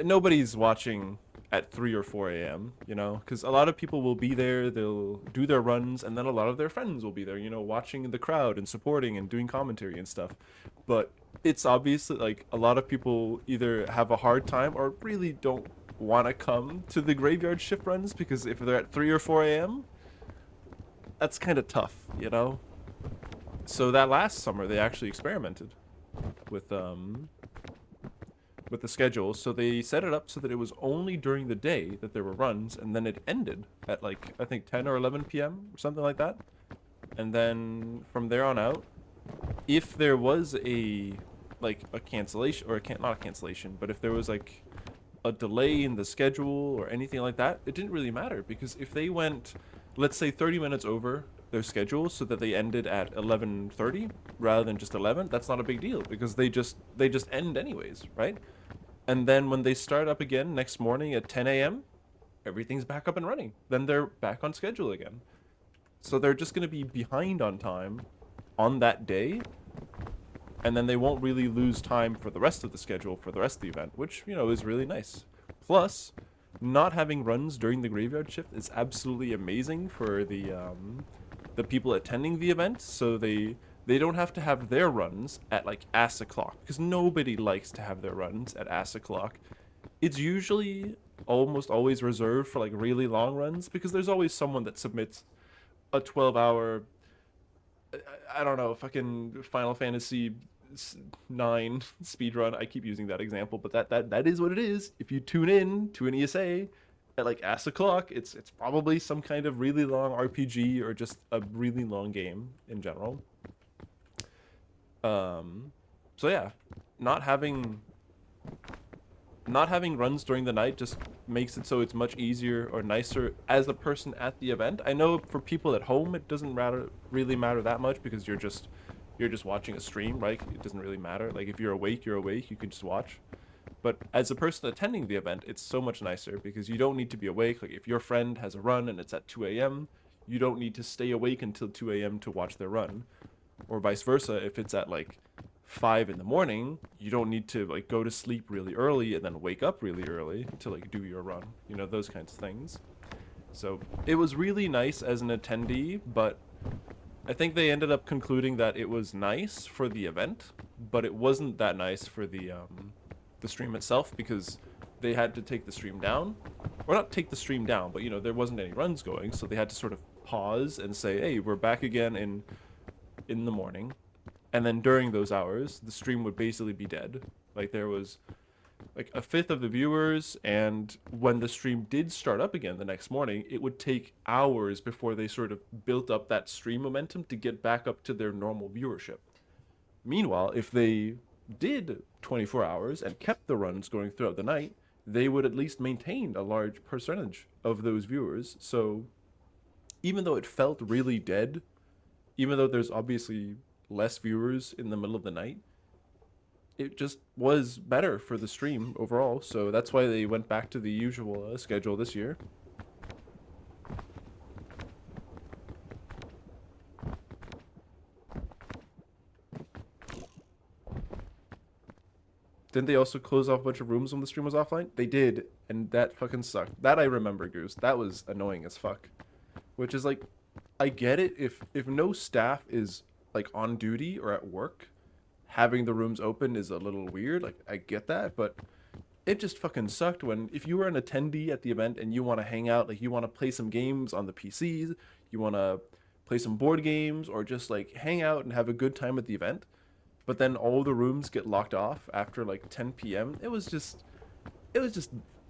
nobody's watching at 3 or 4 a.m., because a lot of people will be there, they'll do their runs, and then a lot of their friends will be there, watching in the crowd and supporting and doing commentary and stuff. But it's obviously like a lot of people either have a hard time or really don't want to come to the graveyard shift runs because if they're at 3 or 4 a.m., that's kind of tough. So that last summer they actually experimented with the schedule. So they set it up so that it was only during the day that there were runs, and then it ended at like I think 10 or 11 p.m. or something like that. And then from there on out, if there was a cancellation or not a cancellation, but if there was like a delay in the schedule or anything like that, it didn't really matter because if they went, let's say 30 minutes over their schedule so that they ended at 11:30 rather than just 11, that's not a big deal because they just end anyways, right? And then when they start up again next morning at 10 a.m., everything's back up and running. Then they're back on schedule again. So they're just going to be behind on time on that day, and then they won't really lose time for the rest of the schedule for the rest of the event, which, is really nice. Plus, not having runs during the graveyard shift is absolutely amazing for the people attending the event, so they don't have to have their runs at like ass o'clock because nobody likes to have their runs at ass o'clock. It's usually almost always reserved for like really long runs because there's always someone that submits a 12-hour, I don't know, fucking Final Fantasy 9 speedrun. I keep using that example, but that is what it is. If you tune in to an ESA at like ass o'clock, it's probably some kind of really long RPG or just a really long game in general. So yeah, not having runs during the night just makes it so it's much easier or nicer as a person at the event. I know for people at home it doesn't really matter that much because you're just watching a stream, right? It doesn't really matter. Like if you're awake, you can just watch. But as a person attending the event, it's so much nicer because you don't need to be awake. Like if your friend has a run and it's at 2 a.m., you don't need to stay awake until 2 a.m. to watch their run. Or vice versa, if it's at like 5 in the morning, you don't need to like go to sleep really early and then wake up really early to like do your run. Those kinds of things. So it was really nice as an attendee, but I think they ended up concluding that it was nice for the event, but it wasn't that nice for the stream itself because they had to take the stream down, or not take the stream down, but there wasn't any runs going, so they had to sort of pause and say, hey, we're back again in the morning. And then during those hours, the stream would basically be dead. Like there was like a fifth of the viewers, and when the stream did start up again the next morning, it would take hours before they sort of built up that stream momentum to get back up to their normal viewership. Meanwhile, if they did 24 hours and kept the runs going throughout the night, they would at least maintain a large percentage of those viewers. So even though it felt really dead, even though there's obviously less viewers in the middle of the night, it just was better for the stream overall. So that's why they went back to the usual schedule this year. Didn't they also close off a bunch of rooms when the stream was offline? They did, and that fucking sucked. That I remember, Goose. That was annoying as fuck. Which is like, I get it if no staff is like on duty or at work, having the rooms open is a little weird. Like I get that, but it just fucking sucked when if you were an attendee at the event and you want to hang out, like you want to play some games on the PCs, you want to play some board games or just like hang out and have a good time at the event, but then all the rooms get locked off after like 10 p.m. It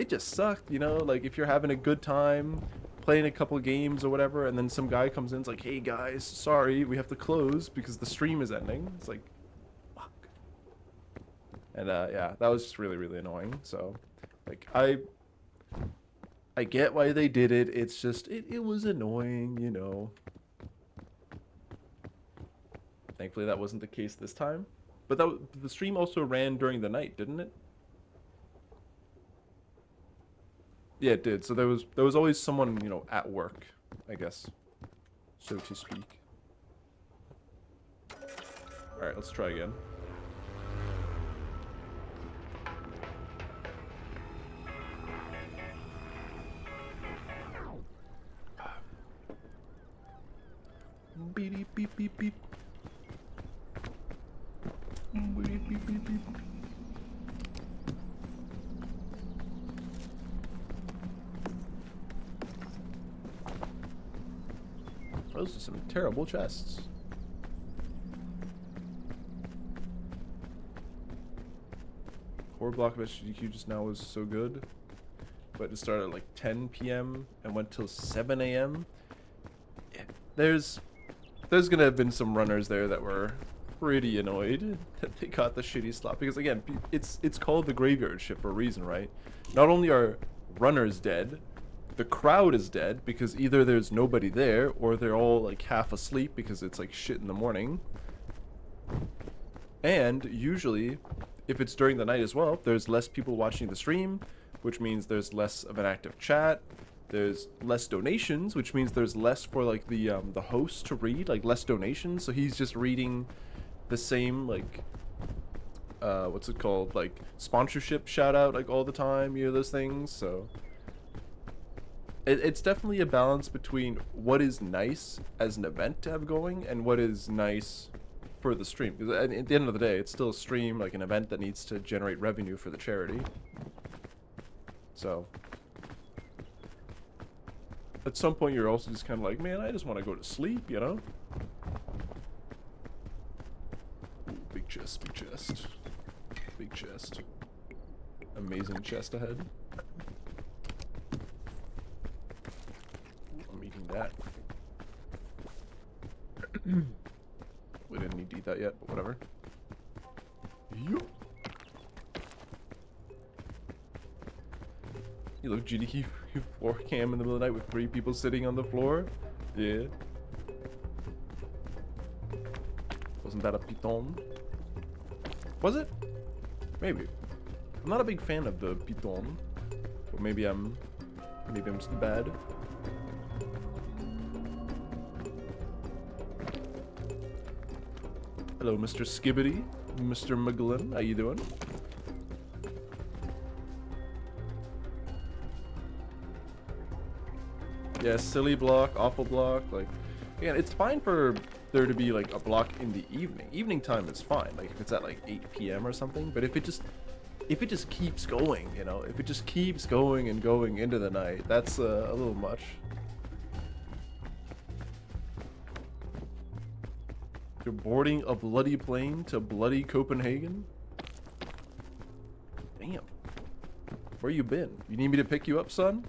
just sucked, like if you're having a good time playing a couple games or whatever, and then some guy comes in and's like, hey guys, sorry, we have to close because the stream is ending. It's like, fuck. And yeah, that was just really, really annoying. So like I get why they did it. It's just it was annoying, Thankfully that wasn't the case this time. But the stream also ran during the night, didn't it? Yeah, it did. So there was always someone, you know, at work, I guess, so to speak. All right, let's try again. Beep beep beep beep. Beep beep beep beep. Those are some terrible chests. Core block of HGQ just now was so good, but it started at like 10 p.m. and went till 7 a.m. Yeah, there's gonna have been some runners there that were pretty annoyed that they got the shitty slot, because again, it's called the graveyard shift for a reason, right? Not only are runners dead, the crowd is dead because either there's nobody there or they're all like half asleep because it's like shit in the morning. And usually, if it's during the night as well, there's less people watching the stream, which means there's less of an active chat. There's less donations, which means there's less for like the host to read, like less donations. So he's just reading the same like what's it called, like sponsorship shout out like all the time, you know, those things. So it's definitely a balance between what is nice as an event to have going and what is nice for the stream, because at the end of the day it's still a stream, like an event that needs to generate revenue for the charity. So at some point you're also just kind of like, man, I just want to go to sleep, you know? Ooh, big chest, big chest. Big chest. Amazing chest ahead. I'm eating that. We didn't need to eat that yet, but whatever. Yup. You look GDQ floor cam in the middle of the night with 3 people sitting on the floor? Yeah. Wasn't that a piton? Was it? Maybe. I'm not a big fan of the piton. Or maybe I'm just bad. Hello, Mr. Skibbity. Mr. Muglin, how you doing? Yeah, silly block, awful block, like, again, it's fine for there to be, like, a block in the evening. Evening time is fine, like, if it's at, like, 8 p.m. or something, but if it just keeps going, you know, if it just keeps going and going into the night, that's a little much. You're boarding a bloody plane to bloody Copenhagen? Damn. Where you been? You need me to pick you up, son?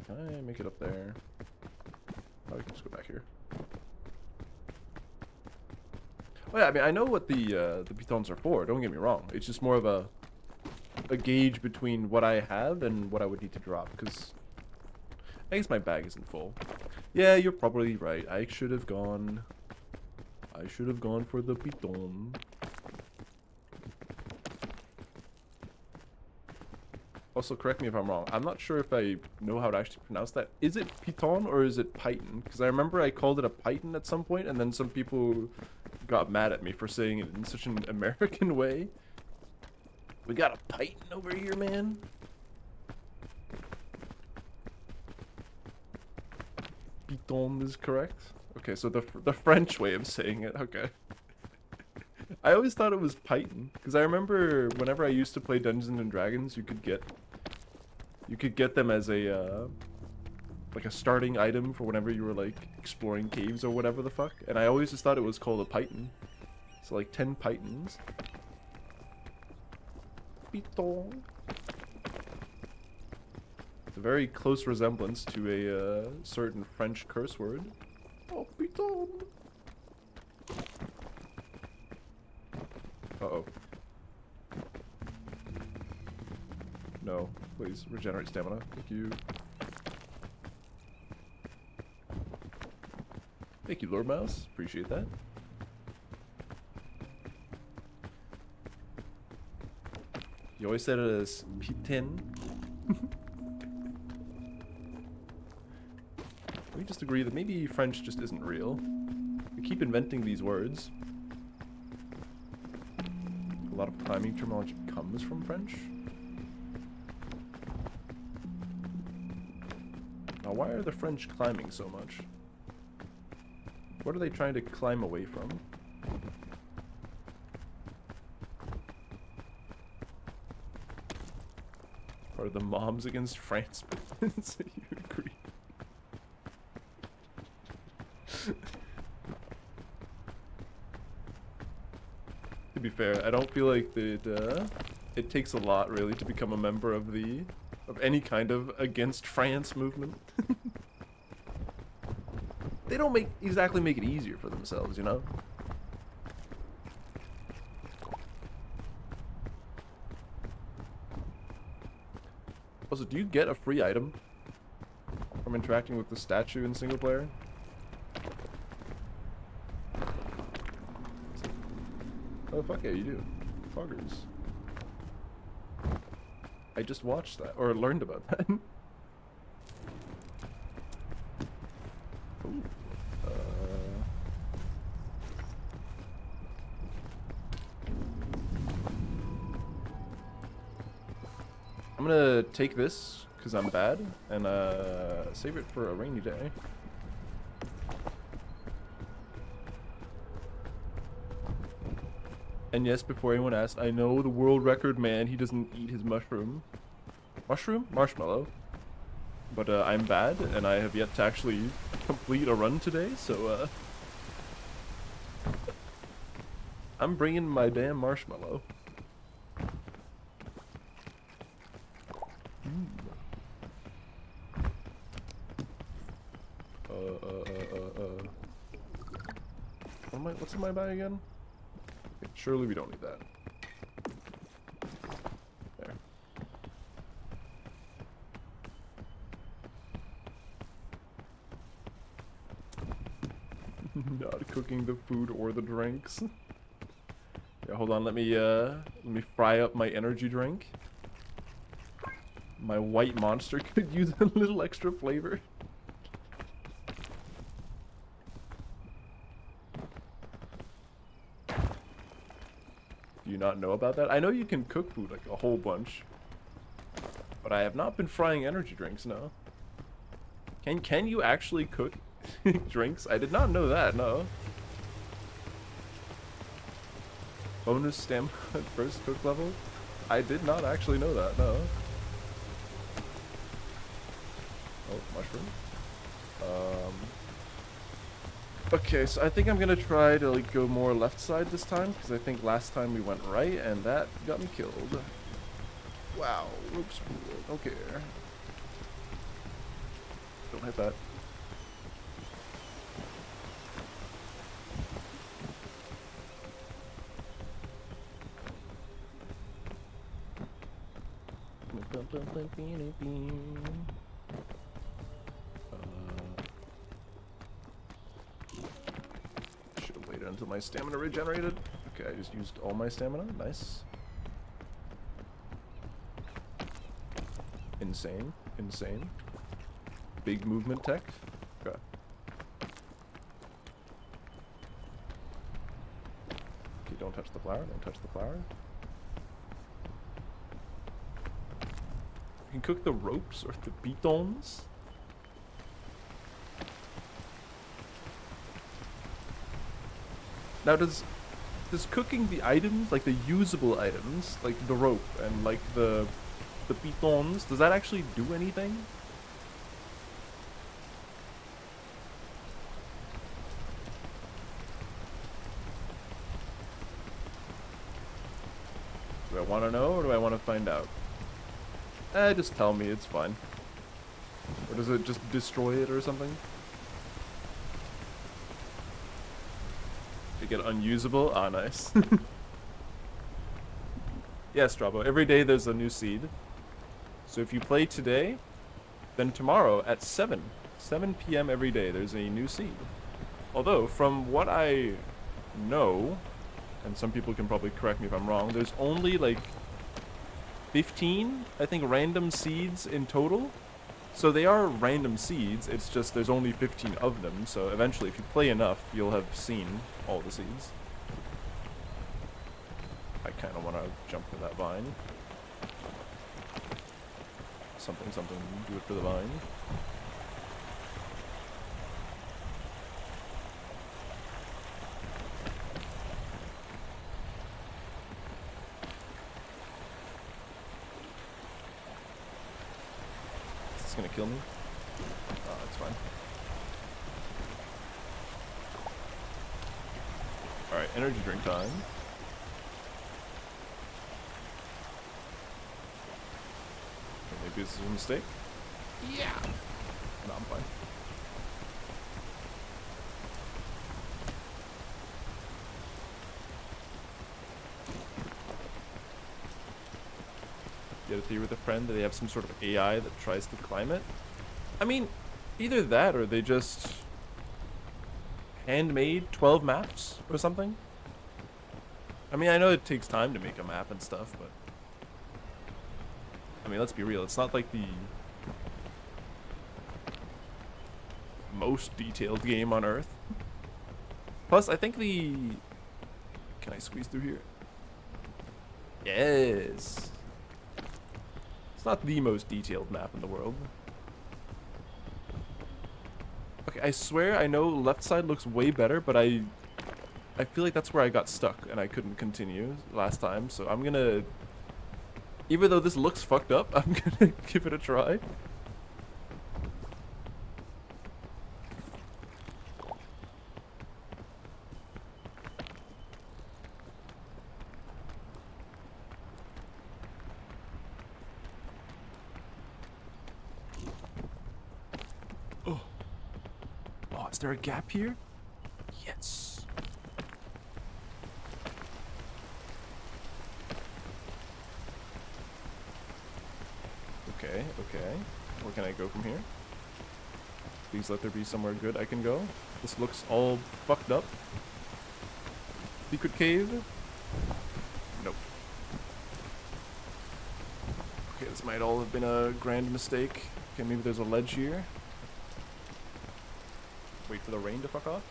Can I make it up there? Oh, we can just go back here. Oh yeah, I mean, I know what the pitons are for, don't get me wrong. It's just more of a gauge between what I have and what I would need to drop, because I guess my bag isn't full. Yeah, you're probably right. I should have gone for the piton. Also, correct me if I'm wrong. I'm not sure if I know how to actually pronounce that. Is it piton or is it python? Because I remember I called it a python at some point, and then some people got mad at me for saying it in such an American way. We got a python over here, man. Piton is correct. Okay, so the French way of saying it. Okay. I always thought it was python, because I remember whenever I used to play Dungeons and Dragons, you could get them as a like a starting item for whenever you were like exploring caves or whatever the fuck, and I always just thought it was called a python. So like 10 pythons. Python. It's a very close resemblance to a certain French curse word. Oh, python. Uh-oh. No, please, regenerate stamina. Thank you. Thank you, Lord Mouse. Appreciate that. You always said it as P10. We just agree that maybe French just isn't real. We keep inventing these words. A lot of climbing terminology comes from French. Now, why are the French climbing so much? What are they trying to climb away from? Are the moms against France? So you agree? To be fair, I don't feel like that it takes a lot really to become a member of any kind of against France movement. They don't exactly make it easier for themselves, you know? Also, do you get a free item from interacting with the statue in single player? Oh, fuck yeah, you do. Fuckers. I just watched that, or learned about that. Ooh. I'm gonna take this, because I'm bad, and save it for a rainy day. And yes, before anyone asks, I know the world record man, he doesn't eat his mushroom. Mushroom? Marshmallow. But I'm bad, and I have yet to actually complete a run today, so I'm bringing my damn marshmallow. What's in my bag again? Okay, surely we don't need that. There. Not cooking the food or the drinks. Yeah, hold on, let me fry up my energy drink. My white monster could use a little extra flavor. Do you not know about that? I know you can cook food like a whole bunch, but I have not been frying energy drinks, no. Can you actually cook drinks? I did not know that, no. Bonus stamina at first cook level? I did not actually know that, no. Oh, mushroom. Okay, so I think I'm gonna try to like go more left side this time, because I think last time we went right, and that got me killed. Wow, oops, don't care. Don't hit that. Should have waited until my stamina regenerated. Okay, I just used all my stamina. Nice. Insane. Insane. Big movement tech. Okay. Okay, don't touch the flower. Don't touch the flower. You can cook the ropes or the pitons. Now does cooking the items, like the usable items, like the rope and like the pitons, does that actually do anything? Do I want to know or do I want to find out? Just tell me, it's fine. Or does it just destroy it or something? They get unusable? Ah, nice. Yes, Strabo. Every day there's a new seed. So if you play today, then tomorrow at 7 p.m. every day, there's a new seed. Although, from what I know, and some people can probably correct me if I'm wrong, there's only like 15, I think, random seeds in total. So they are random seeds, it's just there's only 15 of them, so eventually if you play enough, you'll have seen all the seeds. I kind of want to jump to that vine. Something, do it for the vine. Is this gonna kill me? Oh, that's fine. Alright, energy drink time. Maybe this is a mistake? Yeah! No, I'm fine. You had a theory with a friend that they have some sort of AI that tries to climb it? I mean, either that or they just handmade 12 maps or something. I mean, I know it takes time to make a map and stuff, but I mean, let's be real, it's not like the most detailed game on Earth. Plus, I think the... Can I squeeze through here? Yes! It's not the most detailed map in the world. Okay, I swear I know left side looks way better, but I feel like that's where I got stuck and I couldn't continue last time, so I'm gonna... Even though this looks fucked up, I'm gonna give it a try. Oh. Oh, is there a gap here? Yes. Okay, okay. Where can I go from here? Please let there be somewhere good I can go. This looks all fucked up. Secret cave? Nope. Okay, this might all have been a grand mistake. Okay, maybe there's a ledge here. Wait for the rain to fuck off.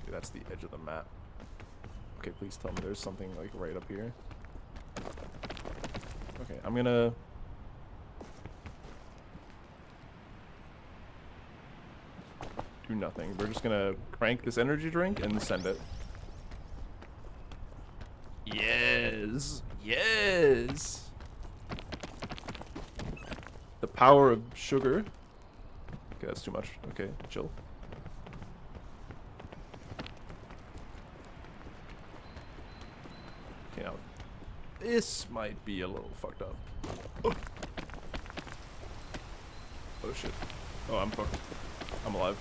Okay, that's the edge of the map. Okay, please tell me there's something like right up here. Okay, I'm gonna... do nothing. We're just gonna crank this energy drink and send it. Yes! Yes! The power of sugar. Okay, that's too much. Okay, chill. Okay, now this might be a little fucked up. Oh, oh shit. Oh, I'm fucked. I'm alive.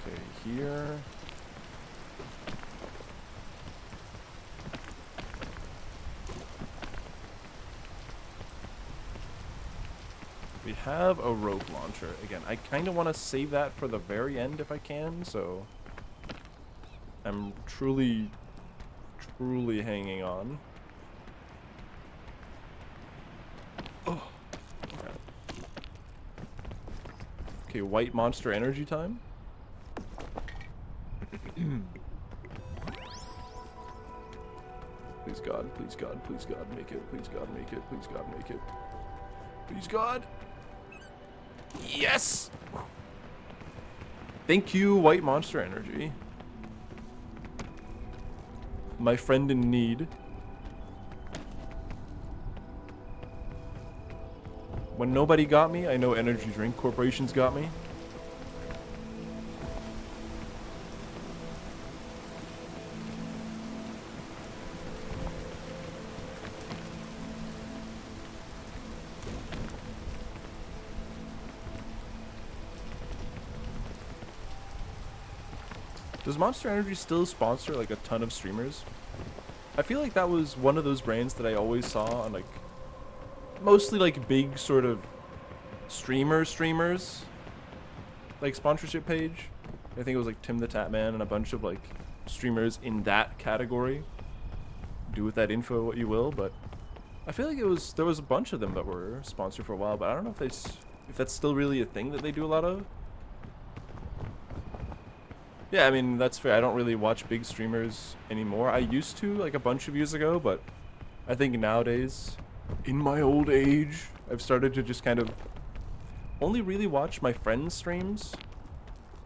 Okay, here. We have a rope launcher. Again, I kind of want to save that for the very end if I can, so I'm truly hanging on. Oh. Okay. Okay, white monster energy time. Please God, please God, please God, make it. Please God, make it. Please God, make it. Please God. Yes! Thank you, white monster energy. My friend in need. When nobody got me, I know energy drink corporations got me. Does Monster Energy still sponsor like a ton of streamers? I feel like that was one of those brands that I always saw on like mostly like big sort of streamers like sponsorship page. I think it was like Tim the Tatman and a bunch of like streamers in that category. Do with that info what you will, but I feel like there was a bunch of them that were sponsored for a while, but I don't know if that's still really a thing that they do a lot of. Yeah, I mean, that's fair. I don't really watch big streamers anymore. I used to, like, a bunch of years ago, but I think nowadays, in my old age, I've started to just kind of only really watch my friends' streams.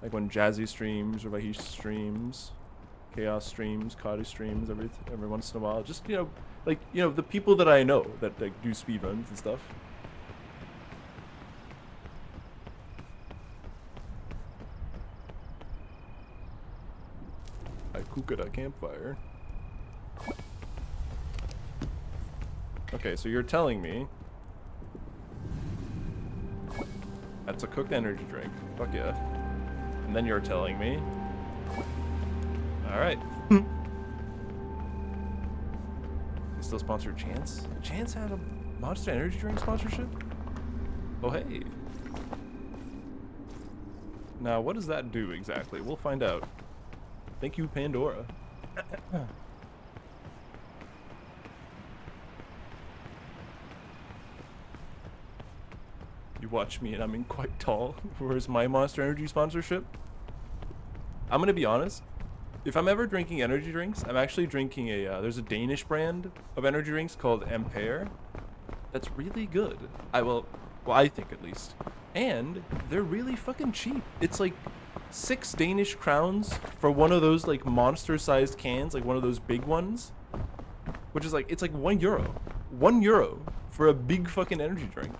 Like when Jazzy streams, or Vahish streams, Chaos streams, Kadi streams, every once in a while. Just, like, the people that I know that, like, do speedruns and stuff. I cook at a campfire. Okay, so you're telling me that's a cooked energy drink. Fuck yeah. And then you're telling me. Alright. They still sponsor Chance? Chance had a Monster Energy drink sponsorship? Oh hey. Now what does that do exactly? We'll find out. Thank you, Pandora. You watch me and I'm in quite tall. Where's my Monster Energy sponsorship? I'm gonna be honest. If I'm ever drinking energy drinks, I'm actually drinking there's a Danish brand of energy drinks called Ampere. That's really good. Well, I think at least. And they're really fucking cheap. It's like 6 Danish crowns for one of those like monster-sized cans, like one of those big ones. Which is like, it's like €1. €1 for a big fucking energy drink.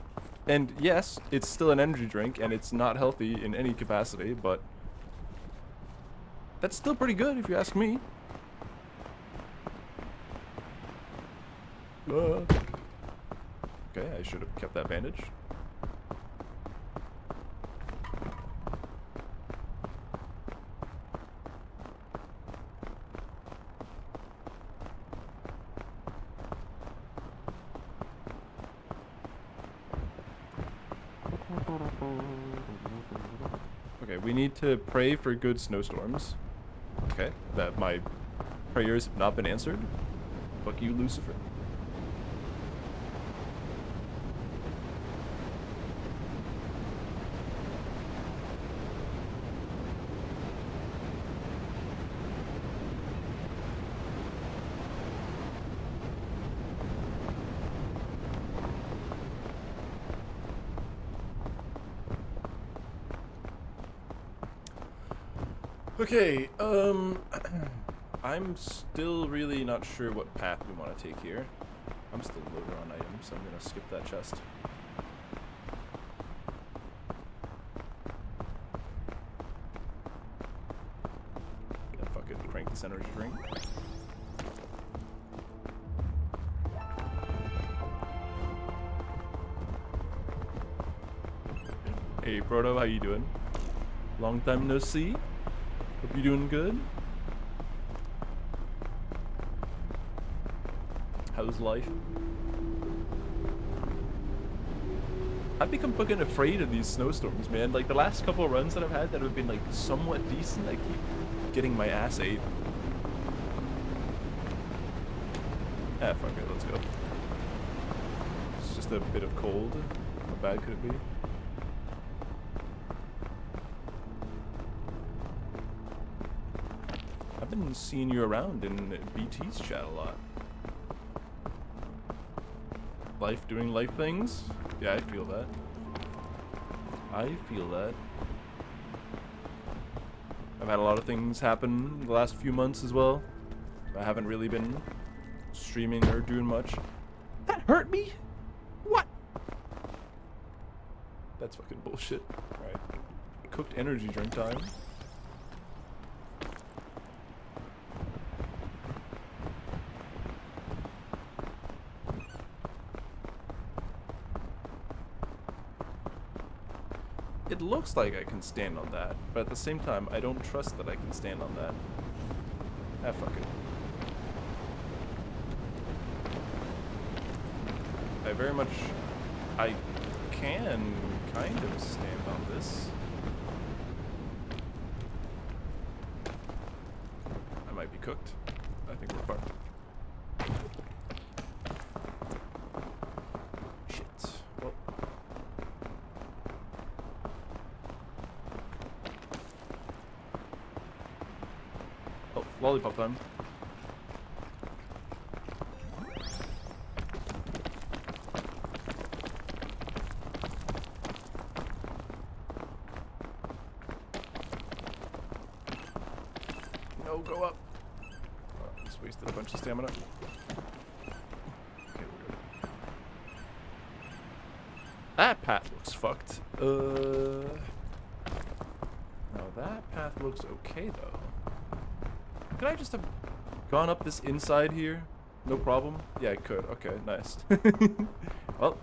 And yes, it's still an energy drink and it's not healthy in any capacity, but that's still pretty good if you ask me. Okay, I should have kept that bandage. Okay, we need to pray for good snowstorms. Okay, that my prayers have not been answered. Fuck you, Lucifer. Okay, I'm still really not sure what path we want to take here. I'm still lower on items, so I'm gonna skip that chest. Yeah, fuck it, crank this energy drink. Hey, Proto, how you doing? Long time no see. Hope you're doing good. How's life? I've become fucking afraid of these snowstorms, man. Like the last couple of runs that I've had that have been like somewhat decent, I keep getting my ass ate. Ah, fuck it, let's go. It's just a bit of cold. How bad could it be? I've been seeing you around in BT's chat a lot. Life doing life things? Yeah, I feel that. I feel that. I've had a lot of things happen the last few months as well. I haven't really been streaming or doing much. That hurt me? What? That's fucking bullshit. Alright. Cooked energy drink time. It looks like I can stand on that, but at the same time, I don't trust that I can stand on that. Ah, fuck it. I can kind of stand on this. I might be cooked. I think we're fucked. Shit. Well. Oh, lollipop time. No, go up. Oh, just wasted a bunch of stamina. Okay, we're good. That path looks fucked. No, that path looks okay though. Could I just have gone up this inside here? No problem? Yeah, I could. Okay, nice. Well,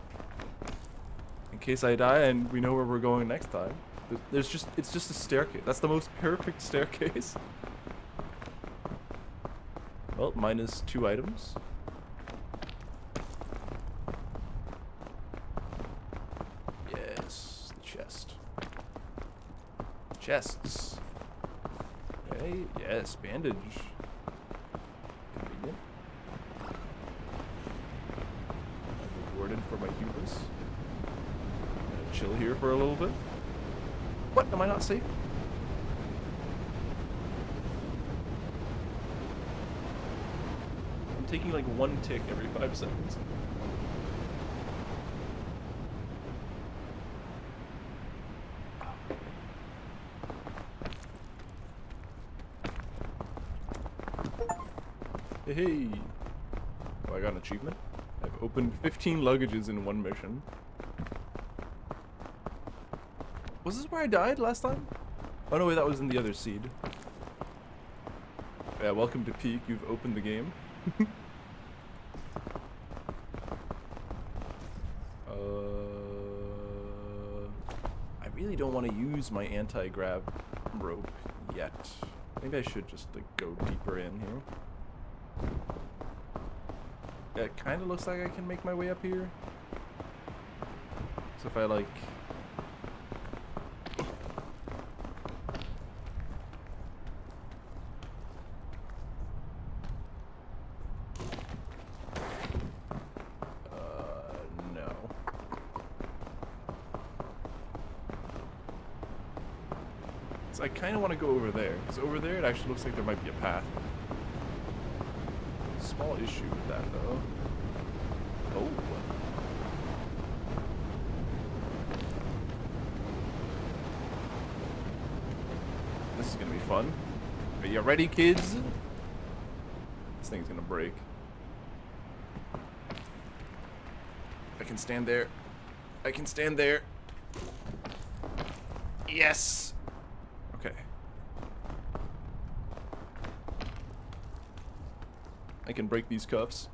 in case I die and we know where we're going next time. It's just a staircase. That's the most perfect staircase. Well, minus 2 items. Yes, the chest. Chests. Okay, yes, bandage. Convenient. I'm rewarded for my hubris. Gonna chill here for a little bit. What? Am I not safe? I'm taking like 1 tick every 5 seconds. Hey! Oh, I got an achievement. I've opened 15 luggages in 1 mission. Was this where I died last time? Oh no, wait, that was in the other seed. Yeah, welcome to Peak. You've opened the game. I really don't want to use my anti-grav rope yet. Maybe I should just like go deeper in here. Yeah, it kind of looks like I can make my way up here. So if I like... no. So I kind of want to go over there, because over there it actually looks like there might be a path. Small issue with that though. Oh. This is gonna be fun. Are you ready, kids? This thing's gonna break. I can stand there. I can stand there. Yes! Okay. I can break these cuffs.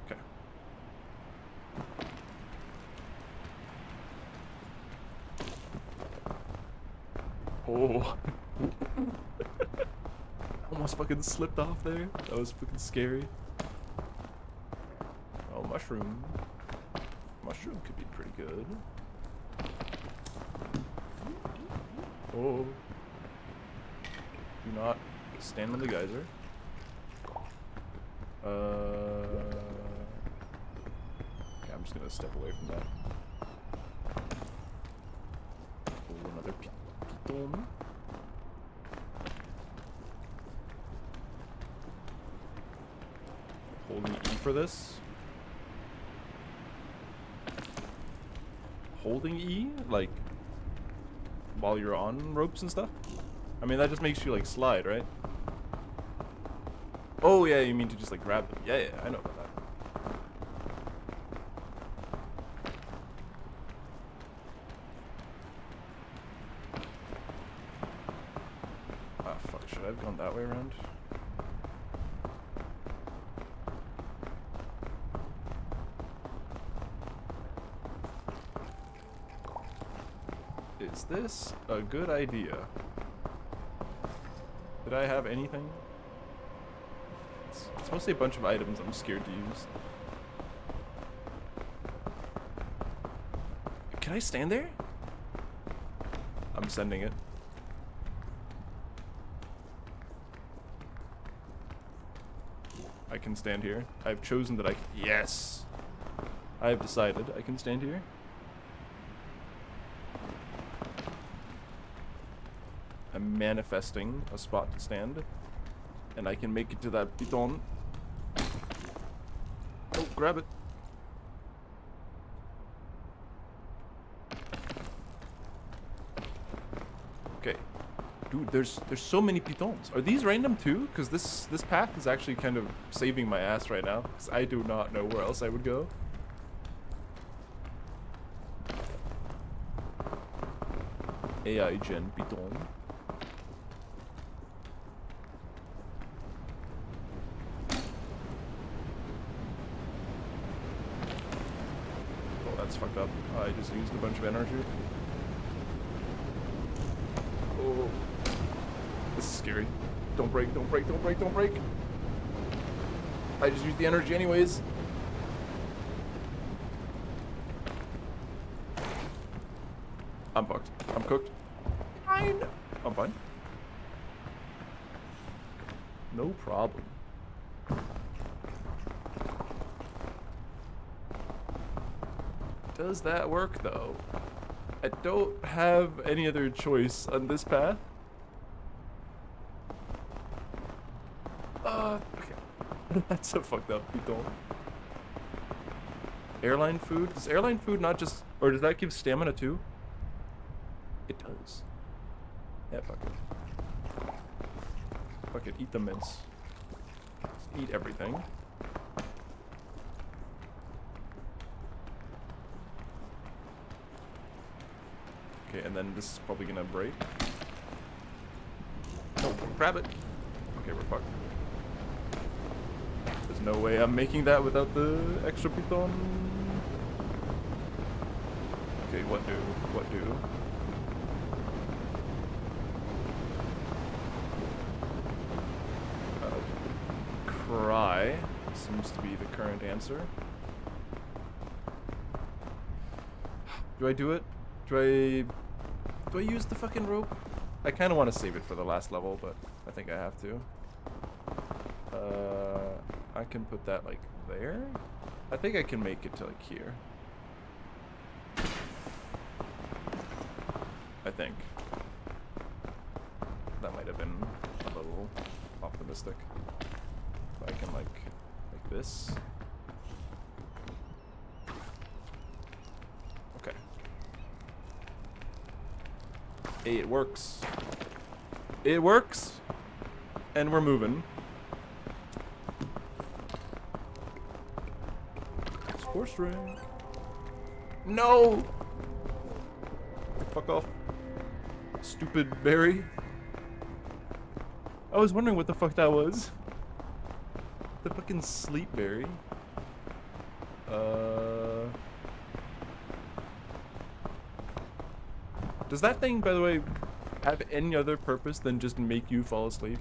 Okay. Oh. Almost fucking slipped off there. That was fucking scary. Oh, mushroom. Mushroom could be pretty good. Oh. Do not stand on the geyser. Okay, I'm just gonna step away from that. Oh, another piton. Holding E for this. Holding E? Like, while you're on ropes and stuff? I mean, that just makes you, like, slide, right? Oh, yeah, you mean to just, like, grab them. Yeah, yeah, I know about that. I've gone that way around? Is this a good idea? Did I have anything? It's mostly a bunch of items I'm scared to use. Can I stand there? I'm sending it. I can stand here. I've chosen that yes! I have decided I can stand here. I'm manifesting a spot to stand. And I can make it to that piton. Oh, grab it. Okay. Dude, there's so many pitons. Are these random too? Because this path is actually kind of saving my ass right now. Because I do not know where else I would go. AI gen piton. Oh, that's fucked up. I just used a bunch of energy. Oh. This is scary. Don't break, don't break, don't break, don't break. I just used the energy anyways. I'm fucked. I'm cooked. Fine. I'm fine. No problem. Does that work though? I don't have any other choice on this path. Okay. That's so fucked up, people. Airline food? Does airline food not just... Or does that give stamina too? It does. Yeah, fuck it. Fuck it, eat the mince. Just eat everything. Okay, and then this is probably gonna break. No, grab it. Okay, we're fucked. There's no way I'm making that without the extra piton. Okay, what do? What do? Cry seems to be the current answer. Do I do it? Do I use the fucking rope? I kind of want to save it for the last level, but I think I have to. I can put that like there. I think I can make it to like here. I think. That might have been a little optimistic. If I can like this. Okay. Hey, it works. It works! And we're moving. Sports ring. No! Fuck off. Stupid berry. I was wondering what the fuck that was. The fucking sleep berry. Does that thing, by the way, have any other purpose than just make you fall asleep?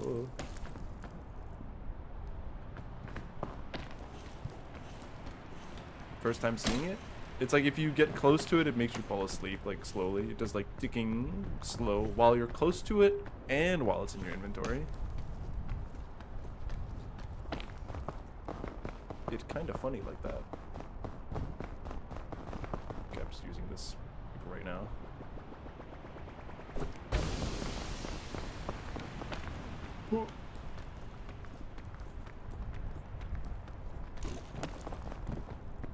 Oh. First time seeing it? It's like if you get close to it, it makes you fall asleep, like slowly. It does like ticking slow while you're close to it and while it's in your inventory. It's kind of funny like that. Okay, I'm just using this right now.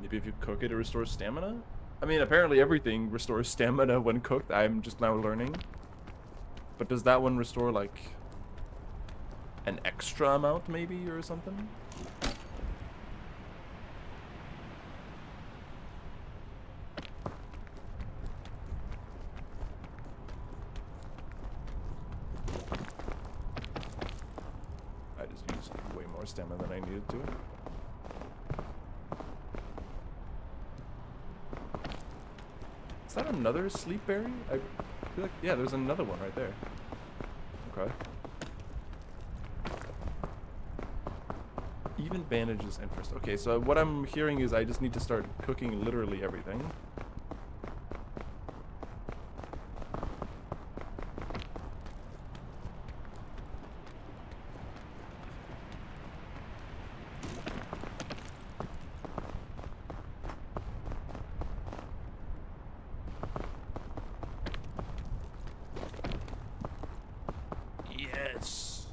Maybe if you cook it, it restores stamina? I mean, apparently everything restores stamina when cooked. I'm just now learning. But does that one restore, like, an extra amount, maybe, or something? more stamina than I needed to. Is that another sleep berry? I feel like, yeah, there's another one right there. Okay. Even bandages and first. Okay, so what I'm hearing is I just need to start cooking literally everything. Yes.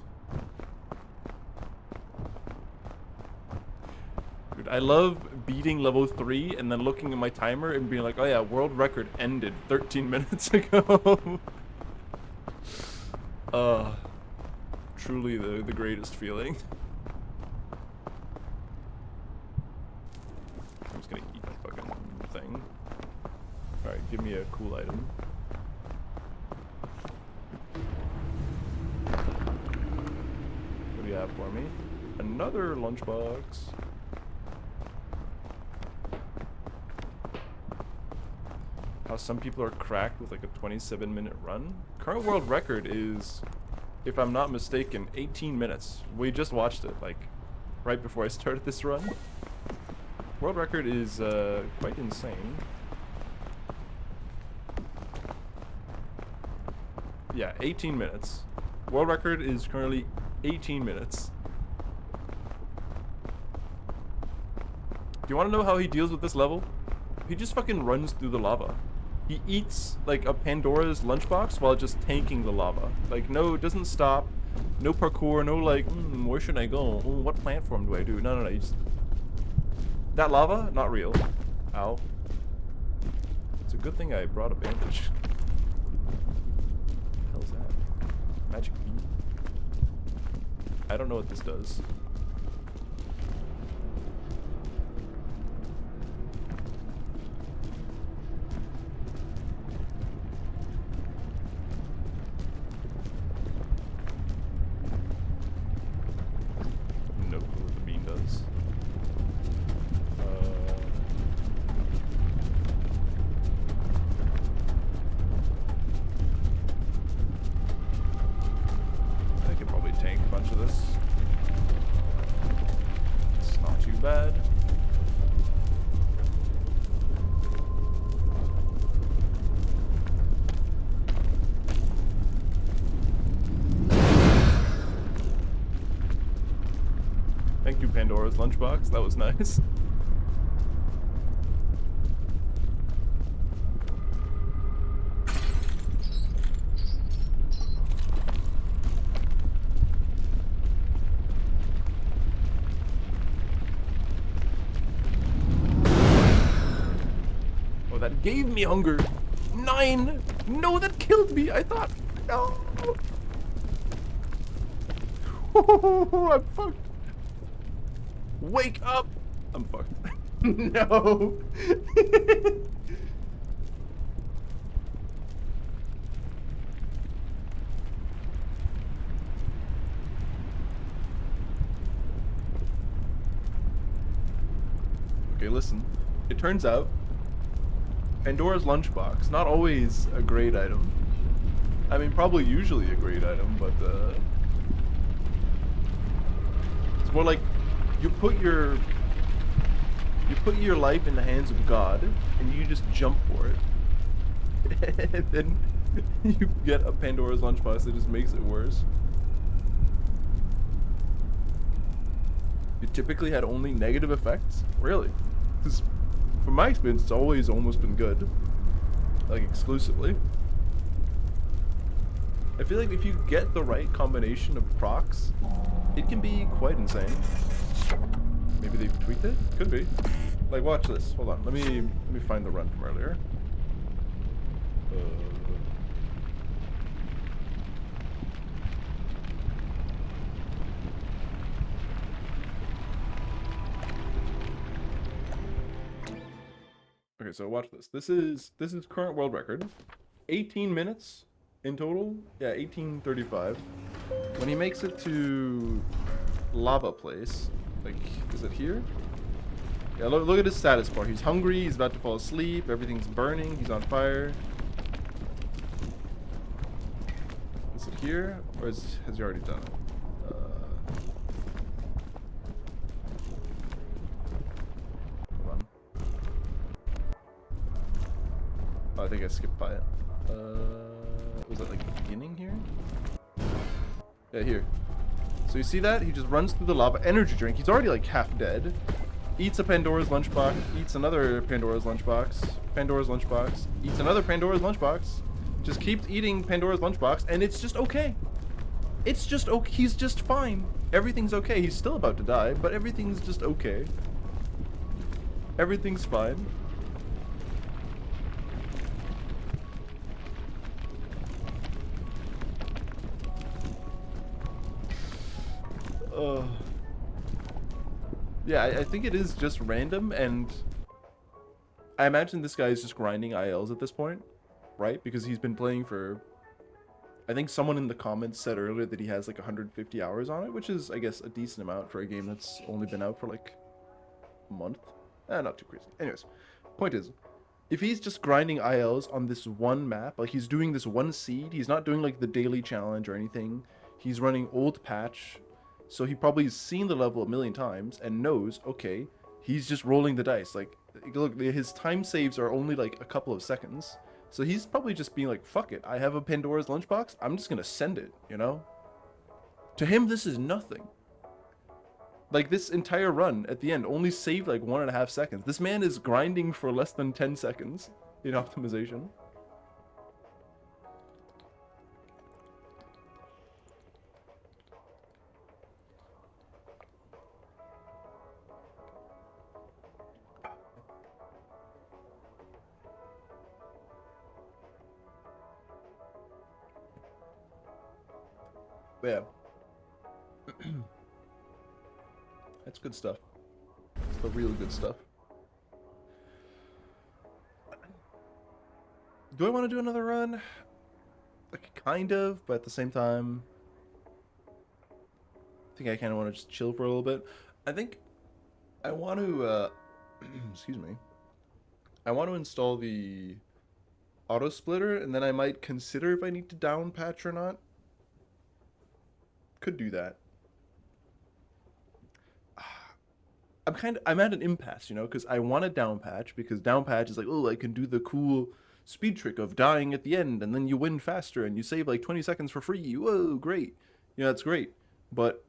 Dude, I love beating level 3 and then looking at my timer and being like, oh yeah, world record ended 13 minutes ago. Truly the greatest feeling. I'm just gonna eat my fucking thing. Alright, give me a cool item. What do you have for me? Another lunchbox. How some people are cracked with like a 27-minute run. Current world record is, if I'm not mistaken, 18 minutes. We just watched it, like, right before I started this run. World record is quite insane. Yeah, 18 minutes. World record is currently 18 minutes. Do you want to know how he deals with this level? He just fucking runs through the lava. He eats, like, a Pandora's lunchbox while just tanking the lava. Like, no, it doesn't stop. No parkour, no, like, where should I go? What platform do I do? No, you just... That lava? Not real. Ow. It's a good thing I brought a bandage. What the hell is that? Magic bead? I don't know what this does. Thank you, Pandora's lunchbox. That was nice. Oh, that gave me hunger. 9! No, that killed me. I thought. No. Oh, I'm fucked. Wake up! I'm fucked. No! Okay, listen. It turns out Pandora's lunchbox, not always a great item. I mean, probably usually a great item, but it's more like you put your life in the hands of God, and you just jump for it. And then you get a Pandora's lunchbox that just makes it worse. It typically had only negative effects? Really? Because from my experience, it's always almost been good. Like, exclusively. I feel like if you get the right combination of procs, it can be quite insane. Maybe they've tweaked it? Could be. Like, watch this. Hold on. Let me find the run from earlier. Okay, so watch this. This is current world record. 18 minutes in total. Yeah, 18:35. When he makes it to lava place. Like, is it here? Yeah, look at his status bar. He's hungry, he's about to fall asleep, everything's burning, he's on fire. Is it here? Or has he already done it? Hold on. Oh, I think I skipped by it. Was that like the beginning here? Yeah, here. So you see that? He just runs through the lava. Energy drink. He's already like half dead. Eats a Pandora's lunchbox. Eats another Pandora's lunchbox. Pandora's lunchbox. Eats another Pandora's lunchbox. Just keeps eating Pandora's lunchbox, and it's just okay. It's just okay. He's just fine. Everything's okay. He's still about to die, but everything's just okay. Everything's fine. Yeah, I think it is just random, and I imagine this guy is just grinding ILs at this point, right? Because he's been playing for, I think someone in the comments said earlier that he has like 150 hours on it, which is, I guess, a decent amount for a game that's only been out for like a month. Not too crazy. Anyways, point is, if he's just grinding ILs on this one map, like he's doing this one seed, he's not doing like the daily challenge or anything, he's running old patch, so he probably has seen the level a million times and knows, okay, he's just rolling the dice. Like, look, his time saves are only like a couple of seconds. So he's probably just being like, fuck it, I have a Pandora's lunchbox, I'm just gonna send it, you know? To him, this is nothing. Like, this entire run at the end only saved like 1.5 seconds. This man is grinding for less than 10 seconds in optimization. Yeah. That's good stuff. It's the real good stuff. Do I want to do another run? Like, kind of, but at the same time, I think I kind of want to just chill for a little bit. I think I want to, excuse me. I want to install the auto splitter, and then I might consider if I need to down patch or not. Could do that. I'm at an impasse, you know, because I want a down patch, because down patch is like, oh, I can do the cool speed trick of dying at the end, and then you win faster, and you save like 20 seconds for free. Whoa, great. You know, that's great. But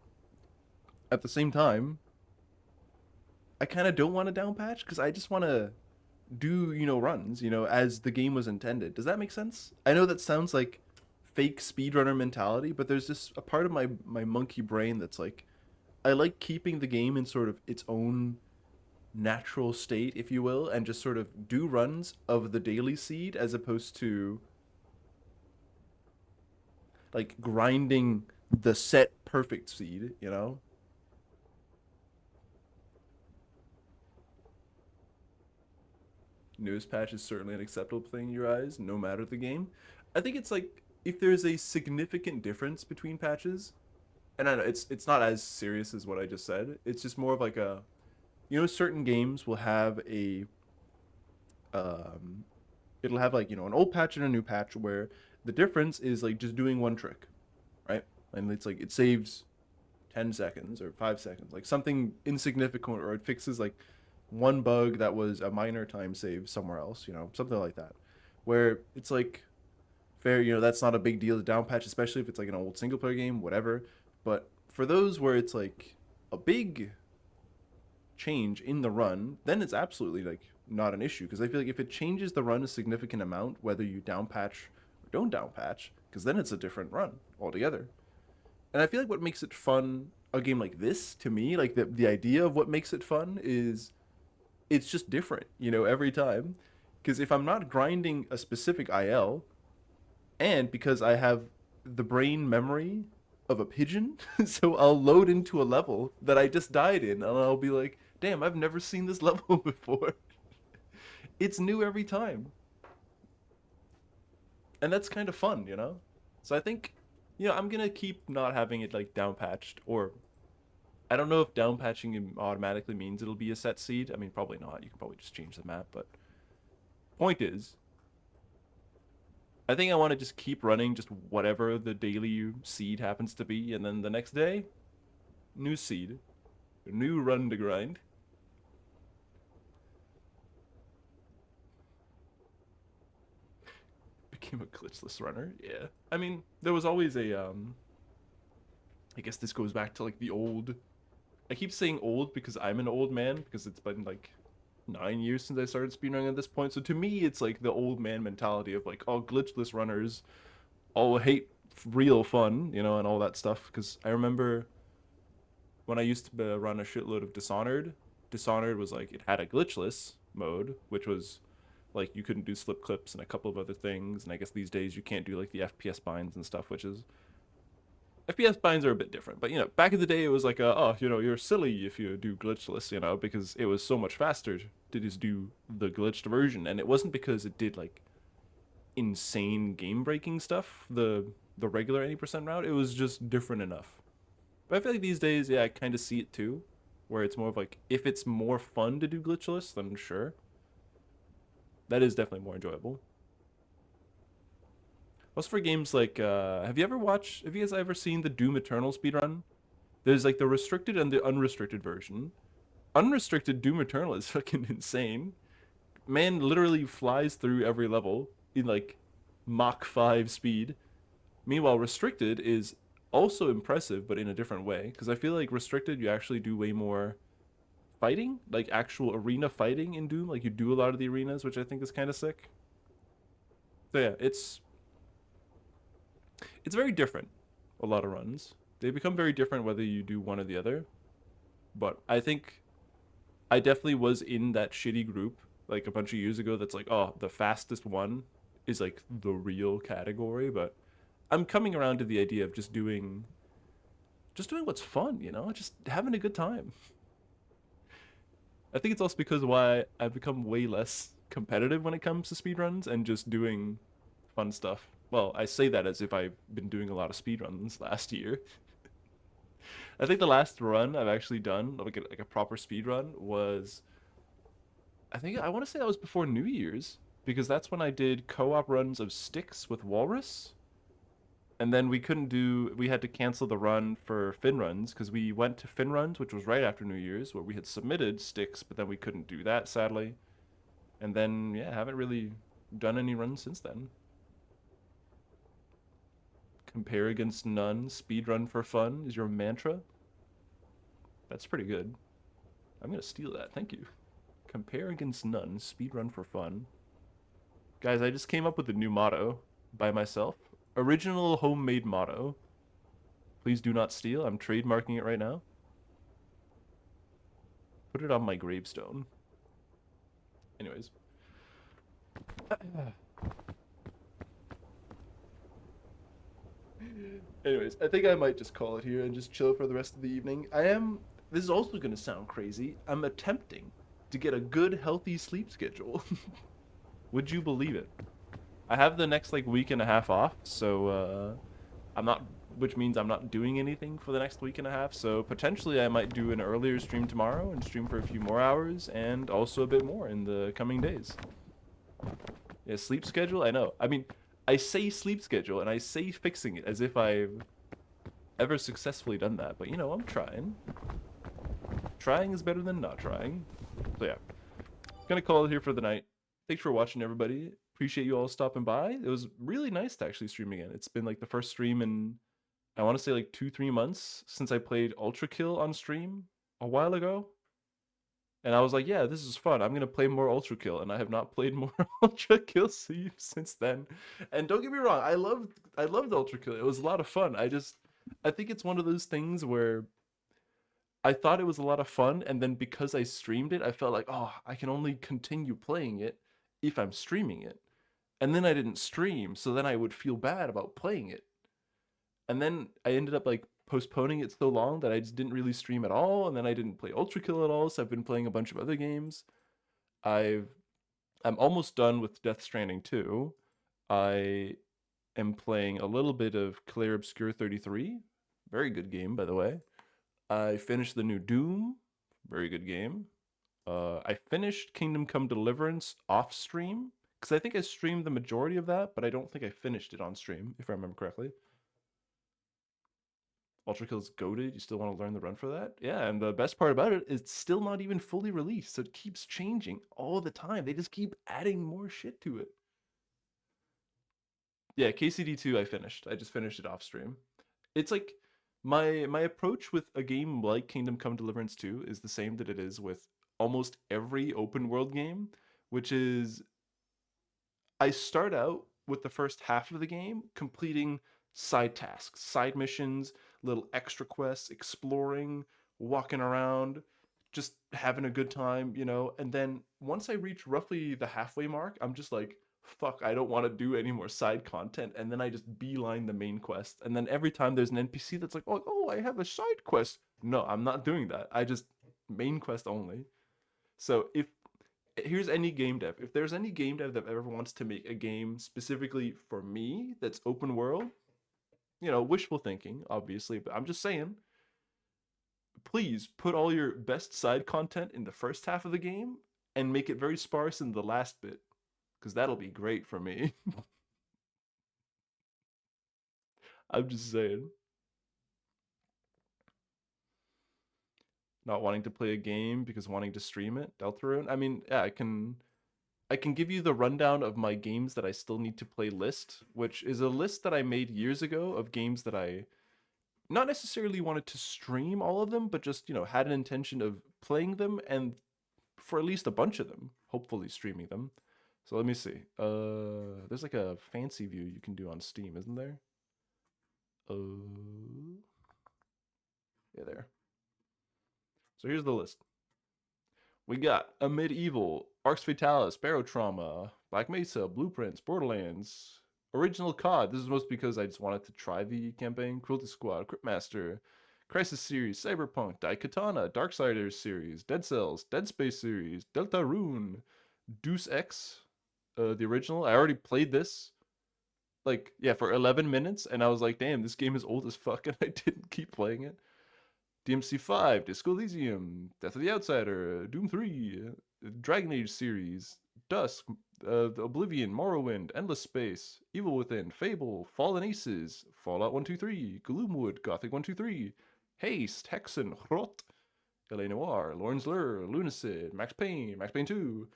at the same time, I kind of don't want a down patch, because I just want to do, you know, runs, you know, as the game was intended. Does that make sense? I know that sounds like fake speedrunner mentality, but there's just a part of my monkey brain that's like, I like keeping the game in sort of its own natural state, if you will, and just sort of do runs of the daily seed as opposed to like grinding the set perfect seed, you know? Newest patch is certainly an acceptable thing in your eyes, no matter the game. I think it's like, if there's a significant difference between patches, and I know it's not as serious as what I just said. It's just more of like a, you know, certain games will have a, it'll have like, you know, an old patch and a new patch where the difference is like just doing one trick, right? And it's like it saves 10 seconds or 5 seconds, like something insignificant, or it fixes like one bug that was a minor time save somewhere else, you know, something like that, where it's like fair, you know, that's not a big deal to down patch, especially if it's like an old single player game, whatever. But for those where it's like a big change in the run, then it's absolutely like not an issue, because I feel like if it changes the run a significant amount, whether you down patch or don't down patch, because then it's a different run altogether. And I feel like what makes it fun, a game like this, to me, like the idea of what makes it fun is it's just different, you know, every time. Because if I'm not grinding a specific IL, and because I have the brain memory of a pigeon, so I'll load into a level that I just died in, and I'll be like, damn, I've never seen this level before. It's new every time. And that's kind of fun, you know? So I think, you know, I'm gonna keep not having it like down patched, or I don't know if down patching automatically means it'll be a set seed. I mean, probably not. You can probably just change the map. But point is, I think I want to just keep running just whatever the daily seed happens to be, and then the next day, new seed, new run to grind. Became a glitchless runner. Yeah. I mean, there was always a I guess this goes back to like the old. I keep saying old because I'm an old man because it's been like 9 years since I started speedrunning at this point. So to me, it's like the old man mentality of like, oh, glitchless runners all hate real fun, you know, and all that stuff. Because I remember when I used to run a shitload of Dishonored. Dishonored was like it had a glitchless mode, which was like you couldn't do slip clips and a couple of other things. And I guess these days you can't do like the FPS binds and stuff, which is FPS binds are a bit different, but you know, back in the day, it was like, oh, you know, you're silly if you do glitchless, you know, because it was so much faster to just do the glitched version, and it wasn't because it did like insane game breaking stuff, the regular 80% route. It was just different enough. But I feel like these days, yeah, I kind of see it too, where it's more of like if it's more fun to do glitchless, then sure, that is definitely more enjoyable. Also for games like, have you guys ever seen the Doom Eternal speedrun? There's like the restricted and the unrestricted version. Unrestricted Doom Eternal is fucking insane. Man literally flies through every level in like Mach 5 speed. Meanwhile, restricted is also impressive, but in a different way. Because I feel like restricted, you actually do way more fighting, like actual arena fighting in Doom. Like you do a lot of the arenas, which I think is kind of sick. So yeah, it's very different. A lot of runs, they become very different whether you do one or the other. But I think I definitely was in that shitty group like a bunch of years ago that's like, oh, the fastest one is like the real category, but I'm coming around to the idea of just doing what's fun, you know, just having a good time. I think it's also because why I've become way less competitive when it comes to speedruns and just doing fun stuff. Well, I say that as if I've been doing a lot of speedruns last year. I think the last run I've actually done, like a proper speedrun, was I think I want to say that was before New Year's because that's when I did co-op runs of Sticks with Walrus. And then we had to cancel the run for Fin Runs because we went to Fin Runs, which was right after New Year's, where we had submitted Sticks, but then we couldn't do that, sadly. And then, yeah, haven't really done any runs since then. Compare against none, speed run for fun is your mantra. That's pretty good. I'm gonna steal that. Thank you. Compare against none, speed run for fun. Guys, I just came up with a new motto by myself. Original homemade motto. Please do not steal. I'm trademarking it right now. Put it on my gravestone. Anyways. Anyways, I think I might just call it here and just chill for the rest of the evening. This is also going to sound crazy. I'm attempting to get a good, healthy sleep schedule. Would you believe it? I have the next like week and a half off, so I'm not, which means I'm not doing anything for the next week and a half. So potentially I might do an earlier stream tomorrow and stream for a few more hours and also a bit more in the coming days. Yeah, sleep schedule. I know. I mean, I say sleep schedule and I say fixing it as if I've ever successfully done that, but you know, I'm trying. Trying is better than not trying. So yeah, gonna call it here for the night. Thanks for watching, everybody. Appreciate you all stopping by. It was really nice to actually stream again. It's been like the first stream in, I want to say like 2-3 months since I played Ultra Kill on stream a while ago. And I was like, yeah, this is fun. I'm gonna play more Ultra Kill, and I have not played more Ultra Kill since then. And don't get me wrong, I loved Ultra Kill. It was a lot of fun. I think it's one of those things where I thought it was a lot of fun, and then because I streamed it, I felt like, oh, I can only continue playing it if I'm streaming it. And then I didn't stream, so then I would feel bad about playing it. And then I ended up like postponing it so long that I just didn't really stream at all, and then I didn't play Ultra Kill at all, so I've been playing a bunch of other games. I've I'm almost done with Death Stranding 2. I am playing a little bit of Clair Obscur 33. Very good game, by the way. I finished the new Doom, very good game. I finished Kingdom Come Deliverance off stream because I think I streamed the majority of that, but I don't think I finished it on stream, if I remember correctly. Ultra Kill's goated. You still want to learn the run for that? Yeah, and the best part about it is it's still not even fully released, so it keeps changing all the time. They just keep adding more shit to it. Yeah, KCD2 I finished. I just finished it off stream. It's like my approach with a game like Kingdom Come Deliverance 2 is the same that it is with almost every open world game, which is I start out with the first half of the game completing side tasks, side missions, little extra quests, exploring, walking around, just having a good time, you know. And then once I reach roughly the halfway mark, I'm just like, fuck, I don't want to do any more side content. And then I just beeline the main quest. And then every time there's an NPC that's like, oh, I have a side quest. No, I'm not doing that. I just main quest only. So if here's any game dev. If there's any game dev that ever wants to make a game specifically for me that's open world, you know, wishful thinking, obviously, but I'm just saying, please put all your best side content in the first half of the game and make it very sparse in the last bit, because that'll be great for me. I'm just saying. Not wanting to play a game because wanting to stream it, Deltarune. I mean, yeah, I can give you the rundown of my games that I still need to play list, which is a list that I made years ago of games that I not necessarily wanted to stream all of them, but just, you know, had an intention of playing them and for at least a bunch of them, hopefully streaming them. So let me see. There's like a fancy view you can do on Steam, isn't there? Yeah, there. So here's the list. We got a medieval, Arx Fatalis, Barotrauma, Black Mesa, Blueprints, Borderlands, Original COD. This is mostly because I just wanted to try the campaign. Cruelty Squad, Cryptmaster, Crisis series, Cyberpunk, Daikatana, Darksiders series, Dead Cells, Dead Space series, Deltarune, Deus Ex, the original. I already played this like yeah for 11 minutes, and I was like, damn, this game is old as fuck, and I didn't keep playing it. DMC5, Disco Elysium, Death of the Outsider, Doom 3, Dragon Age series, Dusk, Oblivion, Morrowind, Endless Space, Evil Within, Fable, Fallen Aces, Fallout 123, Gloomwood, Gothic 123, Haste, Hexen, Hrot, LA Noir, Lawrence Lure, Lunacid, Max Payne 2,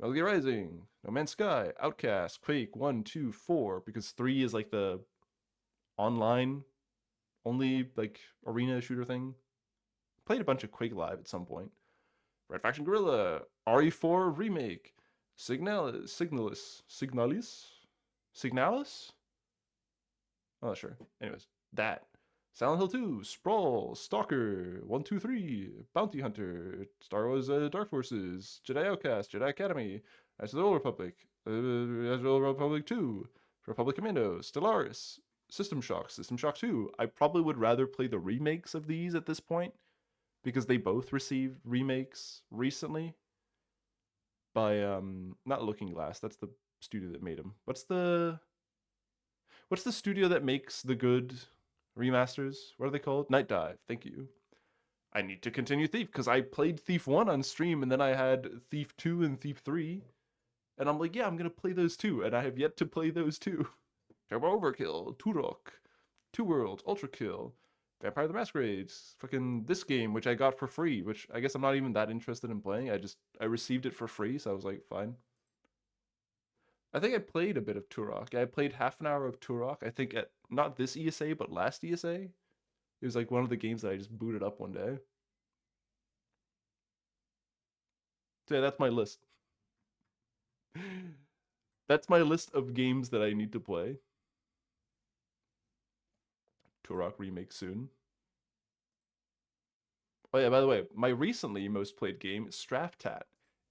Metal Gear Rising, No Man's Sky, Outcast, Quake 1, 2, 4, because 3 is like the online only like arena shooter thing. Played a bunch of Quake Live at some point. Red Faction Guerrilla, RE4 Remake, Signalis? I'm not sure. Anyways, that. Silent Hill 2, Sprawl, Stalker, 123, Bounty Hunter, Star Wars Dark Forces, Jedi Outcast, Jedi Academy, Knights of the Old Republic, Knights of the Old Republic 2, Republic Commando, Stellaris, System Shock, System Shock 2. I probably would rather play the remakes of these at this point because they both received remakes recently by not Looking Glass. That's the studio that made them. What's the studio that makes the good remasters? What are they called? Night Dive. Thank you. I need to continue Thief because I played Thief 1 on stream and then I had Thief 2 and Thief 3. And I'm like, yeah, I'm going to play those too. And I have yet to play those too. Turbo Overkill, Turok, Two Worlds, Ultra Kill, Vampire the Masquerade, fucking this game, which I got for free, which I guess I'm not even that interested in playing. I received it for free, so I was like, fine. I think I played a bit of Turok. I played half an hour of Turok, I think at not this ESA, but last ESA. It was like one of the games that I just booted up one day. So yeah, that's my list. That's my list of games that I need to play. Turok remake soon. Oh yeah, by the way, my recently most played game is Straftat.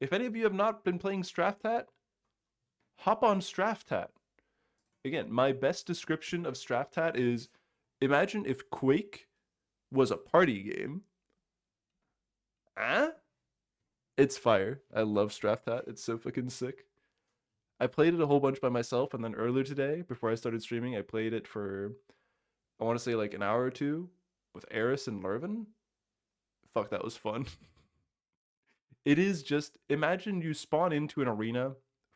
If any of you have not been playing Straftat, hop on Straftat. Again, my best description of Straftat is imagine if Quake was a party game. Huh? It's fire. I love Straftat. It's so fucking sick. I played it a whole bunch by myself, and then earlier today, before I started streaming, I played it for I want to say like an hour or two with Eris and Lurvin. Fuck, that was fun. It is just imagine you spawn into an arena,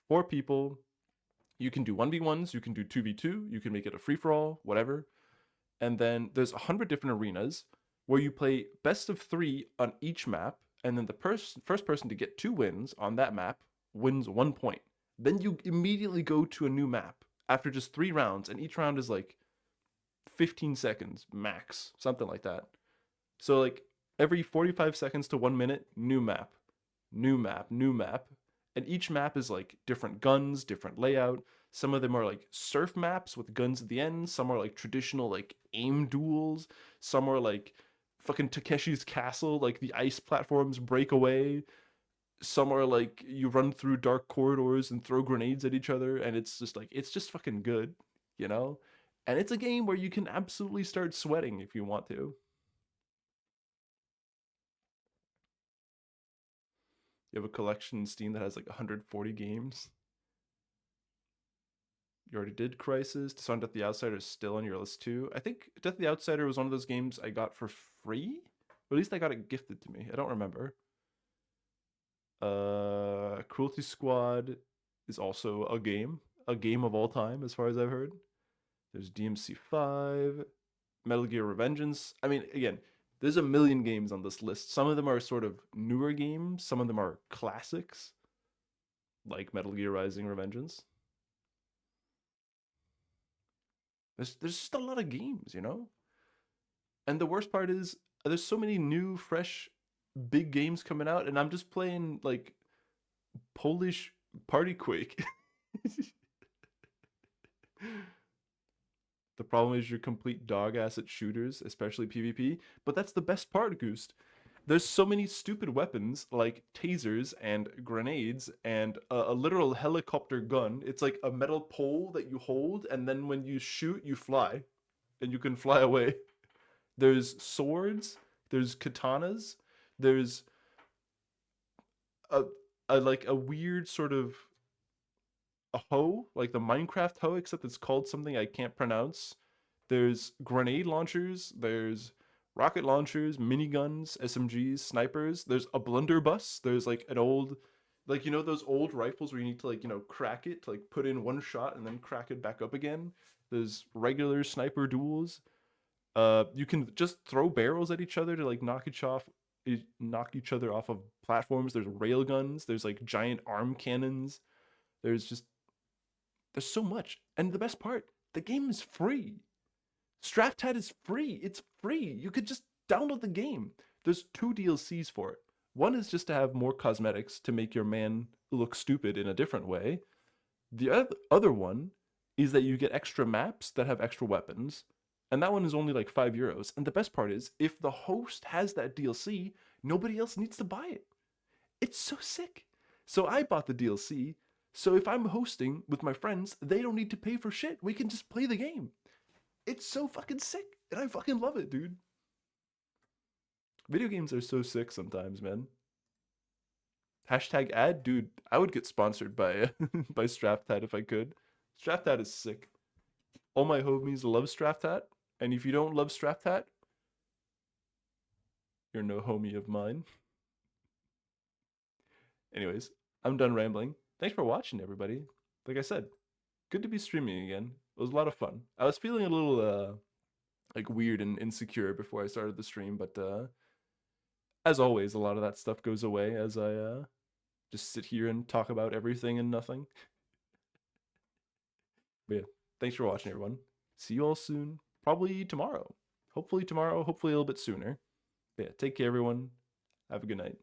4 people. You can do 1v1s, you can do 2v2, you can make it a free for all, whatever. And then there's 100 different arenas where you play best of 3 on each map, and then the first person to get 2 wins on that map wins 1 point. Then you immediately go to a new map after just 3 rounds, and each round is like 15 seconds max, something like that. So like every 45 seconds to 1 minute, new map, new map, new map. And each map is like different guns, different layout. Some of them are like surf maps with guns at the end. Some are like traditional like aim duels. Some are like fucking Takeshi's Castle, like the ice platforms break away. Some are like you run through dark corridors and throw grenades at each other, and it's just like it's just fucking good, you know? And it's a game where you can absolutely start sweating if you want to. You have a collection in Steam that has like 140 games. You already did Crisis. Dishonored Death the Outsider is still on your list too. I think Death the Outsider was one of those games I got for free. Or at least I got it gifted to me. I don't remember. Cruelty Squad is also a game of all time as far as I've heard. There's DMC 5, Metal Gear Revengeance. I mean, again, there's a million games on this list. Some of them are sort of newer games, some of them are classics, like Metal Gear Rising Revengeance. There's just a lot of games, you know? And the worst part is there's so many new, fresh, big games coming out, and I'm just playing like Polish Party Quake. The problem is you're complete dog ass at shooters, especially PvP. But that's the best part, Goose. There's so many stupid weapons like tasers and grenades and a literal helicopter gun. It's like a metal pole that you hold, and then when you shoot, you fly, and you can fly away. There's swords. There's katanas. There's a, a like a weird sort of a hoe, like the Minecraft hoe, except it's called something I can't pronounce. There's grenade launchers, there's rocket launchers, miniguns, SMGs, snipers. There's a blunderbuss. There's like an old, like you know those old rifles where you need to like crack it to like put in one shot and then crack it back up again. There's regular sniper duels. You can just throw barrels at each other to like knock each other off of platforms. There's rail guns. There's like giant arm cannons. There's just there's so much. And the best part, the game is free. Straftad is free. It's free. You could just download the game. There's 2 DLCs for it. One is just to have more cosmetics to make your man look stupid in a different way. The other one is that you get extra maps that have extra weapons. And that one is only like €5. And the best part is, if the host has that DLC, nobody else needs to buy it. It's so sick. So I bought the DLC. So if I'm hosting with my friends, they don't need to pay for shit. We can just play the game. It's so fucking sick. And I fucking love it, dude. Video games are so sick sometimes, man. Hashtag ad, dude. I would get sponsored by by Straftad if I could. Straftad is sick. All my homies love Straftad, and if you don't love Straftad, you're no homie of mine. Anyways, I'm done rambling. Thanks for watching, everybody. Like I said, good to be streaming again. It was a lot of fun. I was feeling a little like weird and insecure before I started the stream, but as always, a lot of that stuff goes away as I just sit here and talk about everything and nothing. But yeah, thanks for watching, everyone. See you all soon. Probably tomorrow. Hopefully tomorrow. Hopefully a little bit sooner. But yeah, take care, everyone. Have a good night.